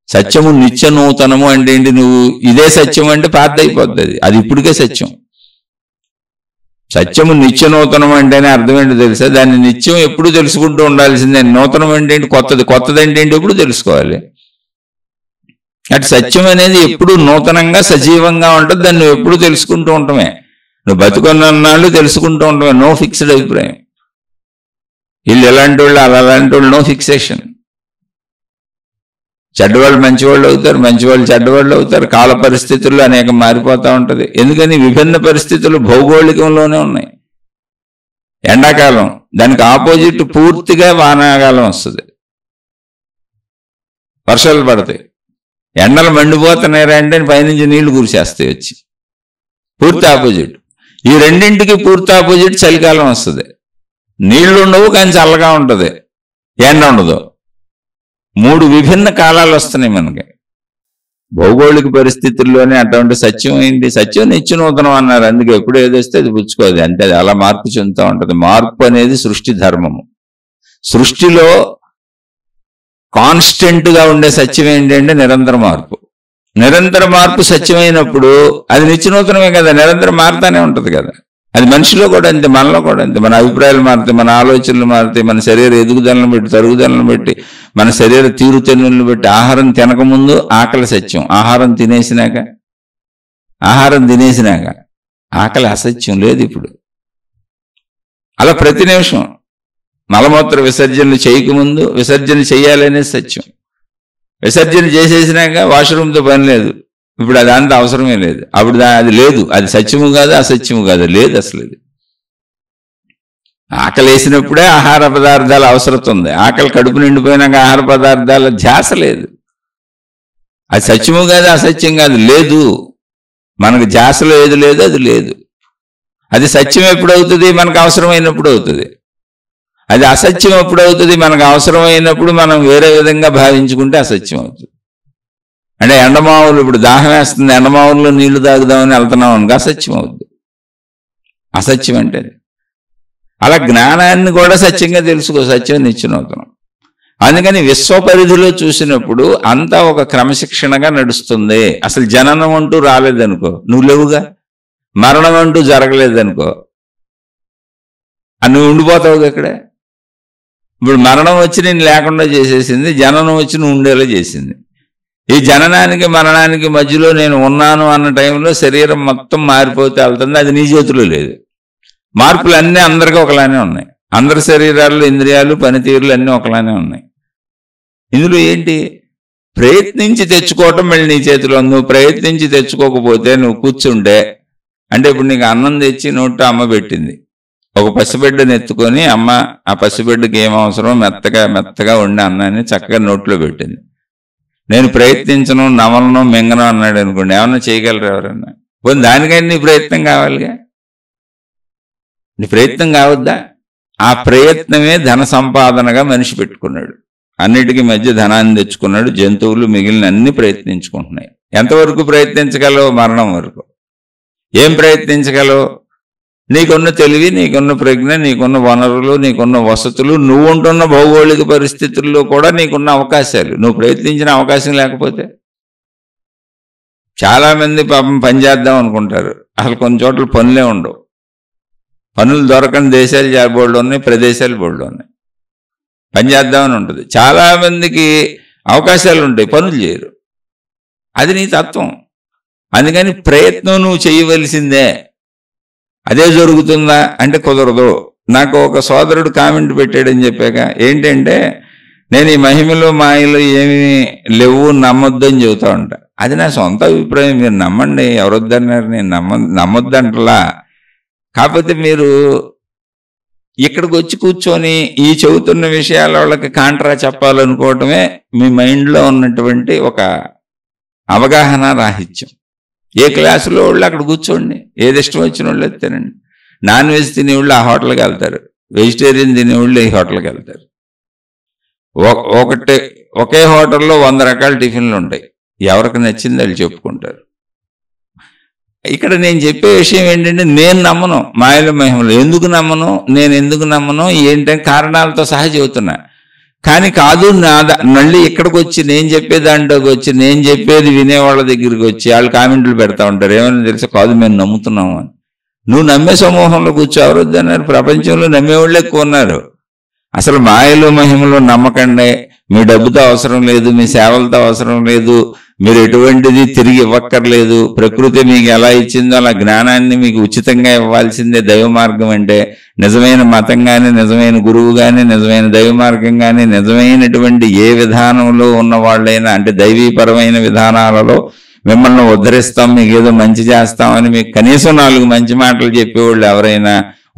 సత్యము నిత్య నూతనము అంటే ఏంటి? నువ్వు ఇదే సత్యం అంటే పాత అయిపోద్ది, అది ఇప్పటికే సత్యం. సత్యము నిత్య నూతనం అంటేనే అర్థం ఏంటో తెలుసా? దాన్ని నిత్యం ఎప్పుడు తెలుసుకుంటూ ఉండాల్సిందే. నూతనం అంటే ఏంటి? కొత్తది. కొత్తది అంటే ఏంటి? ఎప్పుడు తెలుసుకోవాలి. అటు సత్యం అనేది ఎప్పుడు నూతనంగా, సజీవంగా ఉంటుంది. దాన్ని నువ్వు ఎప్పుడు తెలుసుకుంటూ ఉండటమే. నువ్వు బతుకున్నాళ్ళు తెలుసుకుంటూ ఉండటమే. నో ఫిక్స్డ్ అభిప్రాయం. వీళ్ళు ఎలాంటి వాళ్ళు, అలాంటి వాళ్ళు, నో ఫిక్సేషన్. చెడ్డవాళ్ళు మంచివాళ్ళు అవుతారు, మంచివాళ్ళు చెడ్డవాళ్ళు అవుతారు. కాల పరిస్థితుల్లో అనేక మారిపోతూ ఉంటుంది. ఎందుకని? విభిన్న పరిస్థితులు భౌగోళికంలోనే ఉన్నాయి. ఎండాకాలం, దానికి ఆపోజిట్ పూర్తిగా వానాకాలం వస్తుంది, వర్షాలు పడతాయి. ఎండలు మండిపోతున్నాయి అంటే పైనుంచి నీళ్లు కురిసేస్తాయి వచ్చి, పూర్తి ఆపోజిట్. ఈ రెండింటికి పూర్తి ఆపోజిట్ చలికాలం వస్తుంది. నీళ్లు ఉండవు కానీ చల్లగా ఉంటుంది, ఎండ ఉండదు. మూడు విభిన్న కాలాలు వస్తున్నాయి మనకి. భౌగోళిక పరిస్థితుల్లోనే అటువంటి సత్యం ఏంటి? సత్యం నిత్య నూతనం అన్నారు. అందుకే ఎప్పుడు ఏదొస్తే అది పుచ్చుకోదు, అంతే. అది అలా మార్పు చెందుతూ ఉంటుంది. మార్పు అనేది సృష్టి ధర్మము. సృష్టిలో కాన్స్టెంట్ గా ఉండే సత్యం ఏంటంటే నిరంతర మార్పు. నిరంతర మార్పు సత్యమైనప్పుడు అది నిత్య నూతనమే కదా, నిరంతరం మారుతానే ఉంటుంది కదా. అది మనిషిలో కూడా అంతే, మనలో కూడా అంతే. మన అభిప్రాయాలు మారుతాయి, మన ఆలోచనలు మారుతాయి, మన శరీర ఎదుగుదలను బట్టి, తరుగుదలను బట్టి, మన శరీర తీరుతెన్నులను బట్టి. ఆహారం తినకముందు ఆకలి సత్యం, ఆహారం తినేసినాక ఆకలి అసత్యం లేదు ఇప్పుడు. అలా ప్రతి నిమిషం మలమూత్ర విసర్జనలు చేయకముందు విసర్జన చేయాలనే సత్యం, విసర్జన చేసేసినాక వాష్రూమ్తో పని లేదు, ఇప్పుడు అది అంత అవసరమే లేదు. అప్పుడు అది లేదు, అది సత్యము కాదు, అసత్యము కాదు, లేదు అసలు. ఇది ఆకలి వేసినప్పుడే ఆహార పదార్థాల అవసరం ఉంది. ఆకలి కడుపు నిండిపోయినాక ఆహార పదార్థాల ధ్యాస లేదు. అది సత్యము కాదు, అసత్యం కాదు, లేదు. మనకు ధ్యాసలో ఏది లేదు, అది లేదు. అది సత్యం ఎప్పుడవుతుంది? మనకు అవసరమైనప్పుడు అవుతుంది. అది అసత్యం ఎప్పుడవుతుంది? మనకు అవసరమైనప్పుడు మనం వేరే విధంగా భావించుకుంటే అసత్యం అవుతుంది. అంటే ఎండమావులు, ఇప్పుడు దాహం వేస్తుంది, ఎండమావుల్లో నీళ్లు తాగుదామని వెళ్తున్నాం అనుకో, అసత్యం అవుతుంది. అసత్యం అంటే అలా జ్ఞానాన్ని కూడా సత్యంగా తెలుసుకో, సత్యం నిత్యనవుతున్నాం. అందుకని విశ్వపరిధిలో చూసినప్పుడు అంతా ఒక క్రమశిక్షణగా నడుస్తుంది. అసలు జననం అంటూ రాలేదనుకో, నువ్వు లేవుగా. మరణం అంటూ జరగలేదనుకో, నువ్వు ఉండిపోతావు అక్కడే. ఇప్పుడు మరణం వచ్చి నేను లేకుండా చేసేసింది, జననం వచ్చి నువ్వు ఉండేలా చేసింది. ఈ జననానికి మరణానికి మధ్యలో నేను ఉన్నాను అన్న టైంలో శరీరం మొత్తం మారిపోతే వెళ్తుంది, అది నీ చేతిలో లేదు. మార్పులు అన్నీ అందరికీ ఒకలానే ఉన్నాయి. అందరి శరీరాల్లో ఇంద్రియాలు, పనితీరులు అన్నీ ఒకలానే ఉన్నాయి. ఇందులో ఏంటి? ప్రయత్నించి తెచ్చుకోవటం మళ్ళీ నీ చేతిలో. నువ్వు ప్రయత్నించి తెచ్చుకోకపోతే, నువ్వు కూర్చుంటే, అంటే ఇప్పుడు నీకు అన్నం తెచ్చి నోట్లో అమ్మ పెట్టింది, ఒక పసిబిడ్డను ఎత్తుకొని అమ్మ ఆ పసిబిడ్డకి ఏం అవసరమో మెత్తగా వండి అన్నాన్ని చక్కగా నోట్లో పెట్టింది. నేను ప్రయత్నించను, నమలను, మింగను అన్నాడు అనుకోండి, ఏమన్నా చేయగలరు ఎవరన్నా? పోనీ దానికైనా నీ ప్రయత్నం కావాలిగా. నీ ప్రయత్నం కావద్దా? ఆ ప్రయత్నమే ధన సంపాదనగా మనిషి పెట్టుకున్నాడు. అన్నిటికీ మధ్య ధనాన్ని తెచ్చుకున్నాడు. జంతువులు మిగిలిన అన్ని ప్రయత్నించుకుంటున్నాయి. ఎంతవరకు ప్రయత్నించగలవు? మరణం వరకు. ఏం ప్రయత్నించగలవు? నీకున్న తెలివి, నీకున్న ప్రజ్ఞ, నీకున్న వనరులు, నీకున్న వసతులు, నువ్వు ఉంటున్న భౌగోళిక పరిస్థితుల్లో కూడా నీకున్న అవకాశాలు. నువ్వు ప్రయత్నించిన అవకాశం లేకపోతే, చాలామంది పాపం పని చేద్దాం అనుకుంటారు, అసలు కొన్ని చోట్ల పనులే ఉండవు. పనులు దొరకని దేశాలు బోర్డు ఉన్నాయి, ప్రదేశాలు బోర్డు ఉన్నాయి. పని చేద్దామని ఉంటుంది. చాలామందికి అవకాశాలు ఉంటాయి, పనులు చేయరు. అది నీ తత్వం. అందుకని ప్రయత్నం నువ్వు చేయవలసిందే. అదే జరుగుతుందా అంటే కుదరదు. నాకు ఒక సోదరుడు కామెంట్ పెట్టాడని చెప్పాక, ఏంటంటే నేను ఈ మహిమలో మాయలో ఏమీ లేవు, నమ్మొద్దు అని చెబుతా ఉంటా. అది నా సొంత అభిప్రాయం, మీరు నమ్మండి, ఎవరొద్దన్నారు, నేను నమ్మొద్దంటలా. కాకపోతే మీరు ఇక్కడికి వచ్చి కూర్చొని ఈ చెబుతున్న విషయాల వాళ్ళకి కాంట్రా చెప్పాలనుకోవటమే మీ మైండ్లో ఉన్నటువంటి ఒక అవగాహన రాహిత్యం. ఏ క్లాసులో వాళ్ళు అక్కడ కూర్చోండి, ఏది ఇష్టం వచ్చిన వాళ్ళు తినండి. నాన్ వెజ్ తినేవాళ్ళు ఆ హోటల్కి వెళ్తారు, వెజిటేరియన్ తినేవాళ్ళు ఈ హోటల్కి వెళ్తారు. ఒకే హోటల్లో 100 రకాల టిఫిన్లు ఉంటాయి, ఎవరికి నచ్చింది వాళ్ళు చెప్పుకుంటారు. ఇక్కడ నేను చెప్పే విషయం ఏంటంటే, నేను నమ్మను మాయల మహిమలు. ఎందుకు నమ్మను, నేను ఎందుకు నమ్మను ఏంటంటే కారణాలతో సహా చెబుతున్నా. కానీ కాదు, మళ్ళీ ఇక్కడికి వచ్చి నేను చెప్పే దాంట్లోకి వచ్చి నేను చెప్పేది వినేవాళ్ళ దగ్గరికి వచ్చి వాళ్ళు కామెంట్లు పెడతా ఉంటారు. ఏమైనా తెలుసా? కాదు మేము నమ్ముతున్నాము అని. నువ్వు నమ్మే సమూహంలో కూర్చో, ఎవరొద్దన్నారు? ప్రపంచంలో నమ్మేవాళ్ళు ఎక్కువ ఉన్నారు. అసలు మాయలు మహిమలు నమ్మకండి. మీ డబ్బుతో అవసరం లేదు, మీ సేవలతో అవసరం లేదు, మీరు ఎటువంటిది తిరిగి ఇవ్వక్కర్లేదు. ప్రకృతి మీకు ఎలా ఇచ్చిందో అలా జ్ఞానాన్ని మీకు ఉచితంగా ఇవ్వాల్సిందే దైవ మార్గం అంటే. నిజమైన మతం కానీ, నిజమైన గురువు కానీ, నిజమైన దైవ మార్గం కానీ, నిజమైనటువంటి ఏ విధానంలో ఉన్న వాళ్ళైనా, అంటే దైవీపరమైన విధానాలలో మిమ్మల్ని ఉద్ధరిస్తాం, మీకు ఏదో మంచి చేస్తామని మీకు కనీసం 4 మంచి మాటలు చెప్పేవాళ్ళు ఎవరైనా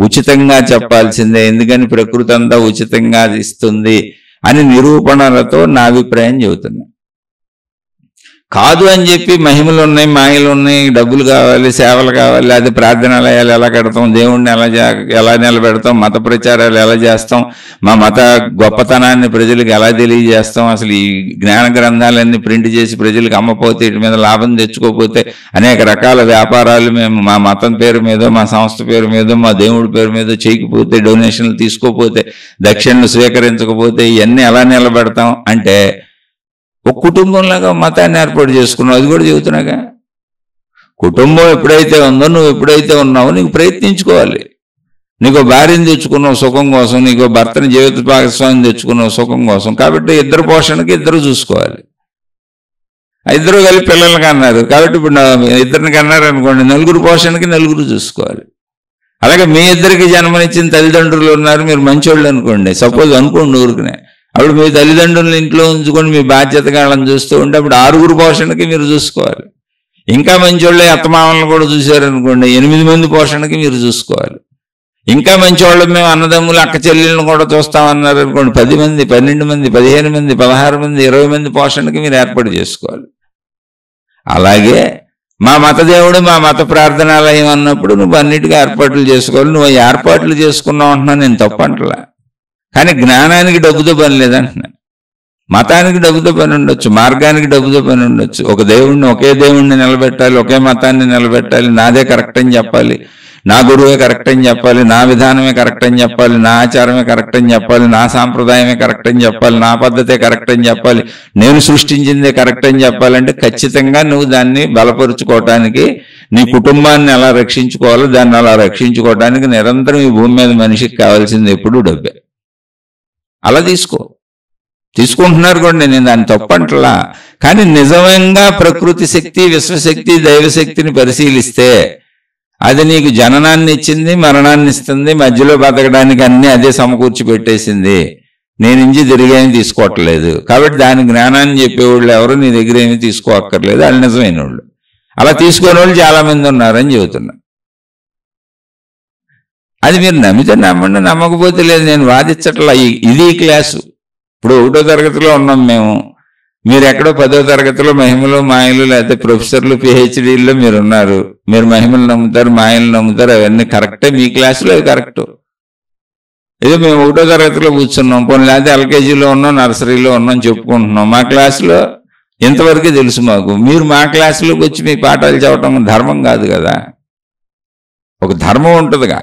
ఉచితంగా చెప్పాల్సిందే. ఎందుకని ప్రకృతి అంతా ఉచితంగా ఇస్తుంది అని నిరూపణలతో నా అభిప్రాయం చెబుతున్నా. కాదు అని చెప్పి మహిమలు ఉన్నాయి, మాయలు ఉన్నాయి, డబ్బులు కావాలి, సేవలు కావాలి, అది ప్రార్థనాలయాలు ఎలా కడతాం, దేవుణ్ణి ఎలా నిలబెడతాం, మత ప్రచారాలు ఎలా చేస్తాం, మా మత గొప్పతనాన్ని ప్రజలకు ఎలా తెలియజేస్తాం, అసలు ఈ జ్ఞాన గ్రంథాలన్నీ ప్రింట్ చేసి ప్రజలకు అమ్మపోతే, వీటి మీద లాభం తెచ్చుకోకపోతే, అనేక రకాల వ్యాపారాలు మేము మా మతం పేరు మీదో, మా సంస్థ పేరు మీదో, మా దేవుడి పేరు మీదో చేయకపోతే, డొనేషన్లు తీసుకోకపోతే, దక్షిణలు స్వీకరించకపోతే ఇవన్నీ ఎలా నిలబెడతాం అంటే, ఒక కుటుంబంలాగా మతాన్ని ఏర్పాటు చేసుకున్నాం. అది కూడా చెబుతున్నాగా. కుటుంబం ఎప్పుడైతే ఉందో, నువ్వు ఎప్పుడైతే ఉన్నావో నీకు ప్రయత్నించుకోవాలి. నీకు భార్యను తెచ్చుకున్నావు సుఖం కోసం, నీకు భర్తని జీవిత భాగస్వామిని తెచ్చుకున్నావు సుఖం కోసం. కాబట్టి ఇద్దరు పోషణకి ఇద్దరు చూసుకోవాలి. ఇద్దరు కలిపి పిల్లలకి అన్నారు కాబట్టి ఇప్పుడు ఇద్దరిని కన్నారు అనుకోండి, నలుగురు పోషణకి నలుగురు చూసుకోవాలి. అలాగే మీ ఇద్దరికి జన్మనిచ్చిన తల్లిదండ్రులు ఉన్నారు, మీరు మంచోళ్ళు అనుకోండి, సపోజ్ అనుకోండి ఊరికనే. అప్పుడు మీ తల్లిదండ్రులను ఇంట్లో ఉంచుకొని మీ బాధ్యతగా వాళ్ళని చూస్తూ ఉంటే అప్పుడు 6గురు పోషణకి మీరు చూసుకోవాలి. ఇంకా మంచోళ్ళే అత్తమామలను కూడా చూశారనుకోండి, 8 మంది పోషణకి మీరు చూసుకోవాలి. ఇంకా మంచివాళ్ళు మేము అన్నదమ్ములు అక్క చెల్లెళ్ళను కూడా చూస్తామన్నారు అనుకోండి, 10 మంది, 12 మంది, 15 మంది, 16 మంది, 20 మంది పోషణకి మీరు ఏర్పాటు చేసుకోవాలి. అలాగే మా మత దేవుడు, మా మత ప్రార్థనాలయం అన్నప్పుడు నువ్వు అన్నిటికీ ఏర్పాట్లు చేసుకోవాలి. నువ్వు ఏర్పాట్లు చేసుకున్నావు అంటున్నా, నేను తప్పంటలా. కానీ జ్ఞానానికి డబ్బుతో పని లేదంటున్నా. మతానికి డబ్బుతో పని ఉండొచ్చు, మార్గానికి డబ్బుతో పని ఉండొచ్చు. ఒక దేవుడిని, ఒకే దేవుడిని నిలబెట్టాలి, ఒకే మతాన్ని నిలబెట్టాలి, నాదే కరెక్ట్ అని చెప్పాలి, నా గురువే కరెక్ట్ అని చెప్పాలి, నా విధానమే కరెక్ట్ అని చెప్పాలి, నా ఆచారమే కరెక్ట్ అని చెప్పాలి, నా సాంప్రదాయమే కరెక్ట్ అని చెప్పాలి, నా పద్ధతే కరెక్ట్ అని చెప్పాలి, నేను సృష్టించిందే కరెక్ట్ అని చెప్పాలంటే ఖచ్చితంగా నువ్వు దాన్ని బలపరుచుకోవటానికి, నీ కుటుంబాన్ని ఎలా రక్షించుకోవాలో దాన్ని అలా రక్షించుకోవటానికి నిరంతరం ఈ భూమి మీద మనిషికి కావాల్సింది ఎప్పుడూ డబ్బే. అలా తీసుకుంటున్నారు కూడా, నేను దాన్ని తప్పంటలా. కానీ నిజంగా ప్రకృతి శక్తి, విశ్వశక్తి, దైవశక్తిని పరిశీలిస్తే అది నీకు జననాన్ని ఇచ్చింది, మరణాన్ని ఇస్తుంది, మధ్యలో బతకడానికి అన్ని అదే సమకూర్చి పెట్టేసింది. నేను ఇంచి తిరిగేమి తీసుకోవట్లేదు. కాబట్టి దాని జ్ఞానాన్ని చెప్పేవాళ్ళు ఎవరు నీ దగ్గర ఏమి తీసుకోక్కర్లేదు, వాళ్ళు నిజమైన వాళ్ళు. అలా తీసుకునే వాళ్ళు చాలా మంది ఉన్నారని చెబుతున్నా. అది మీరు నమ్మితే నమ్మండి, నమ్మకపోతే లేదు. నేను వాదించట్లా. ఇది క్లాసు. ఇప్పుడు 1వ తరగతిలో ఉన్నాం మేము, మీరు ఎక్కడో 10వ తరగతిలో మహిమలు మాయలు లేకపోతే ప్రొఫెసర్లు పిహెచ్డీల్లో మీరు ఉన్నారు. మీరు మహిమలు నమ్ముతారు, మాయలు నమ్ముతారు, అవన్నీ కరెక్టే. మీ క్లాసులో అవి కరెక్టు. ఏదో మేము 1వ తరగతిలో కూర్చున్నాం, పోనీ లేకపోతే ఎల్కేజీలో ఉన్నాం, నర్సరీలో ఉన్నాం చెప్పుకుంటున్నాం. మా క్లాసులో ఇంతవరకే తెలుసు మాకు. మీరు మా క్లాసులోకి వచ్చి మీ పాఠాలు చెప్పడం ధర్మం కాదు కదా. ఒక ధర్మం ఉంటుందిగా.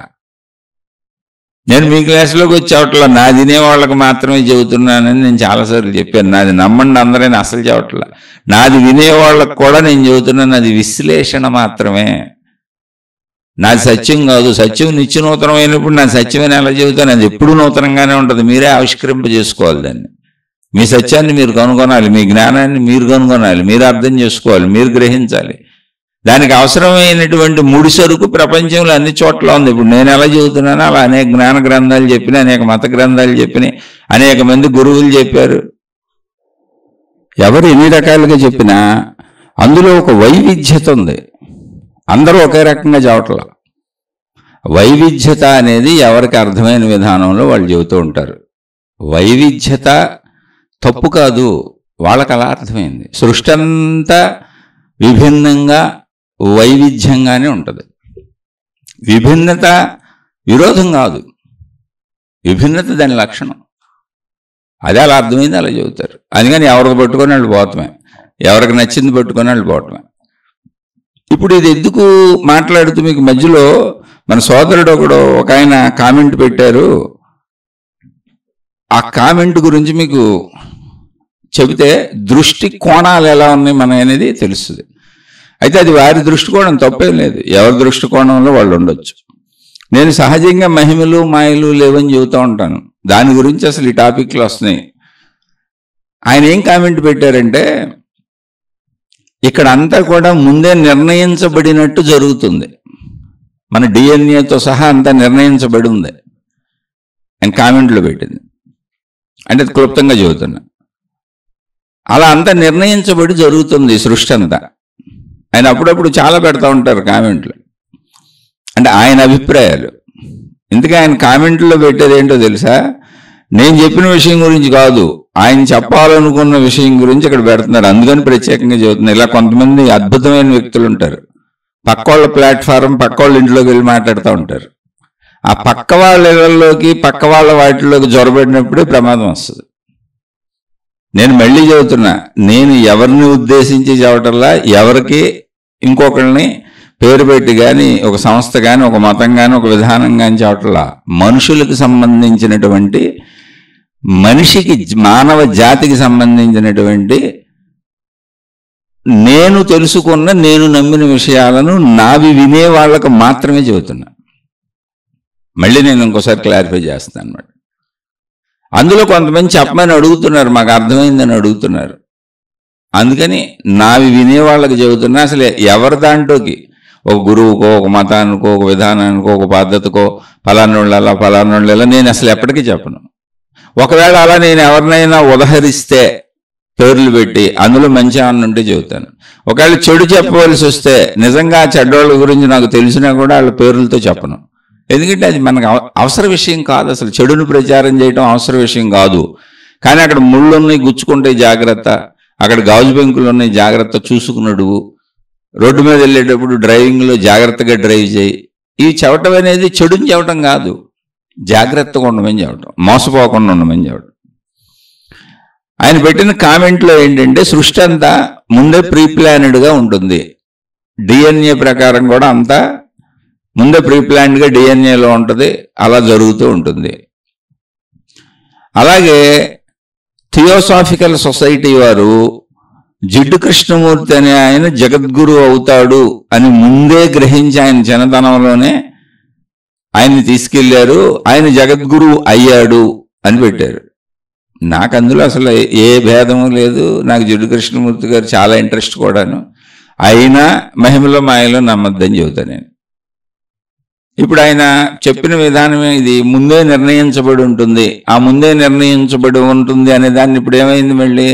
నేను మీ క్లాసులోకి వచ్చేవట్లా, నాది వినేవాళ్ళకి మాత్రమే చెబుతున్నానని నేను చాలాసార్లు చెప్పాను. నాది నమ్మండి అందరూ అసలు చెప్పట్లా. నాది వినేవాళ్ళకి కూడా నేను చెబుతున్నాను, అది విశ్లేషణ మాత్రమే, నాది సత్యం కాదు. సత్యం నిత్య నూతనమైనప్పుడు నా సత్యమని ఎలా చెబుతాను? అది ఎప్పుడు నూతనంగానే ఉంటుంది. మీరే ఆవిష్కరింప చేసుకోవాలి దాన్ని. మీ సత్యాన్ని మీరు కనుగొనాలి, మీ జ్ఞానాన్ని మీరు కనుగొనాలి, మీరు అర్థం చేసుకోవాలి, మీరు గ్రహించాలి. దానికి అవసరమైనటువంటి ముడి సరుకు ప్రపంచంలో అన్ని చోట్ల ఉంది. ఇప్పుడు నేను ఎలా చెబుతున్నానో అలా అనేక జ్ఞాన గ్రంథాలు చెప్పినాయి, అనేక మత గ్రంథాలు చెప్పినాయి, అనేక మంది గురువులు చెప్పారు. ఎవరు ఎన్ని రకాలుగా చెప్పినా అందులో ఒక వైవిధ్యత ఉంది. అందరూ ఒకే రకంగా చెప్పట్లా. వైవిధ్యత అనేది ఎవరికి అర్థమైన విధానంలో వాళ్ళు చెబుతూ ఉంటారు. వైవిధ్యత తప్పు కాదు, వాళ్ళకి అలా అర్థమైంది. సృష్టి అంతా విభిన్నంగా వైవిధ్యంగానే ఉంటుంది. విభిన్నత విరోధం కాదు, విభిన్నత దాని లక్షణం. అదే అలా అర్థమైంది, అలా చెబుతారు. అందుకని ఎవరికి పట్టుకొని వాళ్ళు పోవటమే, ఎవరికి నచ్చింది పట్టుకొని వాళ్ళు పోవటమే. ఇప్పుడు ఇది ఎందుకు మాట్లాడుతూ మీకు మధ్యలో మన సోదరుడు ఒక ఆయన కామెంట్ పెట్టారు. ఆ కామెంట్ గురించి మీకు చెబితే దృష్టి కోణాలు ఎలా ఉన్నాయి మన అనేది తెలుస్తుంది. అయితే అది వారి దృష్టికోణం, తప్పేం లేదు. ఎవరి దృష్టికోణంలో వాళ్ళు ఉండొచ్చు. నేను సహజంగా మహిమలు మాయలు లేవని చెబుతూ ఉంటాను. దాని గురించి అసలు ఈ టాపిక్లు వస్తున్నాయి. ఆయన ఏం కామెంట్ పెట్టారంటే, ఇక్కడ అంతా కూడా ముందే నిర్ణయించబడినట్టు జరుగుతుంది, మన డిఎన్ఏతో సహా అంతా నిర్ణయించబడి ఉంది ఆయన కామెంట్లో పెట్టింది. అంటే క్లుప్తంగా చెబుతున్నా, అలా అంతా నిర్ణయించబడి జరుగుతుంది సృష్టి అంతా. ఆయన అప్పుడప్పుడు చాలా పెడతా ఉంటారు కామెంట్లు, అంటే ఆయన అభిప్రాయాలు. ఇందుకే ఆయన కామెంట్లో పెట్టేది ఏంటో తెలుసా? నేను చెప్పిన విషయం గురించి కాదు, ఆయన చెప్పాలనుకున్న విషయం గురించి ఇక్కడ పెడుతున్నారు. అందుకని ప్రత్యేకంగా చెబుతున్నారు. ఇలా కొంతమంది అద్భుతమైన వ్యక్తులు ఉంటారు, పక్క వాళ్ళ ప్లాట్ఫారం, పక్క వాళ్ళ ఇంట్లోకి వెళ్ళి మాట్లాడుతూ ఉంటారు. ఆ పక్క వాళ్ళ ఇళ్లలోకి, పక్క వాళ్ళ వాటిలోకి జొరబడినప్పుడే ప్రమాదం వస్తుంది. నేను మళ్ళీ చెబుతున్నా, నేను ఎవరిని ఉద్దేశించి చెప్పటల్లా, ఎవరికి ఇంకొకరిని పేరు పెట్టి కానీ, ఒక సంస్థ కానీ, ఒక మతం కానీ, ఒక విధానం కానీ చెప్పటల్లా. మనుషులకు సంబంధించినటువంటి, మనిషికి, మానవ జాతికి సంబంధించినటువంటి నేను తెలుసుకున్న నేను నమ్మిన విషయాలను నావి వినే వాళ్ళకు మాత్రమే చెబుతున్నా. మళ్ళీ నేను ఇంకోసారి క్లారిఫై చేస్తాను అన్నమాట. అందులో కొంతమంది చెప్పమని అడుగుతున్నారు, మాకు అర్థమైందని అడుగుతున్నారు. అందుకని నావి వినే వాళ్ళకి చెబుతున్నా. అసలు ఎవరి దాంట్లోకి ఒక గురువుకో, ఒక మతానికో, ఒక విధానానికో, ఒక పద్ధతికో ఫలానోళ్ళ నేను అసలు ఎప్పటికీ చెప్పను. ఒకవేళ అలా నేను ఎవరినైనా ఉదహరిస్తే పేర్లు పెట్టి అందులో మంచి ఏమన్నా ఉంటే చెబుతాను. ఒకవేళ చెడు చెప్పవలసి వస్తే నిజంగా చెడ్డోళ్ళ గురించి నాకు తెలిసినా కూడా వాళ్ళ పేర్లతో చెప్పను. ఎందుకంటే అది మనకు అవసర విషయం కాదు. అసలు చెడును ప్రచారం చేయడం అవసర విషయం కాదు. కానీ అక్కడ ముళ్ళు ఉన్నాయి, గుచ్చుకుంటే జాగ్రత్త, అక్కడ గాజు బెంకులు ఉన్నాయి జాగ్రత్త, చూసుకున్నాడు, రోడ్డు మీద వెళ్ళేటప్పుడు డ్రైవింగ్లో జాగ్రత్తగా డ్రైవ్ చేయి, ఇవి చెప్పటం అనేది చెడుని చెప్పటం కాదు, జాగ్రత్తగా ఉండమని చెప్పటం, మోసపోకుండా ఉండమని చెప్పటం. ఆయన పెట్టిన కామెంట్లో ఏంటంటే సృష్టి అంతా ముందే ప్రీ ప్లానెడ్గా ఉంటుంది, డిఎన్ఏ ప్రకారం కూడా అంతా ముందే ప్రీ ప్లాన్డ్గా డిఎన్ఏలో ఉంటుంది, అలా జరుగుతూ ఉంటుంది. అలాగే థియోసాఫికల్ సొసైటీ వారు జిడ్డు కృష్ణమూర్తి అనే ఆయన జగద్గురు అవుతాడు అని ముందే గ్రహించి ఆయన చిన్నతనంలోనే ఆయన్ని తీసుకెళ్లారు, ఆయన జగద్గురు అయ్యాడు అని పెట్టారు. నాకు అందులో అసలు ఏ భేదము లేదు. నాకు జిడ్డు కృష్ణమూర్తి గారు చాలా ఇంట్రెస్ట్ కూడాను. అయినా మహిమలో మాయలో నమ్మద్దని చెబుతాను నేను. ఇప్పుడు ఆయన చెప్పిన విధానమే ఇది, ముందే నిర్ణయించబడి ఉంటుంది, ఆ ముందే నిర్ణయించబడి ఉంటుంది అనే దాన్ని ఇప్పుడు ఏమైంది, మళ్ళీ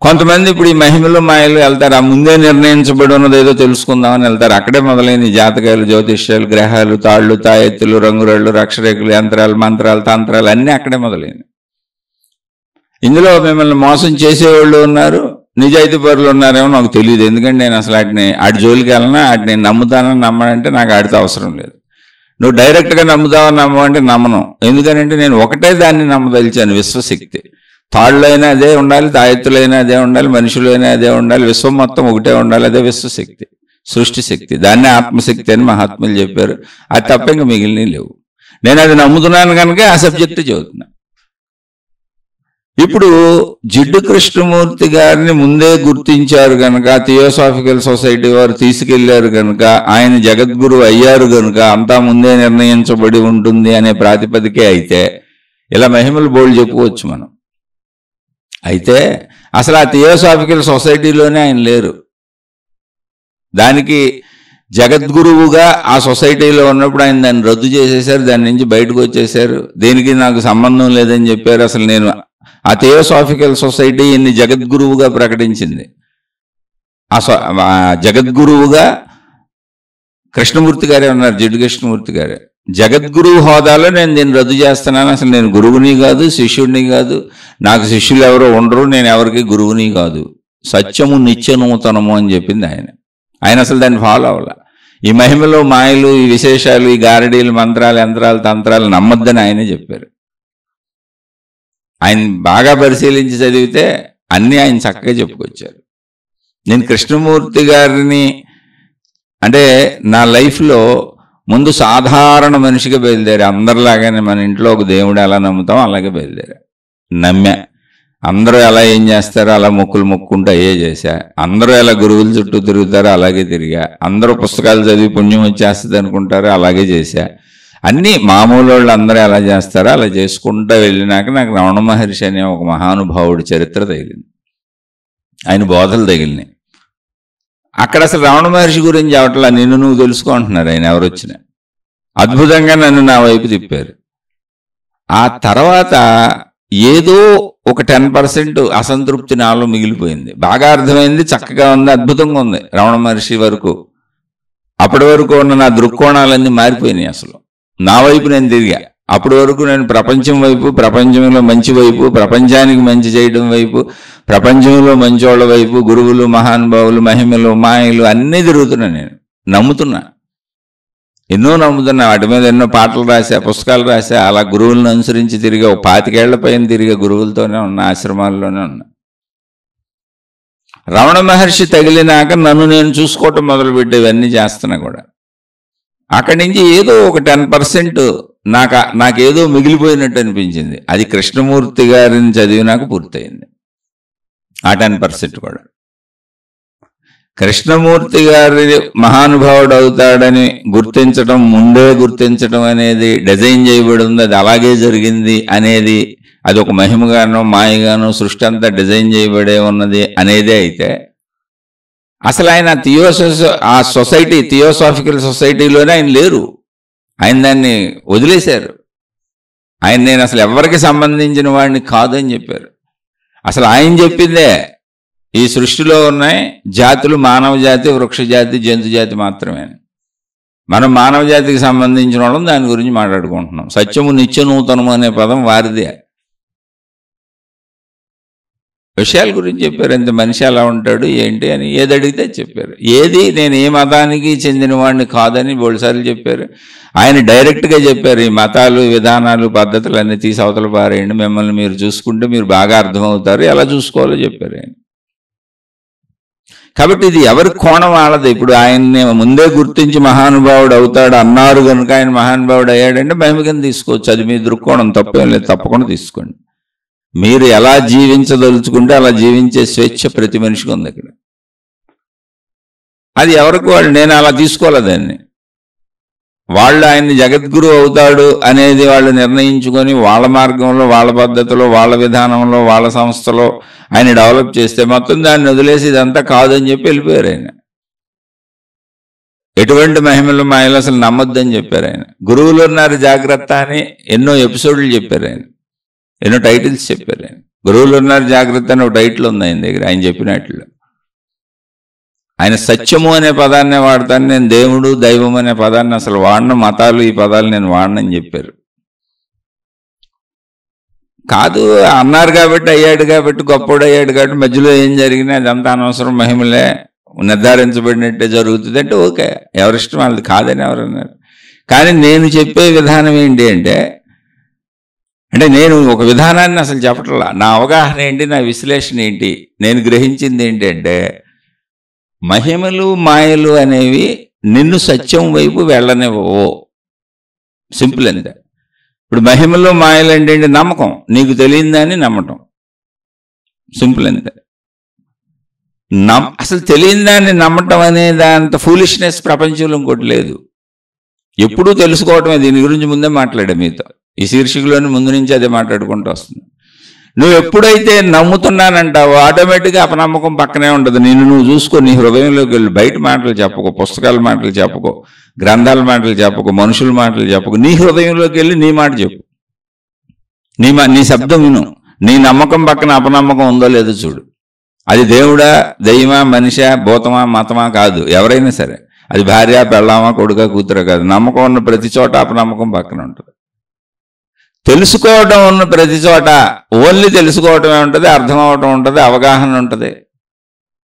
కొంతమంది ఇప్పుడు ఈ మహిమలో మాయలు వెళ్తారు, ఆ ముందే నిర్ణయించబడి ఉన్నది ఏదో తెలుసుకుందామని వెళ్తారు. అక్కడే మొదలైన జాతకాలు, జ్యోతిష్యాలు, గ్రహాలు, తాళ్ళు, తాయెత్తులు, రంగురాళ్ళు, రక్షరేఖలు, యంత్రాలు, మంత్రాలు, తంత్రాలు అన్నీ అక్కడే మొదలైనవి. ఇందులో మిమ్మల్ని మోసం చేసేవాళ్ళు ఉన్నారు, నిజాయితీ పరులు ఉన్నారేమో నాకు తెలియదు. ఎందుకంటే నేను అసలు ఆటి జోలికి వెళ్ళినా ఆటి నేను నమ్ముతానని నమ్మనంటే నాకు ఆడితో అవసరం లేదు. నువ్వు డైరెక్ట్గా నమ్ముతావని నమ్మమంటే నమ్మను. ఎందుకనంటే నేను ఒకటే దాన్ని నమ్మదలిచాను, విశ్వశక్తి. తాళ్ళైనా అదే ఉండాలి, తాయెత్తులైనా అదే ఉండాలి, మనుషులైనా అదే ఉండాలి, విశ్వం మొత్తం ఒకటే ఉండాలి, అదే విశ్వశక్తి, సృష్టి శక్తి. దాన్నే ఆత్మశక్తి అని మహాత్ములు చెప్పారు. అది తప్ప ఇంకా మిగిలినవి లేవు. నేను అది నమ్ముతున్నాను కనుక ఆ సబ్జెక్టు చదువుతున్నా. ఇప్పుడు జిడ్డు కృష్ణమూర్తి గారిని ముందే గుర్తించారు కనుక, థియోసాఫికల్ సొసైటీ వారు తీసుకెళ్లారు కనుక, ఆయన జగద్గురు అయ్యారు కనుక అంతా ముందే నిర్ణయించబడి ఉంటుంది అనే ప్రాతిపదికే అయితే ఇలా మహిమలు బోల్డ్ చెప్పుకోవచ్చు మనం. అయితే అసలు ఆ థియోసాఫికల్ సొసైటీలోనే ఆయన లేరు. దానికి జగద్గురువుగా ఆ సొసైటీలో ఉన్నప్పుడు ఆయన దాన్ని రద్దు చేసేశారు, దాని నుంచి బయటకు వచ్చేశారు. దేనికి నాకు సంబంధం లేదని చెప్పారు. అసలు నేను ఆ థియోసాఫికల్ సొసైటీ ఇన్ని జగద్గురువుగా ప్రకటించింది. ఆ జగద్గురువుగా కృష్ణమూర్తి గారే ఉన్నారు, జిడ్డు కృష్ణమూర్తి గారే. జగద్గురువు హోదాలో నేను దీన్ని రద్దు చేస్తున్నాను. అసలు నేను గురువుని కాదు, శిష్యుడిని కాదు, నాకు శిష్యులు ఎవరో ఉండరు, నేను ఎవరికి గురువుని కాదు, సత్యము నిత్య నూతనము అని చెప్పింది ఆయన. ఆయన అసలు దాన్ని ఫాలో అవ్వాల. ఈ మహిమలో మాయలు, ఈ విశేషాలు, ఈ గారడీలు, మంత్రాలు, యంత్రాలు, తంత్రాలు నమ్మొద్దని ఆయనే చెప్పారు. ఆయన బాగా పరిశీలించి చదివితే అన్నీ ఆయన చక్కగా చెప్పుకొచ్చారు. నేను కృష్ణమూర్తి గారిని అంటే నా లైఫ్లో ముందు సాధారణ మనిషిగా బయలుదేరా. అందరిలాగానే మన ఇంట్లో ఒక దేవుడు ఎలా నమ్ముతామో అలాగే బయలుదేరా. నమ్మా. అందరూ ఎలా ఏం చేస్తారో అలా మొక్కులు మొక్కుంటూ అయ్యే చేశా. అందరూ ఎలా గురువుల చుట్టూ తిరుగుతారో అలాగే తిరిగా. అందరూ పుస్తకాలు చదివి పుణ్యం వచ్చేస్తుంది అనుకుంటారో అలాగే చేశా. అన్నీ మామూలు వాళ్ళు అందరూ ఎలా చేస్తారో అలా చేసుకుంటూ వెళ్ళినాక నాకు రమణ మహర్షి అనే ఒక మహానుభావుడి చరిత్ర తగిలింది, ఆయన బోధలు తగిలినాయి. అక్కడ అసలు రమణ మహర్షి గురించి అవట్లా, నిన్ను నువ్వు తెలుసుకుంటున్నారు. ఆయన ఎవరు వచ్చినా అద్భుతంగా నన్ను నా వైపు తిప్పారు. ఆ తర్వాత ఏదో ఒక 10% అసంతృప్తి నాలో మిగిలిపోయింది. బాగా అర్థమైంది, చక్కగా ఉంది, అద్భుతంగా ఉంది రమణ మహర్షి వరకు. అప్పటి వరకు ఉన్న నా దృక్కోణాలన్నీ మారిపోయినాయి. అసలు నా వైపు నేను తిరిగా. అప్పటి వరకు నేను ప్రపంచం వైపు, ప్రపంచంలో మంచి వైపు, ప్రపంచానికి మంచి చేయడం వైపు, ప్రపంచంలో మంచోళ్ళ వైపు, గురువులు, మహానుభావులు, మహిమలు, మాయలు అన్నీ తిరుగుతున్నా. నేను నమ్ముతున్నా, ఎన్నో నమ్ముతున్నా. వాటి మీద ఎన్నో పాటలు రాశా, పుస్తకాలు రాశా. అలా గురువులను అనుసరించి తిరిగా 25 ఏళ్ల పైన తిరిగా గురువులతోనే ఉన్నా, ఆశ్రమాల్లోనే ఉన్నా. రమణ మహర్షి తగిలినాక నన్ను నేను చూసుకోవటం మొదలుపెట్టి ఇవన్నీ చేస్తున్నా కూడా. అక్కడి నుంచి ఏదో ఒక 10% నాకేదో మిగిలిపోయినట్టు అనిపించింది. అది కృష్ణమూర్తి గారిని చదివినాక పూర్తయింది ఆ 10% కూడా. కృష్ణమూర్తి గారి మహానుభావుడు అవుతాడని గుర్తించడం, ముందే గుర్తించడం అనేది డిజైన్ చేయబడి ఉంది, అది అలాగే జరిగింది అనేది అది ఒక మహిమగానో మాయగానో సృష్టి అంతా డిజైన్ చేయబడే ఉన్నది అనేదే అయితే, అసలు ఆయన ఆ సొసైటీ థియోసాఫికల్ సొసైటీలోనే ఆయన లేరు. ఆయన దాన్ని వదిలేశారు. ఆయన నేను అసలు ఎవరికి సంబంధించిన వాడిని కాదని చెప్పారు. అసలు ఆయన చెప్పిందే ఈ సృష్టిలో ఉన్నాయి జాతులు మానవ జాతి, వృక్ష జాతి, జంతు జాతి మాత్రమే. మనం మానవ జాతికి సంబంధించిన వాళ్ళం దాని గురించి మాట్లాడుకుంటున్నాం. సత్యము నిత్య నూతనము అనే పదం వారిదే. విషయాల గురించి చెప్పారు. ఎంత మనిషి ఎలా ఉంటాడు ఏంటి అని ఏది అడిగితే చెప్పారు. ఏది నేను ఏ మతానికి చెందిన వాడిని కాదని బోల్సార్లు చెప్పారు. ఆయన డైరెక్ట్గా చెప్పారు, ఈ మతాలు విధానాలు పద్ధతులు అన్నీ తీసి అవతల పారేయండి, మిమ్మల్ని మీరు చూసుకుంటే మీరు బాగా అర్థమవుతారు, ఎలా చూసుకోవాలో చెప్పారు ఆయన. కాబట్టి ఇది ఎవరి కోణం వాళ్ళది. ఇప్పుడు ఆయన్ని ముందే గుర్తించి మహానుభావుడు అవుతాడు అన్నారు కనుక ఆయన మహానుభావుడు అయ్యాడంటే మహిమ కింద తీసుకోవచ్చు. అది మీ దృక్కోణం, తప్పేం లేదు, తప్పకుండా తీసుకోండి. మీరు ఎలా జీవించదలుచుకుంటే అలా జీవించే స్వేచ్ఛ ప్రతి మనిషికి ఉంది ఇక్కడ. అది ఎవరికి వాళ్ళు, నేను అలా తీసుకోవాలి దాన్ని. వాళ్ళు ఆయన్ని జగద్గురు అవుతాడు అనేది వాళ్ళు నిర్ణయించుకొని వాళ్ళ మార్గంలో, వాళ్ళ పద్ధతిలో, వాళ్ళ విధానంలో, వాళ్ళ సంస్థలో ఆయన డెవలప్ చేస్తే మొత్తం దాన్ని వదిలేసి ఇదంతా కాదని చెప్పి వెళ్ళిపోయారు ఆయన. ఎటువంటి మహిమలు మాయలు అసలు నమ్మొద్దని చెప్పారు ఆయన. గురువులు ఉన్నారు జాగ్రత్త అని ఎన్నో ఎపిసోడ్లు చెప్పారు ఆయన, ఎన్నో టైటిల్స్ చెప్పారు ఆయన. గురువులు ఉన్నారు జాగ్రత్త అని ఒక టైటిల్ ఉంది ఆయన దగ్గర. ఆయన చెప్పినట్లు ఆయన సత్యము అనే పదాన్ని వాడతాను, నేను దేవుడు దైవం అనే పదాన్ని అసలు వాడను, మతాలు ఈ పదాలు నేను వాడనని చెప్పారు. కాదు అన్నారు కాబట్టి, అయ్యాడు కాబట్టి, గొప్పోడు అయ్యాడు కాబట్టి మధ్యలో ఏం జరిగినా అదంతా అనవసరం, మహిమలే నిర్ధారించబడినట్టే జరుగుతుంది అంటే ఓకే, ఎవరిష్టం వాళ్ళది, కాదని ఎవరన్నారు. కానీ నేను చెప్పే విధానం ఏంటి అంటే నేను ఒక విధానాన్ని అసలు చెప్పట్లా. నా అవగాహన ఏంటి, నా విశ్లేషణ ఏంటి, నేను గ్రహించింది ఏంటంటే మహిమలు మాయలు అనేవి నిన్ను సత్యం వైపు వెళ్ళనివ్వవు. సింపుల్ అంతే. ఇప్పుడు మహిమలు మాయలు అంటే నమ్మకం, నీకు తెలియదని నమ్మటం. సింపుల్ అంతే. అసలు తెలియని దాన్ని నమ్మటం అనే దాంత ఫూలిష్నెస్ ప్రపంచంలో ఇంకోటి లేదు. ఎప్పుడూ తెలుసుకోవటమే. దీని గురించి ముందే మాట్లాడా మీతో, ఈ శీర్షికలోని ముందు నుంచి అదే మాట్లాడుకుంటూ వస్తుంది. నువ్వు ఎప్పుడైతే నమ్ముతున్నానంటావో ఆటోమేటిక్గా అపనమ్మకం పక్కనే ఉంటుంది. నువ్వు చూసుకో, నీ హృదయంలోకి వెళ్ళి. బయట మాటలు చెప్పుకో, పుస్తకాల మాటలు చెప్పుకో, గ్రంథాల మాటలు చెప్పుకో, మనుషుల మాటలు చెప్పుకో, నీ హృదయంలోకి వెళ్ళి నీ మాట చెప్పు, నీ శబ్దం విను. నీ నమ్మకం పక్కన అపనమ్మకం ఉందో లేదో చూడు. అది దేవుడా, దయ్యమా, మనిషా, భూతమా, మతమా కాదు, ఎవరైనా సరే. అది భార్య, పెళ్ళామా, కొడుక, కూతురు కాదు. నమ్మకం ఉన్న ప్రతి చోట అపనమ్మకం పక్కన ఉంటుంది. తెలుసుకోవటం ఉన్న ప్రతి చోట ఓన్లీ తెలుసుకోవటమే ఉంటుంది, అర్థం అవటం ఉంటుంది, అవగాహన ఉంటుంది.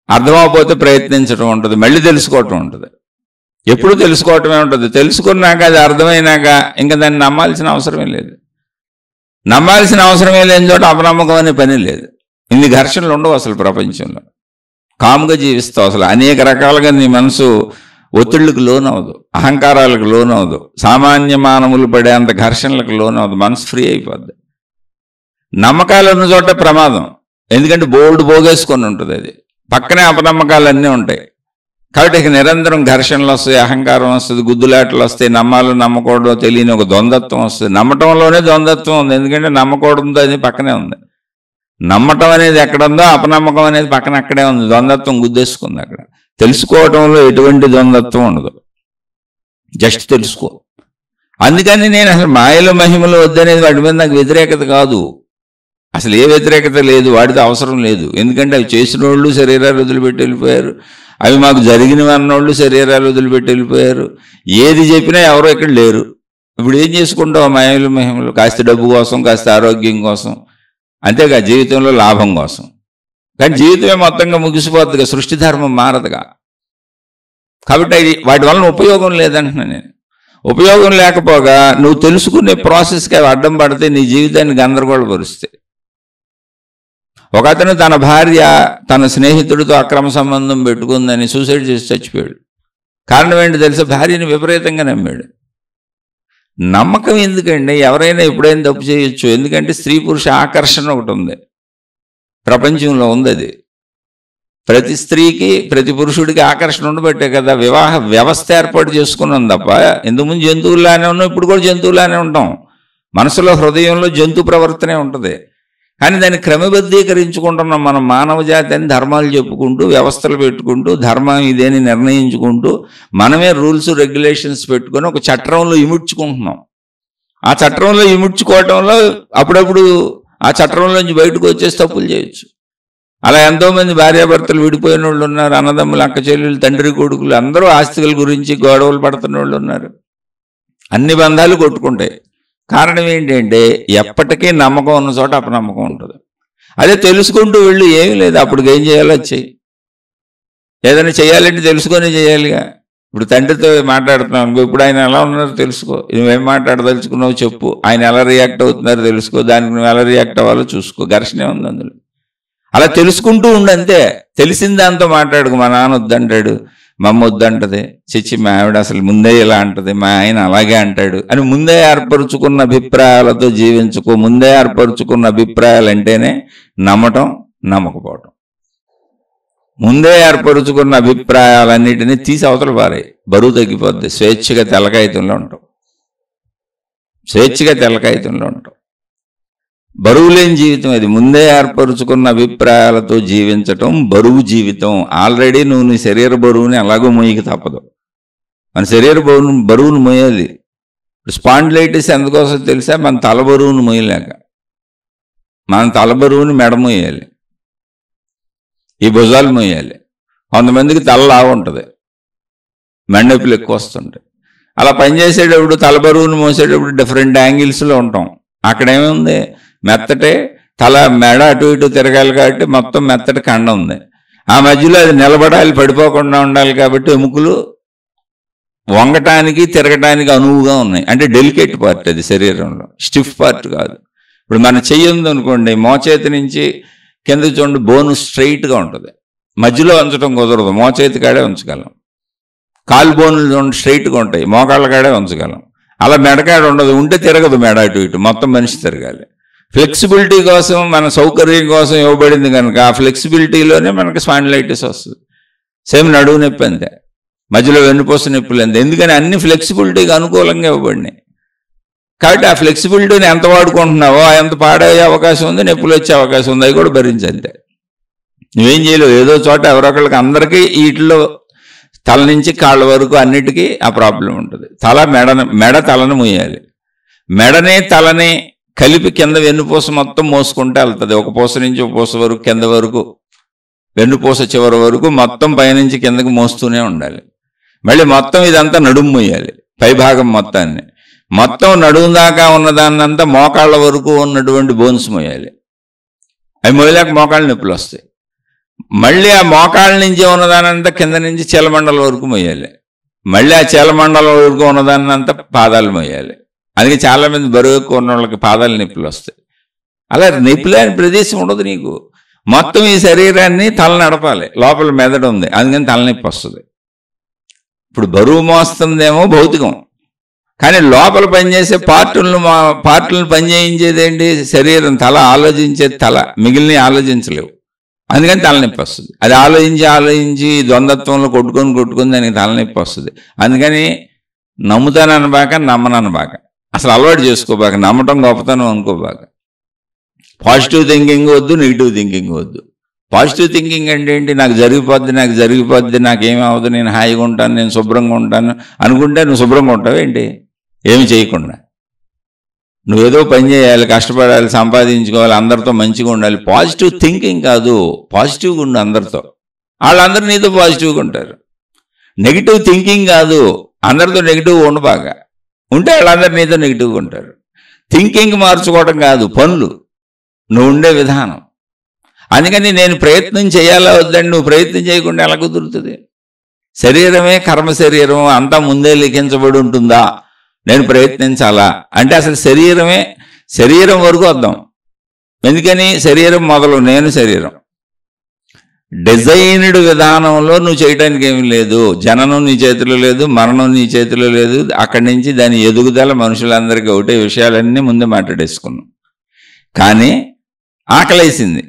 అర్థమవకపోతే ప్రయత్నించడం ఉంటుంది, మళ్ళీ తెలుసుకోవటం ఉంటుంది. ఎప్పుడు తెలుసుకోవటమే ఉంటుంది. తెలుసుకున్నాక అది అర్థమైనాక ఇంకా దాన్ని నమ్మాల్సిన అవసరమే లేదు. నమ్మాల్సిన అవసరమే లేని చోట అపనమ్మకం అనే పని లేదు. ఇన్ని ఘర్షణలు ఉండవు అసలు ప్రపంచంలో. కాముగా జీవిస్తావు. అసలు అనేక రకాలుగా నీ మనసు ఒత్తిళ్లకు లోనవదు, అహంకారాలకు లోనవదు, సామాన్య మానవులు పడేంత ఘర్షణలకు లోనవదు. మనసు ఫ్రీ అయిపోద్ది. నమ్మకాలు ఉన్న చోట ప్రమాదం. ఎందుకంటే బోర్డు పోగేసుకొని ఉంటుంది. అది పక్కనే అపనమ్మకాలన్నీ ఉంటాయి. కాబట్టి ఇక నిరంతరం ఘర్షణలు వస్తాయి, అహంకారం వస్తుంది, గుద్దులాటలు వస్తాయి, నమ్మాలో నమ్మకూడదో తెలియని ఒక ద్వంద్వత్వం వస్తుంది. నమ్మటంలోనే ద్వంద్వత్వం ఉంది. ఎందుకంటే నమ్మకూడదు అది పక్కనే ఉంది. నమ్మటం అనేది ఎక్కడుందో అపనమ్మకం అనేది పక్కన అక్కడే ఉంది. ద్వంద్వత్వం గుద్దేసుకుంది అక్కడ. తెలుసుకోవటంలో ఎటువంటి ద్వంద్వత్వం ఉండదు, జస్ట్ తెలుసుకో. అందుకని నేను అసలు మాయలు మహిమలు వద్దనేది వాటి మీద నాకు వ్యతిరేకత కాదు. అసలు ఏ వ్యతిరేకత లేదు, వాటితో అవసరం లేదు. ఎందుకంటే అవి చేసిన వాళ్ళు శరీరాలు వదిలిపెట్టి వెళ్ళిపోయారు, అవి మాకు జరిగినవి అన్నోళ్ళు శరీరాలు వదిలిపెట్టి వెళ్ళిపోయారు. ఏది చెప్పినా ఎవరో ఇక్కడ లేరు. ఇప్పుడు ఏం చేసుకుంటావు మాయలు మహిమలు? కాస్త డబ్బు కోసం, కాస్త ఆరోగ్యం కోసం, అంతేగా జీవితంలో లాభం కోసం. కానీ జీవితమే మొత్తంగా ముగిసిపోతుందిగా, సృష్టి ధర్మం మారదుగా. కాబట్టి వాటి వలన ఉపయోగం లేదంటున్నా నేను. ఉపయోగం లేకపోగా నువ్వు తెలుసుకునే ప్రాసెస్కి అవి అడ్డం పడితే నీ జీవితాన్ని గందరగోళపరుస్తాయి. ఒక అతను తన భార్య తన స్నేహితుడితో అక్రమ సంబంధం పెట్టుకుందని సూసైడ్ చేసి చచ్చిపోయాడు. కారణం ఏంటి తెలుసా? భార్యని విపరీతంగా నమ్మాడు. నమ్మకం ఎందుకండి? ఎవరైనా ఎప్పుడైనా తప్పు చేయొచ్చు. ఎందుకంటే స్త్రీ పురుష ఆకర్షణ ఒకటి ఉంది, ప్రపంచంలో ఉంది. అది ప్రతి స్త్రీకి ప్రతి పురుషుడికి ఆకర్షణ ఉండబట్టే కదా వివాహ వ్యవస్థ ఏర్పాటు చేసుకున్నాం తప్ప ఇంతకుముందు జంతువుల్లానే ఉన్నాం, ఇప్పుడు కూడా జంతువులానే ఉంటాం. మనసులో హృదయంలో జంతు ప్రవర్తనే ఉంటుంది. కానీ దాన్ని క్రమబద్ధీకరించుకుంటున్నాం మనం. మానవ జాతి అని ధర్మాలు చెప్పుకుంటూ వ్యవస్థలు పెట్టుకుంటూ ధర్మం ఇదేని నిర్ణయించుకుంటూ మనమే రూల్స్ రెగ్యులేషన్స్ పెట్టుకొని ఒక చట్రంలో ఇముడ్చుకుంటున్నాం. ఆ చట్రంలో ఇముడ్చుకోవటంలో అప్పుడప్పుడు ఆ చట్రంలోంచి బయటకు వచ్చేసి తప్పులు చేయొచ్చు. అలా ఎంతోమంది భార్యాభర్తలు విడిపోయిన వాళ్ళు ఉన్నారు, అన్నదమ్ములు అక్క చెల్లెలు తండ్రి కొడుకులు అందరూ ఆస్తుల గురించి గొడవలు పడుతున్న వాళ్ళు ఉన్నారు. అన్ని బంధాలు కొట్టుకుంటాయి. కారణం ఏంటంటే ఎప్పటికీ నమ్మకం ఉన్న చోట అపనమ్మకం ఉంటుంది. అదే తెలుసుకుంటూ వెళ్ళు, ఏమీ లేదు, అప్పుడు ఏం చేయాలో చెయ్యి. ఏదైనా చేయాలంటే తెలుసుకొని చేయాలిగా. ఇప్పుడు తండ్రితో మాట్లాడుతున్నావు అనుకో, ఇప్పుడు ఆయన ఎలా ఉన్నారో తెలుసుకో, నువ్వేం మాట్లాడదలుచుకున్నావు చెప్పు, ఆయన ఎలా రియాక్ట్ అవుతున్నారో తెలుసుకో, దానికి నువ్వు ఎలా రియాక్ట్ అవ్వాలో చూసుకో. ఘర్షణే ఉంది అందులో. అలా తెలుసుకుంటూ ఉండంతే. తెలిసిన దాంతో మాట్లాడుకు. మా నాన్న వద్దంటాడు, మా అమ్మ వద్దంటది, చిచ్చి మా ఆవిడ అసలు ముందే ఇలా అంటది, మా ఆయన అలాగే అంటాడు అని ముందే ఏర్పరుచుకున్న అభిప్రాయాలతో జీవించుకో. ముందే ఏర్పరుచుకున్న అభిప్రాయాలు అంటేనే నమ్మటం, నమ్మకపోవటం. ముందే ఏర్పరుచుకున్న అభిప్రాయాలన్నిటినీ తీసి అవతల పారాయి, బరువు తగ్గిపోద్ది. స్వేచ్ఛగా తెల్లకాయితంలో ఉంటాం, స్వేచ్ఛగా తెల్లకాయితంలో ఉంటాం. బరువు లేని జీవితం అది. ముందే ఏర్పరుచుకున్న అభిప్రాయాలతో జీవించటం బరువు జీవితం. ఆల్రెడీ నువ్వు నీ శరీర బరువుని అలాగో మోయక తప్పదు. మన శరీర బరువును మోయాలి. స్పాండిలైటిస్ ఎందుకోసం తెలుసా? మన తల బరువును మోయలేక. మన తల బరువుని మెడ మోయాలి, ఈ భుజాలు మోయాలి. కొంతమందికి తల లావు ఉంటుంది, మెండపులు ఎక్కువ వస్తుంటాయి. అలా పనిచేసేటప్పుడు తల బరువును మోసేటప్పుడు డిఫరెంట్ యాంగిల్స్లో ఉంటాం. అక్కడేముంది? మెత్తటే తల, మెడ అటు ఇటు తిరగాలి కాబట్టి మొత్తం మెత్తటి కండ ఉంది. ఆ మధ్యలో అది నిలబడాలి, పడిపోకుండా ఉండాలి కాబట్టి ఎముకలు వంగటానికి తిరగటానికి అనువుగా ఉన్నాయి. అంటే డెలికేట్ పార్ట్ అది శరీరంలో, స్టిఫ్ పార్ట్ కాదు. ఇప్పుడు మన చెయ్యి ఉంది అనుకోండి, మోచేతి నుంచి కిందకి చూడండి, బోను స్ట్రైట్గా ఉంటుంది. మధ్యలో ఉంచడం కుదరదు, మోచేతి కాడే ఉంచగలం. కాలు బోనులు చూడండి స్ట్రైట్గా ఉంటాయి, మోకాళ్ళ కాడే ఉంచగలం. అలా మెడకాడ ఉండదు, ఉంటే తిరగదు మెడ అటు ఇటు, మొత్తం మనిషి తిరగాలి. ఫ్లెక్సిబిలిటీ కోసం, మన సౌకర్యం కోసం ఇవ్వబడింది కనుక ఆ ఫ్లెక్సిబిలిటీలోనే మనకి స్పాండిలైటిస్ వస్తుంది. సేమ్ నడువు నొప్పి అంతే, మధ్యలో వెన్నుపూస నొప్పులు అంతే. ఎందుకని అన్ని ఫ్లెక్సిబిలిటీకి అనుకూలంగా ఇవ్వబడినాయి. కాబట్టి ఆ ఫ్లెక్సిబిలిటీని ఎంత వాడుకుంటున్నావో ఎంత పాడయ్యే అవకాశం ఉంది, నొప్పులు వచ్చే అవకాశం ఉంది. అవి కూడా భరించంతే. నువ్వేం చేయలేవు. ఏదో చోట ఎవరొకళ్ళకి అందరికీ వీటిలో తల నుంచి కాళ్ళ వరకు అన్నిటికీ ఆ ప్రాబ్లం ఉంటుంది. మెడ తలను మోయాలి. మెడనే తలని కలిపి కింద వెన్నుపూస మొత్తం మోసుకుంటే వెళ్తుంది. ఒక పూస నుంచి ఒక పూస వరకు కింద వరకు, వెన్నుపూస చివరి వరకు మొత్తం పైనుంచి కిందకి మోస్తూనే ఉండాలి. మళ్ళీ మొత్తం ఇదంతా నడుము మోయాలి, పైభాగం మొత్తాన్ని. మొత్తం నడుము దాకా ఉన్నదాన్నంతా మోకాళ్ళ వరకు ఉన్నటువంటి బోన్స్ మోయాలి. అవి మోయలేక మోకాళ్ళ నొప్పులు వస్తాయి. మళ్ళీ ఆ మోకాళ్ళ నుంచి ఉన్నదానంతా కింద నుంచి చీలమండల వరకు మోయాలి. మళ్ళీ ఆ చీలమండలం వరకు ఉన్నదాన్నంతా పాదాలు మోయాలి. అందుకే చాలామంది బరువు ఎక్కువ ఉన్న వాళ్ళకి పాదాలు నొప్పులు వస్తాయి. అలా నొప్పి లేని ప్రదేశం ఉండదు నీకు. మొత్తం ఈ శరీరాన్ని తల నడపాలి. లోపల మెదడు ఉంది, అందుకని తలనొప్పి వస్తుంది. ఇప్పుడు బరువు మోస్తుందేమో భౌతికం, కానీ లోపల పనిచేసే పార్టులను పనిచేయించేది ఏంటి? శరీరం. తల ఆలోచించేది తల, మిగిలిన ఆలోచించలేవు. అందుకని తలనొప్పి వస్తుంది. అది ఆలోచించి ద్వంద్వత్వంలో కొట్టుకొని దానికి తలనొప్పి వస్తుంది. అందుకని నమ్ముతాననబాక, నమ్మననబాక, అసలు అలవాటు చేసుకోబాక, నమ్మటం గొప్పతనం అనుకోబాక. పాజిటివ్ థింకింగ్ వద్దు, నెగిటివ్ థింకింగ్ వద్దు. పాజిటివ్ థింకింగ్ అంటే ఏంటి? నాకు జరిగిపోద్ది, నాకేమీ అవ్వదు, నేను హాయిగా ఉంటాను, నేను శుభ్రంగా ఉంటాను అనుకుంటే నువ్వు శుభ్రంగా ఉంటావు ఏంటి? ఏమి చేయకుండా. నువ్వేదో పని చేయాలి, కష్టపడాలి, సంపాదించుకోవాలి, అందరితో మంచిగా ఉండాలి. పాజిటివ్ థింకింగ్ కాదు, పాజిటివ్గా ఉండు అందరితో. వాళ్ళందరూ నీతో పాజిటివ్గా ఉంటారు. నెగిటివ్ థింకింగ్ కాదు, అందరితో నెగిటివ్గా ఉండు. బాగా ఉంటే వాళ్ళందరూ నీతో నెగిటివ్గా ఉంటారు. థింకింగ్ మార్చుకోవడం కాదు, పనులు, నువ్వు ఉండే విధానం. అందుకని నేను ప్రయత్నం చేయాలా వద్దని నువ్వు ప్రయత్నం చేయకుండా ఎలా కుదురుతుంది? శరీరమే కర్మ శరీరం అంతా ముందే లిఖించబడి ఉంటుందా? నేను ప్రయత్నించాలా అంటే అసలు శరీరం వరకు వద్దాం. ఎందుకని? శరీరం మొదలు, నేను శరీరం. డిజైన్డ్ విధానంలో నువ్వు చేయడానికి ఏమీ లేదు. జననం నీ చేతిలో లేదు, మరణం నీ చేతిలో లేదు. అక్కడి నుంచి దాని ఎదుగుదల మనుషులందరికీ ఒకటే. విషయాలన్నీ ముందే మాట్లాడేసుకున్నాం. కానీ ఆకలేసింది,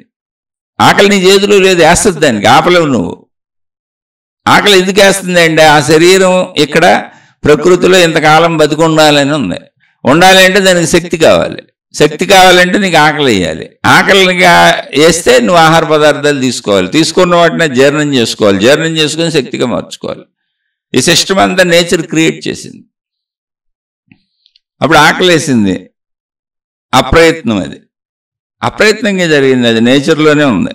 ఆకలి నీ చేతిలో లేదు, వేస్తుంది దానికి, ఆపలేవు నువ్వు. ఆకలి ఎందుకు వేస్తుంది అంటే ఆ శరీరం ఇక్కడ ప్రకృతిలో ఇంతకాలం బతికుండాలని ఉంది. ఉండాలి అంటే దానికి శక్తి కావాలి. శక్తి కావాలంటే నీకు ఆకలి వేయాలి. ఆకలిగా వేస్తే నువ్వు ఆహార పదార్థాలు తీసుకోవాలి. తీసుకున్న వాటిని జీర్ణం చేసుకోవాలి. జీర్ణం చేసుకొని శక్తిగా మార్చుకోవాలి. ఈ సిస్టమ్ అంతా నేచర్ క్రియేట్ చేసింది. అప్పుడు ఆకలి వేసింది, అప్రయత్నం. అది అప్రయత్నంగా జరిగింది. అది నేచర్లోనే ఉంది,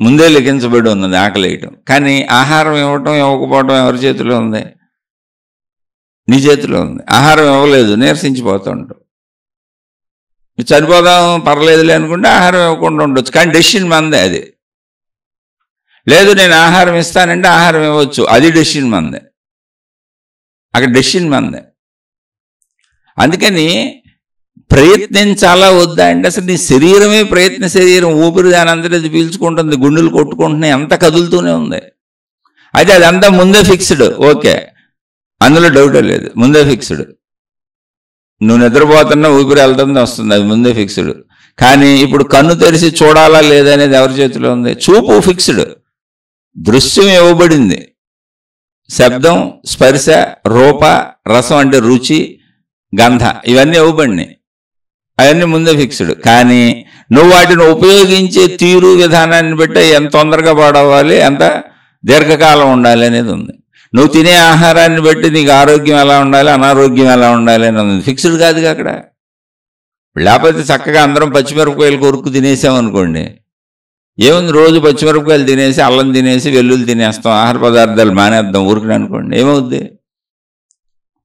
ముందే లిఖించబడి ఉన్నది ఆకలి వేయటం. కానీ ఆహారం ఇవ్వటం ఇవ్వకపోవటం ఎవరి చేతిలో ఉంది? నీ చేతిలో ఉంది. ఆహారం ఇవ్వలేదు, నీరసించిపోతూ ఉంటావు. చనిపోదాం పర్లేదులే అనుకుంటే ఆహారం ఇవ్వకుండా ఉండొచ్చు, కానీ డెసిషన్ మందే. అది లేదు నేను ఆహారం ఇస్తానంటే ఆహారం ఇవ్వచ్చు, అది డెసిషన్ మందే. అక్కడ డెసిషన్ మందే. అందుకని ప్రయత్నించాలా వద్దా అంటే అసలు నీ శరీరమే ప్రయత్న శరీరం. ఊపిరి దాని అంతా అది పీల్చుకుంటుంది, గుండెలు కొట్టుకుంటున్నాయి, అంతా కదులుతూనే ఉంది. అయితే అదంతా ముందే ఫిక్స్డ్. ఓకే, అందులో డౌటే లేదు, ముందే ఫిక్స్డ్. నువ్వు నిద్రపోతున్నా ఊపిరి వెళ్తుంది వస్తుంది, అది ముందే ఫిక్స్డ్. కానీ ఇప్పుడు కన్ను తెరిచి చూడాలా లేదా అనేది ఎవరి చేతిలో ఉంది? చూపు ఫిక్స్డ్, దృశ్యం ఇవ్వబడింది. శబ్దం, స్పర్శ, రూప, రసం అంటే రుచి, గంధ, ఇవన్నీ ఇవ్వబడినాయి. అవన్నీ ముందే ఫిక్స్డ్. కానీ నువ్వు వాటిని ఉపయోగించే తీరు విధానాన్ని బట్టి ఎంత తొందరగా పాడవాలి, ఎంత దీర్ఘకాలం ఉండాలి అనేది ఉంది. నువ్వు తినే ఆహారాన్ని బట్టి నీకు ఆరోగ్యం ఎలా ఉండాలి, అనారోగ్యం ఎలా ఉండాలి అని ఉంది. ఫిక్స్డ్ కాదుగా అక్కడ. లేకపోతే చక్కగా అందరం పచ్చిమిరపకాయలు కొరుకు తినేసామనుకోండి, ఏముంది? రోజు పచ్చిమిరపకాయలు తినేసి, అల్లం తినేసి, వెల్లుల్లి తినేస్తాం, ఆహార పదార్థాలు మానేద్దాం ఊరికి అనుకోండి, ఏమవుద్ది?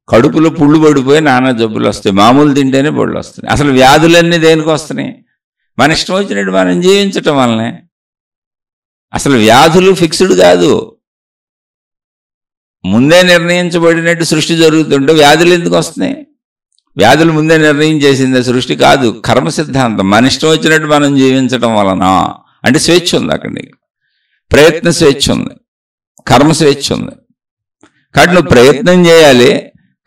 కడుపులో పుళ్ళు పడిపోయి నానా జబ్బులు వస్తాయి. మామూలు తింటేనే పళ్ళు వస్తాయి. అసలు వ్యాధులన్నీ దేనికి వస్తున్నాయి? మన ఇష్టం వచ్చినట్టు మనం జీవించటం వల్లనే. అసలు వ్యాధులు ఫిక్స్డ్ కాదు, ముందే నిర్ణయించబడినట్టు సృష్టి జరుగుతుంటే వ్యాధులు ఎందుకు వస్తున్నాయి? వ్యాధులు ముందే నిర్ణయం చేసింది సృష్టి కాదు, కర్మ సిద్ధాంతం. మన ఇష్టం వచ్చినట్టు మనం జీవించటం వలన అంటే స్వేచ్ఛ ఉంది అక్కడ. నీకు ప్రయత్న స్వేచ్ఛ ఉంది, కర్మ స్వేచ్ఛ ఉంది. కాబట్టి నువ్వు ప్రయత్నం చేయాలి,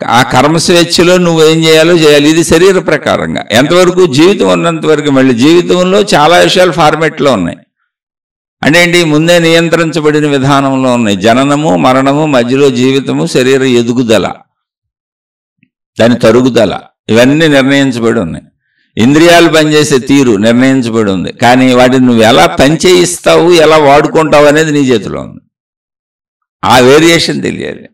ఆ కర్మ స్వేచ్ఛలో నువ్వేం చేయాలో చేయాలి. ఇది శరీర ప్రకారంగా ఎంతవరకు? జీవితం ఉన్నంత వరకు. మళ్ళీ జీవితంలో చాలా విషయాలు ఫార్మెట్లో ఉన్నాయి. అంటే ఏంటి? ముందే నియంత్రించబడిన విధానంలో ఉన్నాయి. జననము, మరణము, మధ్యలో జీవితము, శరీర ఎదుగుదల, దాని తరుగుదల, ఇవన్నీ నిర్ణయించబడి ఉన్నాయి. ఇంద్రియాలు పనిచేసే తీరు నిర్ణయించబడి ఉంది. కానీ వాటిని నువ్వు ఎలా పనిచేయిస్తావు, ఎలా వాడుకుంటావు అనేది నీ చేతిలో ఉంది. ఆ వేరియేషన్ తెలియాలి.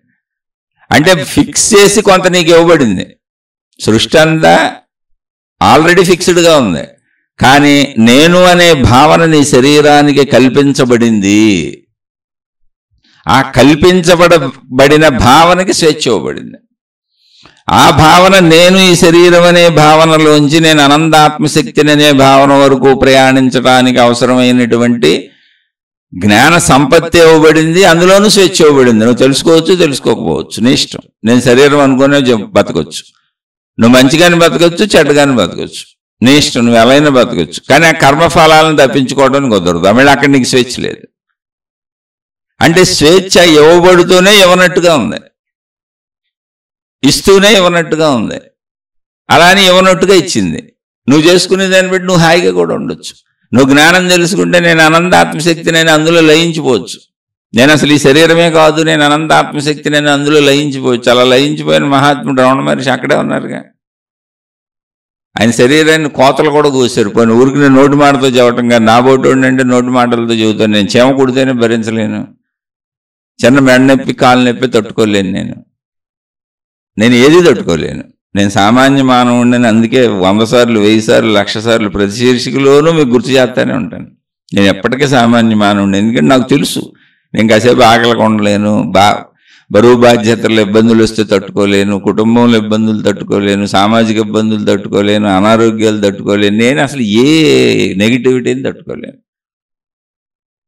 అంటే ఫిక్స్ చేసి కొంత నీకు ఇవ్వబడింది. సృష్టి అంతా ఆల్రెడీ ఫిక్స్డ్గా ఉంది. కానీ నేను అనే భావన నీ శరీరానికి కల్పించబడింది. ఆ కల్పించబడిన భావనకి స్వేచ్ఛ ఇవ్వబడింది. ఆ భావన నేను ఈ శరీరం అనే భావనలోంచి నేను అనంతాత్మశక్తిని అనే భావన వరకు ప్రయాణించడానికి అవసరమైనటువంటి జ్ఞాన సంపత్తి ఇవ్వబడింది. అందులోనూ స్వేచ్ఛ ఇవ్వబడింది. నువ్వు తెలుసుకోవచ్చు, తెలుసుకోకపోవచ్చు, నీ ఇష్టం. నేను శరీరం అనుకునే బతకొచ్చు, నువ్వు మంచిగాని బతకొచ్చు, చెడ్డగాని బతకొచ్చు, నీ ఇష్టం. నువ్వు ఎలా అయినా బతకొచ్చు. కానీ ఆ కర్మఫలాలను తప్పించుకోవడానికి కుదరదు. మళ్ళీ అక్కడ నీకు స్వేచ్ఛ లేదు. అంటే స్వేచ్ఛ ఇవ్వబడుతూనే ఇవ్వనట్టుగా ఉంది, ఇస్తూనే ఇవ్వనట్టుగా ఉంది. అలానే ఇవ్వనట్టుగా ఇచ్చింది. నువ్వు చేసుకునే దాన్ని బట్టి నువ్వు హాయిగా కూడా ఉండొచ్చు. నువ్వు జ్ఞానం తెలుసుకుంటే నేను అనంతాత్మశక్తి, నేను అందులో లయించిపోవచ్చు. నేను అసలు ఈ శరీరమే కాదు, నేను అనంతాత్మశక్తి, నేను అందులో లయించిపోవచ్చు. అలా లయించిపోయిన మహాత్ముడు రమణ మహర్షి అక్కడే ఉన్నారుగా. ఆయన శరీరాన్ని కోతలు కూడా కూసారు. పోయిన ఊరికి నేను నోటి మాటతో చెప్పటం కానీ, నా బోటోడిని అంటే నోటి మాటలతో చెబుతాను. నేను చేమ కుడితేనే భరించలేను, చిన్న మెడ నొప్పి, కాలు నొప్పి తట్టుకోలేను. నేను ఏది తట్టుకోలేను. నేను సామాన్య మానవుడిని. అందుకే 100 సార్లు, 1000 సార్లు, 1,00,000 సార్లు ప్రతి శీర్షికలోనూ మీకు గుర్తు చేస్తూనే ఉంటాను. నేను ఎప్పటికీ సామాన్య మానవుడిని. ఎందుకంటే నాకు తెలుసు నేను కాసేపు ఆకలికి ఉండలేను, బరువు బాధ్యతలు ఇబ్బందులు వస్తే తట్టుకోలేను, కుటుంబంలో ఇబ్బందులు తట్టుకోలేను, సామాజిక ఇబ్బందులు తట్టుకోలేను, అనారోగ్యాలు తట్టుకోలేను. నేను అసలు ఏ నెగిటివిటీని తట్టుకోలేను.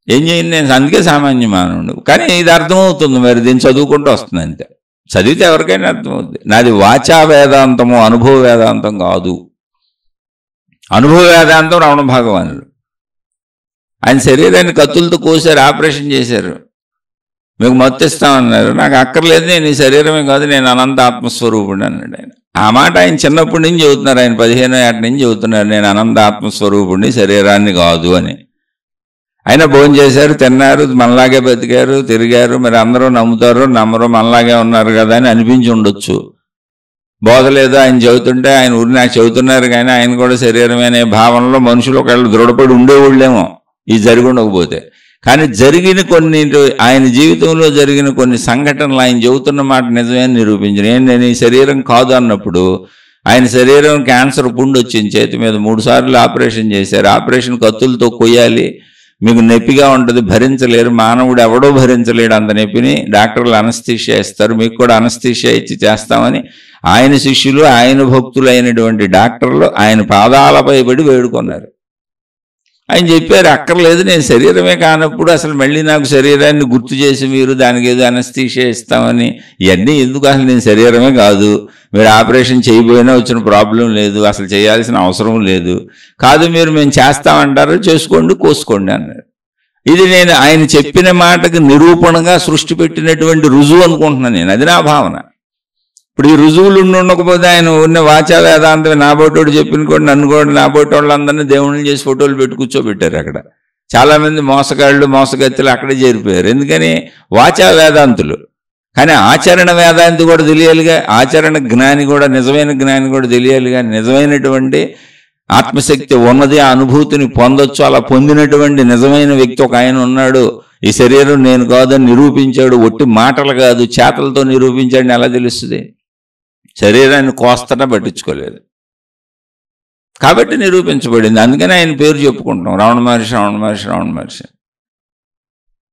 ఏం చేయను నేను. అందుకే సామాన్య మానవుడు. కానీ ఇది అర్థమవుతుంది, మరి దీన్ని చదువుకుంటూ వస్తుంది అంతే. చదివితే ఎవరికైనా అర్థమవుతుంది. నాది వాచా వేదాంతము, అనుభవ వేదాంతం కాదు. అనుభవ వేదాంతం రమణ భగవానుడు. ఆయన శరీరాన్ని కత్తులతో కోసారు, ఆపరేషన్ చేశారు. మీకు మత్తు ఇస్తామన్నారు. నాకు అక్కర్లేదు, నేను ఈ శరీరమే కాదు, నేను అనంత ఆత్మస్వరూపుడు అన్నాడు ఆయన. ఆ మాట ఆయన చిన్నప్పటి నుంచి చెబుతున్నారు. ఆయన 15 ఏట నుంచి చెబుతున్నారు, నేను అనంత ఆత్మస్వరూపుడిని, శరీరాన్ని కాదు అని. అయినా భోజనం చేశారు, తిన్నారు, మనలాగే బతికారు, తిరిగారు. మరి అందరూ నమ్ముతారు, నమ్మరు, మనలాగే ఉన్నారు కదా అని అనిపించి ఉండొచ్చు. బోధలేదు ఆయన చెబుతుంటే, ఆయన ఊరి నాకు చెబుతున్నారు కానీ ఆయన కూడా శరీరమే అనే భావనలో మనుషులు ఒకళ్ళు దృఢపడి ఉండేవాళ్ళేమో ఇది జరిగి ఉండకపోతే. కానీ జరిగిన కొన్ని, ఆయన జీవితంలో జరిగిన కొన్ని సంఘటనలు ఆయన చెబుతున్న మాట నిజమే అని నిరూపించిన. నేను ఈ శరీరం కాదు అన్నప్పుడు ఆయన శరీరం క్యాన్సర్ పుండు వచ్చింది, చేతి మీద 3 సార్లు ఆపరేషన్ చేశారు. ఆపరేషన్ కత్తులతో కొయ్యాలి, మీకు నొప్పిగా ఉంటుంది, భరించలేరు. మానవుడు ఎవడో భరించలేడు అంత నొప్పిని. డాక్టర్లు అనస్థీషియా ఇస్తారు, మీకు కూడా అనస్థీషియా ఇచ్చి చేస్తామని ఆయన శిష్యులు, ఆయన భక్తులు అయినటువంటి డాక్టర్లు ఆయన పాదాలపై పడి వేడుకున్నారు. ఆయన చెప్పారు, అక్కర్లేదు, నేను శరీరమే కానప్పుడు అసలు మళ్ళీ నాకు శరీరాన్ని గుర్తు చేసి మీరు దానికి ఏదో అనస్థీషియా ఇస్తామని ఇవన్నీ ఎందుకు? అసలు నేను శరీరమే కాదు, మీరు ఆపరేషన్ చేయబోయినా వచ్చిన ప్రాబ్లం లేదు, అసలు చేయాల్సిన అవసరం లేదు. కాదు మీరు మేము చేస్తామంటారు, చేసుకోండి, కోసుకోండి అన్నారు. ఇది నేను ఆయన చెప్పిన మాటకు నిరూపణగా సృష్టి పెట్టినటువంటి రుజువు అనుకుంటున్నాను నేను. అది నా భావన. ఇప్పుడు ఈ రుజువులు ఉండకపోతే ఆయన ఉన్న వాచా వేదాంతం నాబోటోడు చెప్పినకోండి, నన్ను కూడా నాబోటి వాళ్ళందరినీ దేవుళ్ళని చేసి ఫోటోలు పెట్టి కూర్చోబెట్టారు అక్కడ. చాలామంది మోసగాళ్ళు, మోసగత్తులు అక్కడే చేరిపోయారు. ఎందుకని? వాచా వేదాంతులు. కానీ ఆచరణ వేదాంతి కూడా తెలియాలిగా, ఆచరణ జ్ఞాని కూడా, నిజమైన జ్ఞాని కూడా తెలియాలిగా. నిజమైనటువంటి ఆత్మశక్తి ఉన్నది, ఆ అనుభూతిని పొందొచ్చు. అలా పొందినటువంటి నిజమైన వ్యక్తి ఒక ఆయన ఉన్నాడు. ఈ శరీరం నేను కాదని నిరూపించాడు. ఒట్టి మాటలు కాదు, చేతలతో నిరూపించాడని ఎలా తెలుస్తుంది? శరీరాన్ని కోస్తట పట్టించుకోలేదు కాబట్టి నిరూపించబడింది. అందుకని ఆయన పేరు చెప్పుకుంటాం, రమణ మహర్షి, రమణ మహర్షి, రమణ మహర్షి.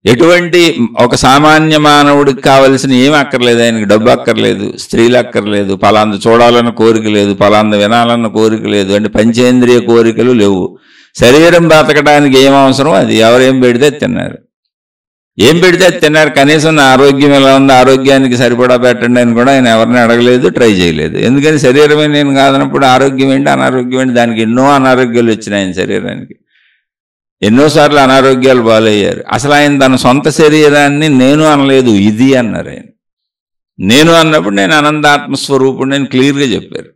ఎటువంటి ఒక సామాన్య మానవుడికి కావలసిన ఏమి అక్కర్లేదు. ఆయనకి డబ్బు అక్కర్లేదు, స్త్రీలు అక్కర్లేదు, పలాంది చూడాలన్న కోరిక లేదు, పలాంది వినాలన్న కోరిక లేదు. అంటే పంచేంద్రియ కోరికలు లేవు. శరీరం బ్రతకడానికి ఏం అవసరం అది ఎవరేం పెడితే తిన్నారు, ఏం పెడితే తిన్నారు. కనీసం నా ఆరోగ్యం ఎలా ఉంది, ఆరోగ్యానికి సరిపడా పెట్టండి అని కూడా ఆయన ఎవరిని అడగలేదు, ట్రై చేయలేదు. ఎందుకని? శరీరమే నేను కాదన్నప్పుడు ఆరోగ్యం ఏంటి, అనారోగ్యం ఏంటి? దానికి ఎన్నో అనారోగ్యాలు వచ్చినాయి ఆయన శరీరానికి, ఎన్నోసార్లు అనారోగ్యాలు బాలయ్యారు. అసలు ఆయన తన సొంత శరీరాన్ని నేను అనలేదు, ఇది అన్నారు ఆయన. నేను అన్నప్పుడు నేను అనంతాత్మస్వరూపుడు నేను క్లియర్గా చెప్పారు.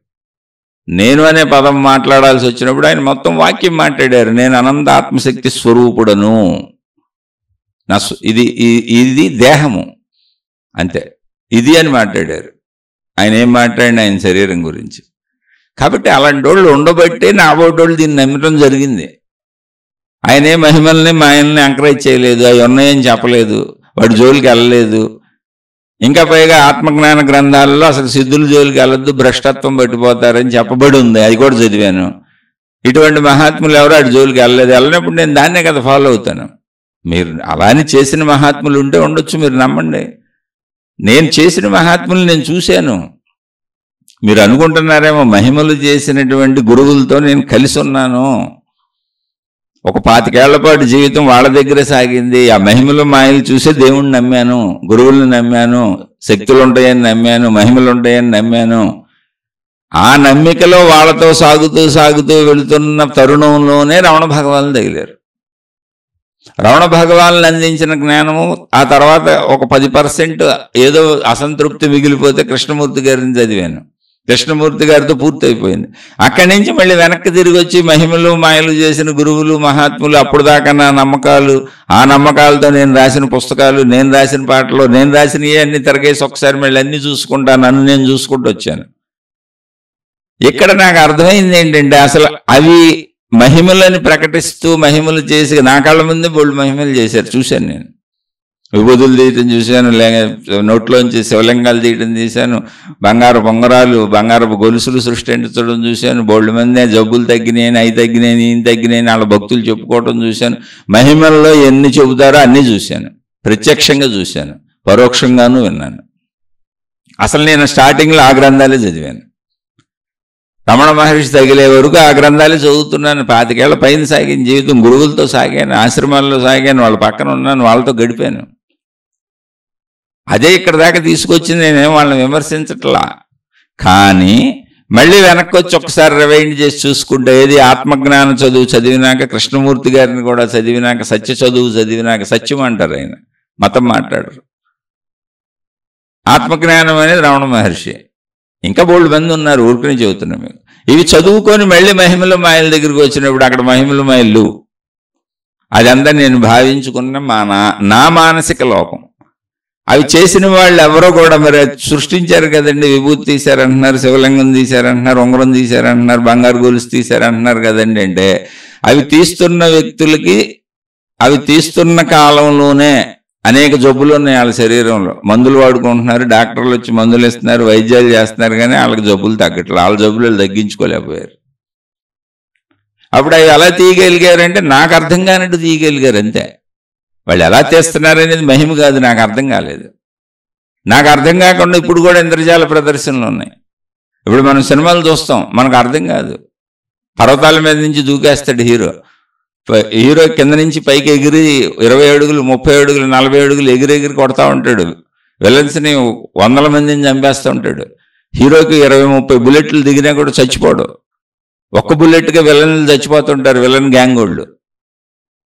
నేను అనే పదం మాట్లాడాల్సి వచ్చినప్పుడు ఆయన మొత్తం వాక్యం మాట్లాడారు, నేను అనంత ఆత్మశక్తి స్వరూపుడను. నా ఇది దేహము అంతే, ఇది అని మాట్లాడారు. ఆయన ఏం మాట్లాడిన ఆయన శరీరం గురించి. కాబట్టి అలాంటి వాళ్ళు ఉండబట్టే నా బోటోళ్ళు దీన్ని నమ్మటం జరిగింది. ఆయనే మహిమల్ని మాయల్ని ఎంకరేజ్ చేయలేదు, అవి ఉన్నాయని చెప్పలేదు, వాడి జోలికి వెళ్ళలేదు. ఇంకా పైగా ఆత్మజ్ఞాన గ్రంథాలలో అసలు సిద్ధుల జోలికి వెళ్ళొద్దు, భ్రష్టత్వం పట్టిపోతారని చెప్పబడి ఉంది. అది కూడా చదివాను. ఇటువంటి మహాత్ములు ఎవరు అటు జోలికి వెళ్ళలేదు. వెళ్ళినప్పుడు నేను దాన్నే కదా ఫాలో అవుతాను. మీరు అలానే చేసిన మహాత్ములు ఉంటే ఉండొచ్చు, మీరు నమ్మండి. నేను చేసిన మహాత్ములు నేను చూశాను. మీరు అనుకుంటున్నారేమో మహిమలు చేసినటువంటి గురువులతో నేను కలిసి ఉన్నాను. ఒక 25 ఏళ్ల పాటు జీవితం వాళ్ళ దగ్గరే సాగింది. ఆ మహిమలు మాయలు చూసే దేవుణ్ణి నమ్మాను, గురువుల్ని నమ్మాను, శక్తులు ఉంటాయని నమ్మాను, మహిమలు ఉంటాయని నమ్మాను. ఆ నమ్మికలో వాళ్ళతో సాగుతూ వెళుతున్న తరుణంలోనే రమణ భగవానులు తగిలారు. రమణ భగవానులు అందించిన జ్ఞానము ఆ తర్వాత ఒక 10% ఏదో అసంతృప్తి మిగిలిపోతే కృష్ణమూర్తి గారిని చదివాను. కృష్ణమూర్తి గారితో పూర్తయిపోయింది. అక్కడి నుంచి మళ్ళీ వెనక్కి తిరిగి వచ్చి మహిమలు మాయలు చేసిన గురువులు మహాత్ములు, అప్పుడు దాకా నా నమ్మకాలు, ఆ నమ్మకాలతో నేను రాసిన పుస్తకాలు, నేను రాసిన పాటలు, నేను రాసినవి అన్ని తిరగేసి ఒకసారి మళ్ళీ అన్ని చూసుకుంటా, నన్ను నేను చూసుకుంటూ వచ్చాను. ఇక్కడ నాకు అర్థమైంది ఏంటంటే అసలు అవి మహిమలని ప్రకటిస్తూ మహిమలు చేసి నా కళ్ళ ముందే బోల్డ్ మహిమలు చేశారు, చూశాను నేను. విభూతులు తీయటం చూశాను, నోట్లోంచి శివలింగాలు తీయటం చూశాను, బంగారు పొంగరాలు, బంగారపు గొలుసులు సృష్టించడం చూశాను. బోల్డ్ మంది జబ్బులు తగ్గినాయని, అవి తగ్గినాయని, ఈయన తగ్గినాయని వాళ్ళ భక్తులు చెప్పుకోవటం చూశాను. మహిమల్లో ఎన్ని చెబుతారో అన్నీ చూశాను, ప్రత్యక్షంగా చూశాను, పరోక్షంగానూ విన్నాను. అసలు నేను స్టార్టింగ్లో ఆ గ్రంథాలే చదివాను. రమణ మహర్షి తగిలే వరకు ఆ గ్రంథాలే చదువుతున్నాను. 25 ఏళ్ల పైన సాగిన జీవితం, గురువులతో సాగాను, ఆశ్రమాల్లో సాగాను, వాళ్ళ పక్కన ఉన్నాను, వాళ్ళతో గడిపాను. అదే ఇక్కడ దాకా తీసుకొచ్చింది. నేనేం వాళ్ళని విమర్శించట్లా. కానీ మళ్ళీ వెనక్కి వచ్చి ఒకసారి రివైండ్ చేసి చూసుకుంటే, ఏది ఆత్మజ్ఞాన చదువు చదివినాక, కృష్ణమూర్తి గారిని కూడా చదివినాక, సత్య చదువు చదివినాక, సత్యం అంటారు ఆయన, మతం మాట్లాడరు. ఆత్మజ్ఞానం అనేది రమణ మహర్షి. ఇంకా బోల్డ్ మంది ఉన్నారు, ఊరికనే చెబుతున్నాం మీకు. ఇవి చదువుకొని మళ్ళీ మహిమల మాయల దగ్గరికి వచ్చినప్పుడు అక్కడ మహిమల మాయలు, అదంతా నేను భావించుకున్న నా మానసిక లోపం. అవి చేసిన వాళ్ళు ఎవరో కూడా మరి సృష్టించారు కదండి. విభూతి తీశారంటున్నారు, శివలింగం తీశారంటున్నారు, ఉంగరం తీశారంటున్నారు, బంగారు గొలుసు తీశారంటున్నారు కదండి. అంటే అవి తీస్తున్న వ్యక్తులకి అవి తీస్తున్న కాలంలోనే అనేక జబ్బులు ఉన్నాయి వాళ్ళ శరీరంలో. మందులు వాడుకుంటున్నారు, డాక్టర్లు వచ్చి మందులు ఇస్తున్నారు, వైద్యాలు చేస్తున్నారు, కానీ వాళ్ళకి జబ్బులు తగ్గట్లేదు. వాళ్ళ జబ్బులు తగ్గించుకోలేకపోయారు. అప్పుడు అవి ఎలా తీయగలిగారంటే నాకు అర్థం కానట్టు తీయగలిగారు అంతే. వాళ్ళు ఎలా తీస్తున్నారనేది మహిమ కాదు, నాకు అర్థం కాలేదు. నాకు అర్థం కాకుండా ఇప్పుడు కూడా ఇంద్రజాల ప్రదర్శనలు ఉన్నాయి. ఇప్పుడు మనం సినిమాలు చూస్తాం, మనకు అర్థం కాదు. పర్వతాల మీద నుంచి దూకేస్తాడు హీరో కింద నుంచి పైకి ఎగిరి 20 అడుగులు 30 అడుగులు 40 అడుగులు ఎగిరి కొడతా ఉంటాడు. విలన్స్ని 100 మందిని చంపేస్తూ ఉంటాడు. హీరోకి 20-30 బుల్లెట్లు దిగినా కూడా చచ్చిపోడు. ఒక్క బుల్లెట్గా విలన్లు చచ్చిపోతుంటారు, విలన్ గ్యాంగ్ వాళ్ళు.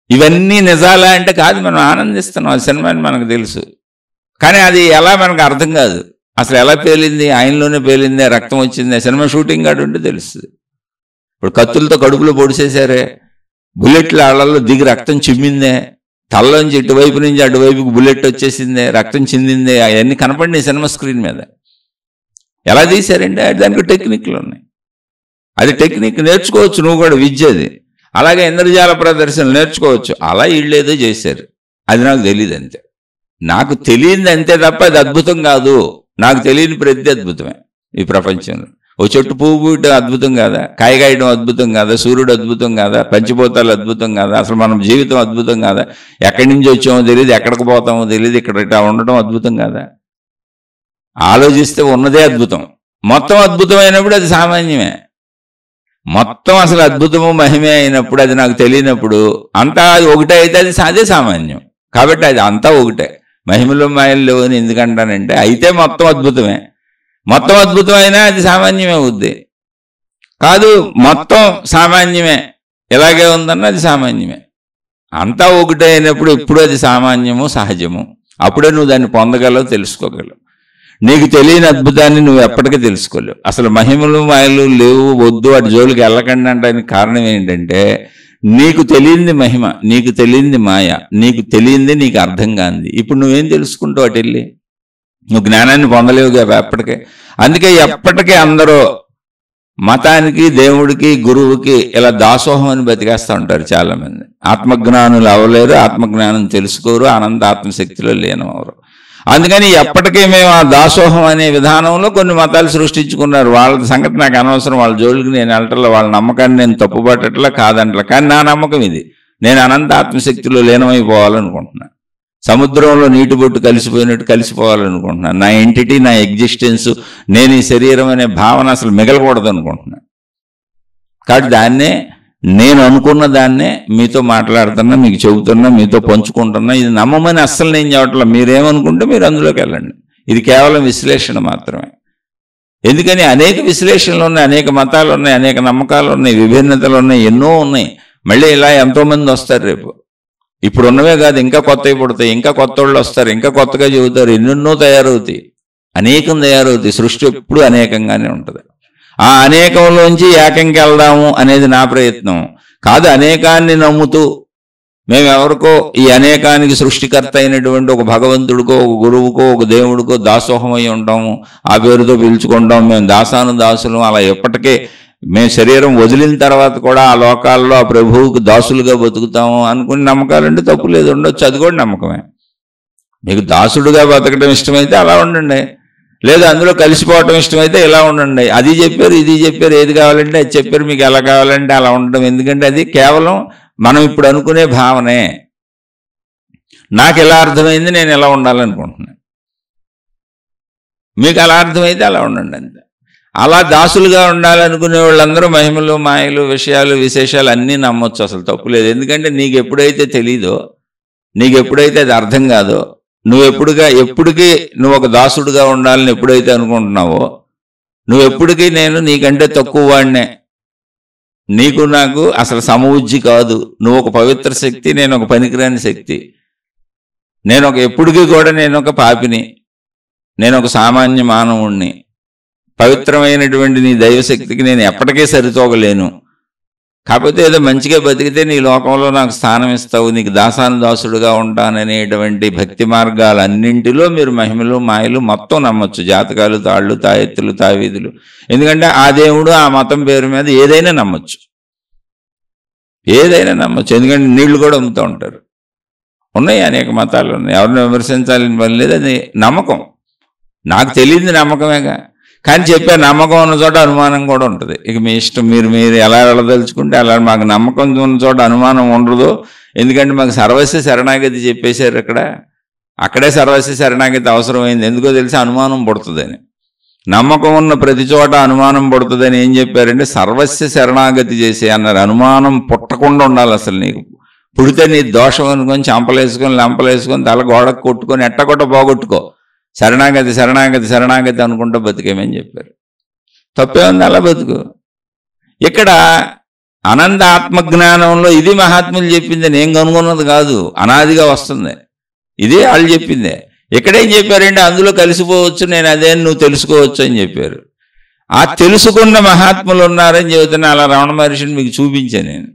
ఇవన్నీ నిజాలా అంటే కాదు, మనం ఆనందిస్తున్నాం. ఆ సినిమా అని మనకు తెలుసు, కానీ అది ఎలా మనకు అర్థం కాదు. అసలు ఎలా పేలింది, ఆయనలోనే పేలిందే, రక్తం వచ్చిందే, సినిమా షూటింగ్ కాడు ఉంటే తెలుస్తుంది. ఇప్పుడు కత్తులతో కడుపులో పొడిసేశారే, బుల్లెట్లు ఆళ్ళల్లో దిగి రక్తం చిమ్మిందే, తలలోంచి ఇటువైపు నుంచి అటువైపుకి బుల్లెట్ వచ్చేసిందే, రక్తం చిందిందే, అవన్నీ కనపడినాయి సినిమా స్క్రీన్ మీద. ఎలా తీశారంటే దానికి టెక్నిక్లు ఉన్నాయి. అది టెక్నిక్ నేర్చుకోవచ్చు, నువ్వు కూడా విద్యది. అలాగే ఇంద్రజాల ప్రదర్శనలు నేర్చుకోవచ్చు. అలా వీళ్ళేదో చేశారు, అది నాకు తెలియదు అంతే. నాకు తెలియదు అంతే తప్ప అది అద్భుతం కాదు. నాకు తెలియని ప్రతి అద్భుతమే ఈ ప్రపంచంలో. ఓ చెట్టు పువ్వు పూయటం అద్భుతం కాదా, కాయగాయడం అద్భుతం కాదా, సూర్యుడు అద్భుతం కాదా, పంచిపోతాలు అద్భుతం కాదా, అసలు మనం జీవితం అద్భుతం కాదా, ఎక్కడి నుంచి వచ్చామో తెలియదు, ఎక్కడికి పోతామో తెలియదు, ఇక్కడ ఇట్లా ఉండటం అద్భుతం కాదా? ఆలోచిస్తే ఉన్నదే అద్భుతం. మొత్తం అద్భుతమైనప్పుడు అది సామాన్యమే. మొత్తం అసలు అద్భుతము మహిమే అయినప్పుడు, అది నాకు తెలియనప్పుడు, అంతా అది ఒకటే అయితే అది అదే సామాన్యం. కాబట్టి అది అంతా ఒకటే. మహిమలు మాయలు లేవు అని ఎందుకంటానంటే, అయితే మొత్తం అద్భుతమే. మొత్తం అద్భుతమైనా అది సామాన్యమే అవుద్ది కాదు. మొత్తం సామాన్యమే, ఎలాగే ఉందన్న అది సామాన్యమే. అంతా ఒకటే అయినప్పుడు ఎప్పుడు అది సామాన్యము, సహజము. అప్పుడే నువ్వు దాన్ని పొందగలవు, తెలుసుకోగలవు. నీకు తెలియని అద్భుతాన్ని నువ్వు ఎప్పటికీ తెలుసుకోలేవు. అసలు మహిమలు మాయలు లేవు, వద్దు, వాటి జోలికి వెళ్ళకండి అంటానికి కారణం ఏంటంటే, నీకు తెలియంది మహిమ, నీకు తెలియంది మాయ, నీకు తెలియంది నీకు అర్థం కాంది. ఇప్పుడు నువ్వేం తెలుసుకుంటావు అటు వెళ్ళి? నువ్వు జ్ఞానాన్ని పొందలేవు కదా ఎప్పటికే. అందుకే ఎప్పటికీ అందరూ మతానికి, దేవుడికి, గురువుకి ఇలా దాసోహం అని బతికేస్తూ ఉంటారు చాలామంది. ఆత్మజ్ఞానులు అవ్వలేరు, ఆత్మజ్ఞానం తెలుసుకోరు, అనంత ఆత్మశక్తిలో లేనవరు. అందుకని ఎప్పటికీ మేము ఆ దాసోహం అనే విధానంలో కొన్ని మతాలు సృష్టించుకున్నారు. వాళ్ళ సంగతి నాకు అనవసరం, వాళ్ళ జోలికి నేను వెళ్ళటంలో, వాళ్ళ నమ్మకాన్ని నేను తప్పుపట్టట్లా, కాదంటలా. కానీ నా నమ్మకం ఇది, నేను అనంత ఆత్మశక్తిలో లీనమైపోవాలనుకుంటున్నాను. సముద్రంలో నీటి బొట్టు కలిసిపోయినట్టు కలిసిపోవాలనుకుంటున్నాను. నా ఎంటిటీ, నా ఎగ్జిస్టెన్స్, నేను ఈ శరీరం అనే భావన అసలు మిగలకూడదు అనుకుంటున్నాను. కాబట్టి దాన్నే, నేను అనుకున్న దాన్నే మీతో మాట్లాడుతున్నా, మీకు చెబుతున్నా, మీతో పంచుకుంటున్నా. ఇది నమ్మమని అస్సలు నేను చెప్పట్లా. మీరేమనుకుంటే మీరు అందులోకి వెళ్ళండి. ఇది కేవలం విశ్లేషణ మాత్రమే. ఎందుకని అనేక విశ్లేషణలు ఉన్నాయి, అనేక మతాలు ఉన్నాయి, అనేక నమ్మకాలు ఉన్నాయి, విభిన్నతలు ఉన్నాయి, ఎన్నో ఉన్నాయి. మళ్ళీ ఇలా ఎంతోమంది వస్తారు రేపు. ఇప్పుడు ఉన్నవే కాదు, ఇంకా కొత్తవి పుడతాయి, ఇంకా కొత్త వాళ్ళు వస్తారు, ఇంకా కొత్తగా చెబుతారు, ఎన్నెన్నో తయారవుతాయి, అనేకం తయారవుతాయి. సృష్టి ఎప్పుడు అనేకంగానే ఉంటుంది. ఆ అనేకంలోంచి ఏకంకి వెళ్దాము అనేది నా ప్రయత్నం కాదు. అనేకాన్ని నమ్ముతూ మేమెవరికో ఈ అనేకానికి సృష్టికర్త అయినటువంటి ఒక భగవంతుడికో, ఒక గురువుకో, ఒక దేవుడికో దాసోహమై ఉంటాము, ఆ పేరుతో పిలుచుకుంటాం. మేము దాసాను దాసులు, అలా ఎప్పటికే మేము శరీరం వదిలిన తర్వాత కూడా ఆ లోకాల్లో ఆ ప్రభువుకు దాసులుగా బతుకుతాము అనుకుని నమ్మకాలంటే తప్పు లేదు, ఉండొచ్చు. అది కూడా నమ్మకమే. మీకు దాసుడుగా బతకడం ఇష్టమైతే అలా ఉండండి, లేదా అందులో కలిసిపోవటం ఇష్టమైతే ఇలా ఉండండి. అది చెప్పారు, ఇది చెప్పారు, ఏది కావాలంటే అది చెప్పారు, మీకు ఎలా కావాలంటే అలా ఉండటం. ఎందుకంటే అది కేవలం మనం ఇప్పుడు అనుకునే భావనే. నాకు ఎలా అర్థమైంది, నేను ఎలా ఉండాలనుకుంటున్నాను, మీకు అలా అర్థమైతే అలా ఉండండి అంతే. అలా దాసులుగా ఉండాలనుకునే వాళ్ళందరూ మహిమలు, మాయలు, విషయాలు, విశేషాలు అన్నీ నమ్మొచ్చు, అసలు తప్పులేదు. ఎందుకంటే నీకు ఎప్పుడైతే తెలీదో, నీకు ఎప్పుడైతే అది అర్థం కాదో, నువ్వు ఎప్పటికీ నువ్వు ఒక దాసుడుగా ఉండాలని ఎప్పుడైతే అనుకుంటున్నావో, నువ్వు ఎప్పటికీ నేను నీకంటే తక్కువ వాడినే, నీకు నాకు అసలు సమవుజ్జి కాదు, నువ్వు ఒక పవిత్ర శక్తి, నేను ఒక పనికిరాని శక్తి, ఎప్పటికీ కూడా నేను ఒక పాపిని, నేను ఒక సామాన్య మానవుణ్ణి, పవిత్రమైనటువంటి నీ దైవశక్తికి నేను ఎప్పటికీ సరితూగలేను. కాకపోతే ఏదో మంచిగా బతికితే నీ లోకంలో నాకు స్థానం ఇస్తావు, నీకు దాసానుదాసుడుగా ఉంటాననేటువంటి భక్తి మార్గాలన్నింటిలో మీరు మహిమలు మాయలు మొత్తం నమ్మొచ్చు. జాతకాలు, తాళ్ళు, తాయెత్తులు, తావీదులు. ఎందుకంటే ఆ దేవుడు ఆ మతం పేరు మీద ఏదైనా నమ్మొచ్చు, ఏదైనా నమ్మొచ్చు. ఎందుకంటే నీళ్లు కూడా అమ్ముతూ ఉంటారు. ఉన్నాయి, అనేక మతాలు ఉన్నాయి. ఎవరిని విమర్శించాలని పని లేదు, అది నమ్మకం. నాకు తెలియదు నమ్మకమేగా, కానీ చెప్పే నమ్మకం ఉన్న చోట అనుమానం కూడా ఉంటుంది. ఇక మీ ఇష్టం, మీరు ఎలా వెళ్ళదలుచుకుంటే అలా. మాకు నమ్మకం ఉన్న చోట అనుమానం ఉండదు, ఎందుకంటే మాకు సర్వస్వ శరణాగతి చెప్పేశారు. అక్కడే సర్వస్వ శరణాగతి అవసరమైంది. ఎందుకో తెలిసి అనుమానం పుడుతుందని. నమ్మకం ఉన్న ప్రతి చోట అనుమానం పుడుతుందని ఏం చెప్పారంటే సర్వస్వ శరణాగతి చేసే అన్నారు. అనుమానం పుట్టకుండా ఉండాలి. అసలు నీకు పుడితే నీ దోషం అనుకొని చంపలేసుకొని లంపలేసుకొని తల గోడకు కొట్టుకొని ఎట్టకొట్ట పోగొట్టుకో. శరణాగతి శరణాగతి శరణాగతి అనుకుంటూ బతికేమని చెప్పారు. తప్పే ఉంది, అలా బతుకు. ఇక్కడ అనంత ఆత్మజ్ఞానంలో ఇది మహాత్ములు చెప్పింది, నేను కనుగొన్నది కాదు, అనాదిగా వస్తుంది. ఇదే వాళ్ళు చెప్పిందే. ఎక్కడేం చెప్పారంటే అందులో కలిసిపోవచ్చు, నేను అదే నువ్వు తెలుసుకోవచ్చు అని చెప్పారు. ఆ తెలుసుకున్న మహాత్ములు ఉన్నారని చెబుతున్నా. అలా రమణ మహర్షిని మీకు చూపించాను నేను.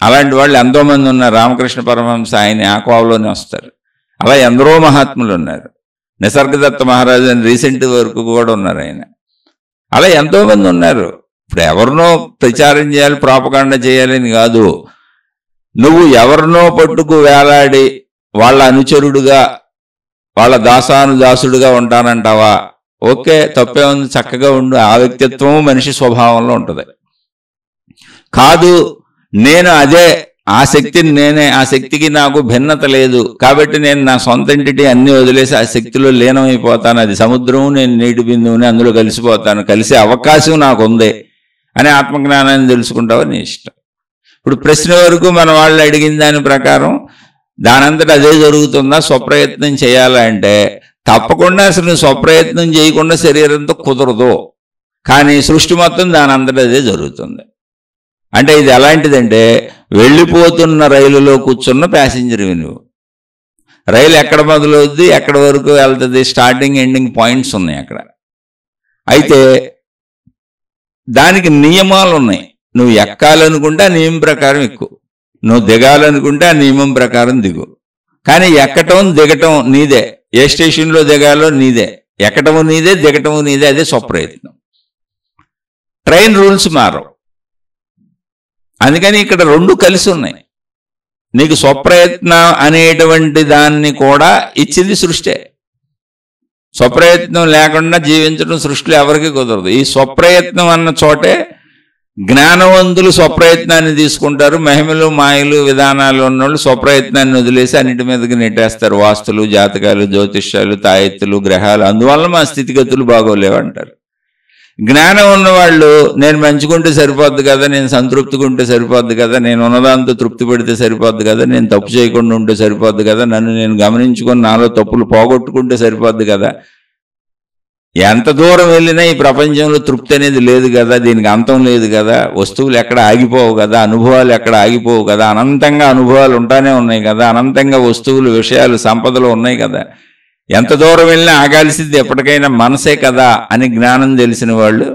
అలాంటి వాళ్ళు ఎంతోమంది ఉన్నారు. రామకృష్ణ పరమహంస ఆయన ఆ కోవలోనే వస్తారు. అలా ఎందరో మహాత్ములు ఉన్నారు. నిసర్గదత్త మహారాజు అని రీసెంట్ వరకు కూడా ఉన్నారు ఆయన. అలా ఎంతోమంది ఉన్నారు. ఇప్పుడు ఎవరినో ప్రచారం చేయాలి, ప్రాపకాండ చేయాలని కాదు. నువ్వు ఎవరినో పట్టుకు వేలాడి వాళ్ళ అనుచరుడుగా, వాళ్ళ దాసానుదాసుడుగా ఉంటానంటావా? ఓకే, తప్పే ఉంది, చక్కగా ఉండు. ఆ వ్యక్తిత్వము మనిషి స్వభావంలో ఉంటుంది. కాదు, నేను అదే, ఆ శక్తిని నేనే, ఆ శక్తికి నాకు భిన్నత లేదు కాబట్టి నేను నా సొంత ఇంటిని అన్ని వదిలేసి ఆ శక్తిలో లీనమైపోతాను. అది సముద్రము, నేను నీటి బిందువుని, అందులో కలిసిపోతాను. కలిసే అవకాశం నాకు ఉంది అని ఆత్మజ్ఞానాన్ని తెలుసుకుంటావో నీ ఇష్టం. ఇప్పుడు ప్రశ్న వరకు మన వాళ్ళు అడిగిన దాని ప్రకారం దానంతటా అదే జరుగుతుందా? స్వప్రయత్నం చేయాలంటే తప్పకుండా అసలు నువ్వు స్వప్రయత్నం చేయకుండా శరీరంతో కుదరదు. కానీ సృష్టి మొత్తం దానంతటా అదే జరుగుతుంది. అంటే ఇది ఎలాంటిదంటే వెళ్ళిపోతున్న రైలులో కూర్చున్న ప్యాసింజర్వి నువ్వు. రైలు ఎక్కడ మొదలవుద్ది, ఎక్కడ వరకు వెళ్తుంది, స్టార్టింగ్ ఎండింగ్ పాయింట్స్ ఉన్నాయి అక్కడ. అయితే దానికి నియమాలు ఉన్నాయి. నువ్వు ఎక్కాలనుకుంటే ఆ నియమం ప్రకారం ఎక్కువ, నువ్వు దిగాలనుకుంటే ఆ నియమం ప్రకారం దిగు. కానీ ఎక్కటం దిగటం నీదే. ఏ స్టేషన్లో దిగాలో నీదే, ఎక్కటము నీదే, దిగటము నీదే. అదే స్వప్రయత్నం. ట్రైన్ రూల్స్ మారవు. అందుకని ఇక్కడ రెండు కలిసి ఉన్నాయి. నీకు స్వప్రయత్నం అనేటువంటి దాన్ని కూడా ఇచ్చింది సృష్టి. స్వప్రయత్నం లేకుండా జీవించడం సృష్టిలో ఎవరికి కుదరదు. ఈ స్వప్రయత్నం అన్న చోటే జ్ఞానవంతులు స్వప్రయత్నాన్ని తీసుకుంటారు. మహిమలు మాయలు విధానాలు ఉన్నోళ్ళు స్వప్రయత్నాన్ని వదిలేసి అన్నిటి మీదకి నెట్టేస్తారు. వాస్తులు, జాతకాలు, జ్యోతిష్యాలు, తాయెత్తులు, గ్రహాలు, అందువల్ల మా స్థితిగతులు బాగోలేవు అంటారు. జ్ఞానం ఉన్నవాళ్ళు నేను మంచుకుంటే సరిపోద్ది కదా, నేను సంతృప్తిగా ఉంటే సరిపోద్ది కదా, నేను ఉన్నదాంతో తృప్తి పడితే సరిపోద్ది కదా, నేను తప్పు చేయకుండా ఉంటే సరిపోద్ది కదా, నన్ను నేను గమనించుకొని నాలో తప్పులు పోగొట్టుకుంటే సరిపోద్ది కదా, ఎంత దూరం వెళ్ళినా ఈ ప్రపంచంలో తృప్తి అనేది లేదు కదా, దీనికి అంతం లేదు కదా, వస్తువులు ఎక్కడ ఆగిపోవు కదా, అనుభవాలు ఎక్కడ ఆగిపోవు కదా, అనంతంగా అనుభవాలు ఉంటానే ఉన్నాయి కదా, అనంతంగా వస్తువులు, విషయాలు, సంపదలు ఉన్నాయి కదా, ఎంత దూరం వెళ్ళినా ఆగాల్సింది ఎప్పటికైనా మనసే కదా అని జ్ఞానం తెలిసిన వాళ్ళు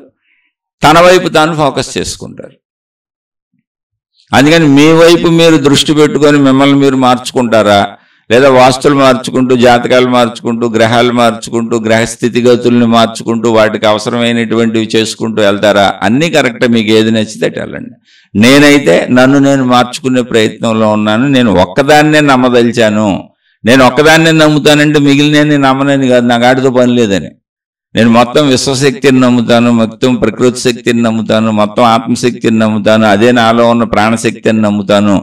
తన వైపు తాను ఫోకస్ చేసుకుంటారు. అందుకని మీ వైపు మీరు దృష్టి పెట్టుకొని మిమ్మల్ని మీరు మార్చుకుంటారా, లేదా వాస్తులు మార్చుకుంటూ, జాతకాలు మార్చుకుంటూ, గ్రహాలు మార్చుకుంటూ, గ్రహ స్థితిగతుల్ని మార్చుకుంటూ, వాటికి అవసరమైనటువంటివి చేసుకుంటూ వెళ్తారా? అన్నీ కరెక్టే, మీకు ఏది నచ్చితే వెళ్ళండి. నేనైతే నన్ను నేను మార్చుకునే ప్రయత్నంలో ఉన్నాను. నేను ఒక్కదాన్నే నమ్మదలిచాను. నేను ఒక్కదాన్నే నమ్ముతానంటే మిగిలిన నమ్మనని కాదు, నాకు ఆడితో పని లేదని. నేను మొత్తం విశ్వశక్తిని నమ్ముతాను, మొత్తం ప్రకృతి శక్తిని నమ్ముతాను, మొత్తం ఆత్మశక్తిని నమ్ముతాను, అదే నాలో ఉన్న ప్రాణశక్తిని నమ్ముతాను.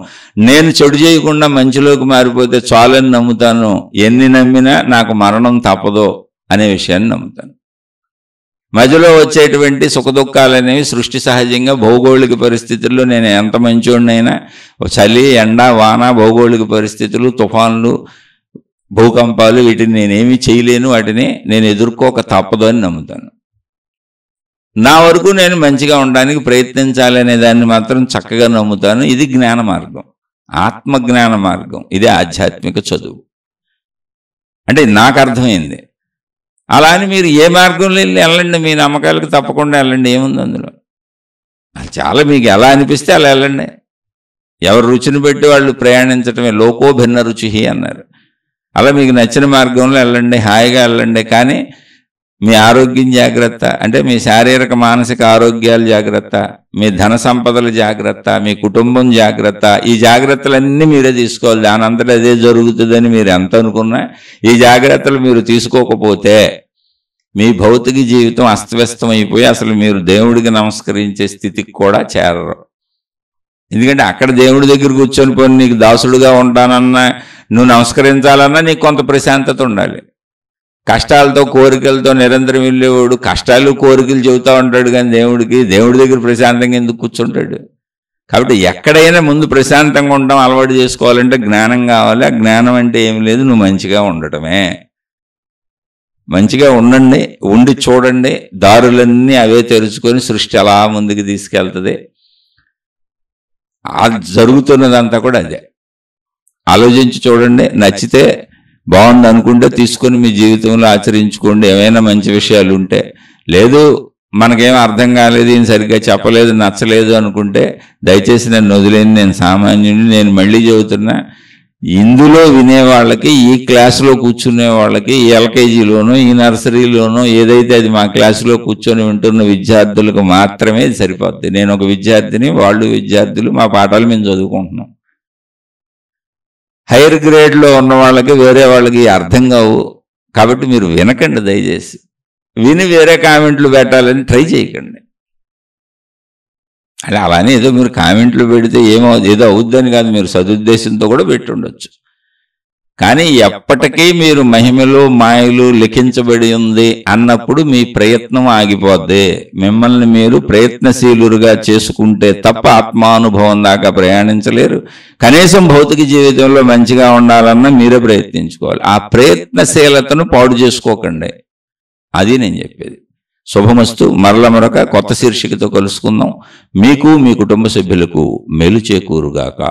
నేను చెడు చేయకుండా మంచిలోకి మారిపోతే చాలని నమ్ముతాను. ఎన్ని నమ్మినా నాకు మరణం తప్పదో అనే విషయాన్ని నమ్ముతాను. మధ్యలో వచ్చేటువంటి సుఖదుఖాలు అనేవి సృష్టి సహజంగా భౌగోళిక పరిస్థితుల్లో నేను ఎంత మంచోడినైనా చలి, ఎండ, వాన, భౌగోళిక పరిస్థితులు, తుఫాన్లు, భూకంపాలు, వీటిని నేనేమీ చేయలేను, వాటిని నేను ఎదుర్కోక తప్పదు అని నమ్ముతాను. నా వరకు నేను మంచిగా ఉండడానికి ప్రయత్నించాలనే దాన్ని మాత్రం చక్కగా నమ్ముతాను. ఇది జ్ఞాన మార్గం, ఆత్మజ్ఞాన మార్గం. ఇదే ఆధ్యాత్మిక చదువు అంటే నాకు అర్థమైంది. అలా అని మీరు ఏ మార్గంలో వెళ్ళండి, మీ నమ్మకాలకు తప్పకుండా వెళ్ళండి, ఏముంది అందులో. చాలా మీకు ఎలా అనిపిస్తే అలా వెళ్ళండి. ఎవరు రుచిని బట్టి వాళ్ళు ప్రయాణించటమే. లోకో భిన్న రుచి అన్నారు. అలా మీకు నచ్చిన మార్గంలో వెళ్ళండి, హాయిగా వెళ్ళండి. కానీ మీ ఆరోగ్యం జాగ్రత్త, అంటే మీ శారీరక మానసిక ఆరోగ్యాలు జాగ్రత్త, మీ ధన సంపదలు జాగ్రత్త, మీ కుటుంబం జాగ్రత్త. ఈ జాగ్రత్తలన్నీ మీరే తీసుకోవాలి. దానంతటా అదే జరుగుతుందని మీరు ఎంత అనుకున్నా ఈ జాగ్రత్తలు మీరు తీసుకోకపోతే మీ భౌతిక జీవితం అస్తవ్యస్తం అయిపోయి అసలు మీరు దేవుడికి నమస్కరించే స్థితికి కూడా చేరరు. ఎందుకంటే అక్కడ దేవుడి దగ్గర కూర్చొని పోయి నీకు దాసుడుగా ఉంటానన్నా, నువ్వు నమస్కరించాలన్నా నీకు కొంత ప్రశాంతత ఉండాలి. కష్టాలతో కోరికలతో నిరంతరం వెళ్ళేవాడు కష్టాలు కోరికలు చెబుతూ ఉంటాడు, కానీ దేవుడి దగ్గర ప్రశాంతంగా ఎందుకు కూర్చుంటాడు? కాబట్టి ఎక్కడైనా ముందు ప్రశాంతంగా ఉండడం అలవాటు చేసుకోవాలంటే జ్ఞానం కావాలి. ఆ జ్ఞానం అంటే ఏం లేదు, నువ్వు మంచిగా ఉండటమే. మంచిగా ఉండండి, ఉండి చూడండి, దారులన్నీ అవే తెరుచుకొని సృష్టి అలా ముందుకు తీసుకెళ్తుంది. అది జరుగుతున్నదంతా కూడా అదే. ఆలోచించి చూడండి, నచ్చితే బాగుంది అనుకుంటే తీసుకొని మీ జీవితంలో ఆచరించుకోండి. ఏమైనా మంచి విషయాలు ఉంటే. లేదు మనకేం అర్థం కాలేదు, ఈయన సరిగ్గా చెప్పలేదు, నచ్చలేదు అనుకుంటే దయచేసి నన్ను వదిలేని, నేను సామాన్యుడిని. నేను మళ్ళీ చెబుతున్నా, ఇందులో వినేవాళ్ళకి, ఈ క్లాసులో కూర్చునే వాళ్ళకి, ఈ ఎల్కేజీలోనూ ఈ నర్సరీలోనూ ఏదైతే అది మా క్లాసులో కూర్చొని వింటున్న విద్యార్థులకు మాత్రమే ఇది సరిపోద్ది. నేను ఒక విద్యార్థిని, వాళ్ళు విద్యార్థులు, మా పాఠాలు మేము చదువుకుంటున్నాం. హైయర్ గ్రేడ్లో ఉన్న వాళ్ళకి వేరే వాళ్ళకి అర్థం కావు. కాబట్టి మీరు వినకండి, దయచేసి. విని వేరే కామెంట్లు పెట్టాలని ట్రై చేయకండి. అలానే ఏదో మీరు కామెంట్లు పెడితే ఏదో అవుద్దని కాదు, మీరు సదుద్దేశంతో కూడా పెట్టి ఉండొచ్చు. కానీ ఎప్పటికీ మీరు మహిమలు మాయలు లిఖించబడి ఉంది అన్నప్పుడు మీ ప్రయత్నం ఆగిపోద్ది. మిమ్మల్ని మీరు ప్రయత్నశీలుగా చేసుకుంటే తప్ప ఆత్మానుభవం దాకా ప్రయాణించలేరు. కనీసం భౌతిక జీవితంలో మంచిగా ఉండాలన్నా మీరే ప్రయత్నించుకోవాలి. ఆ ప్రయత్నశీలతను పాడు చేసుకోకండి. అది నేను చెప్పేది. శుభమస్తు. మరొక కొత్త శీర్షికతో కలుసుకుందాం. మీకు మీ కుటుంబ సభ్యులకు మేలు చేకూరుగాక.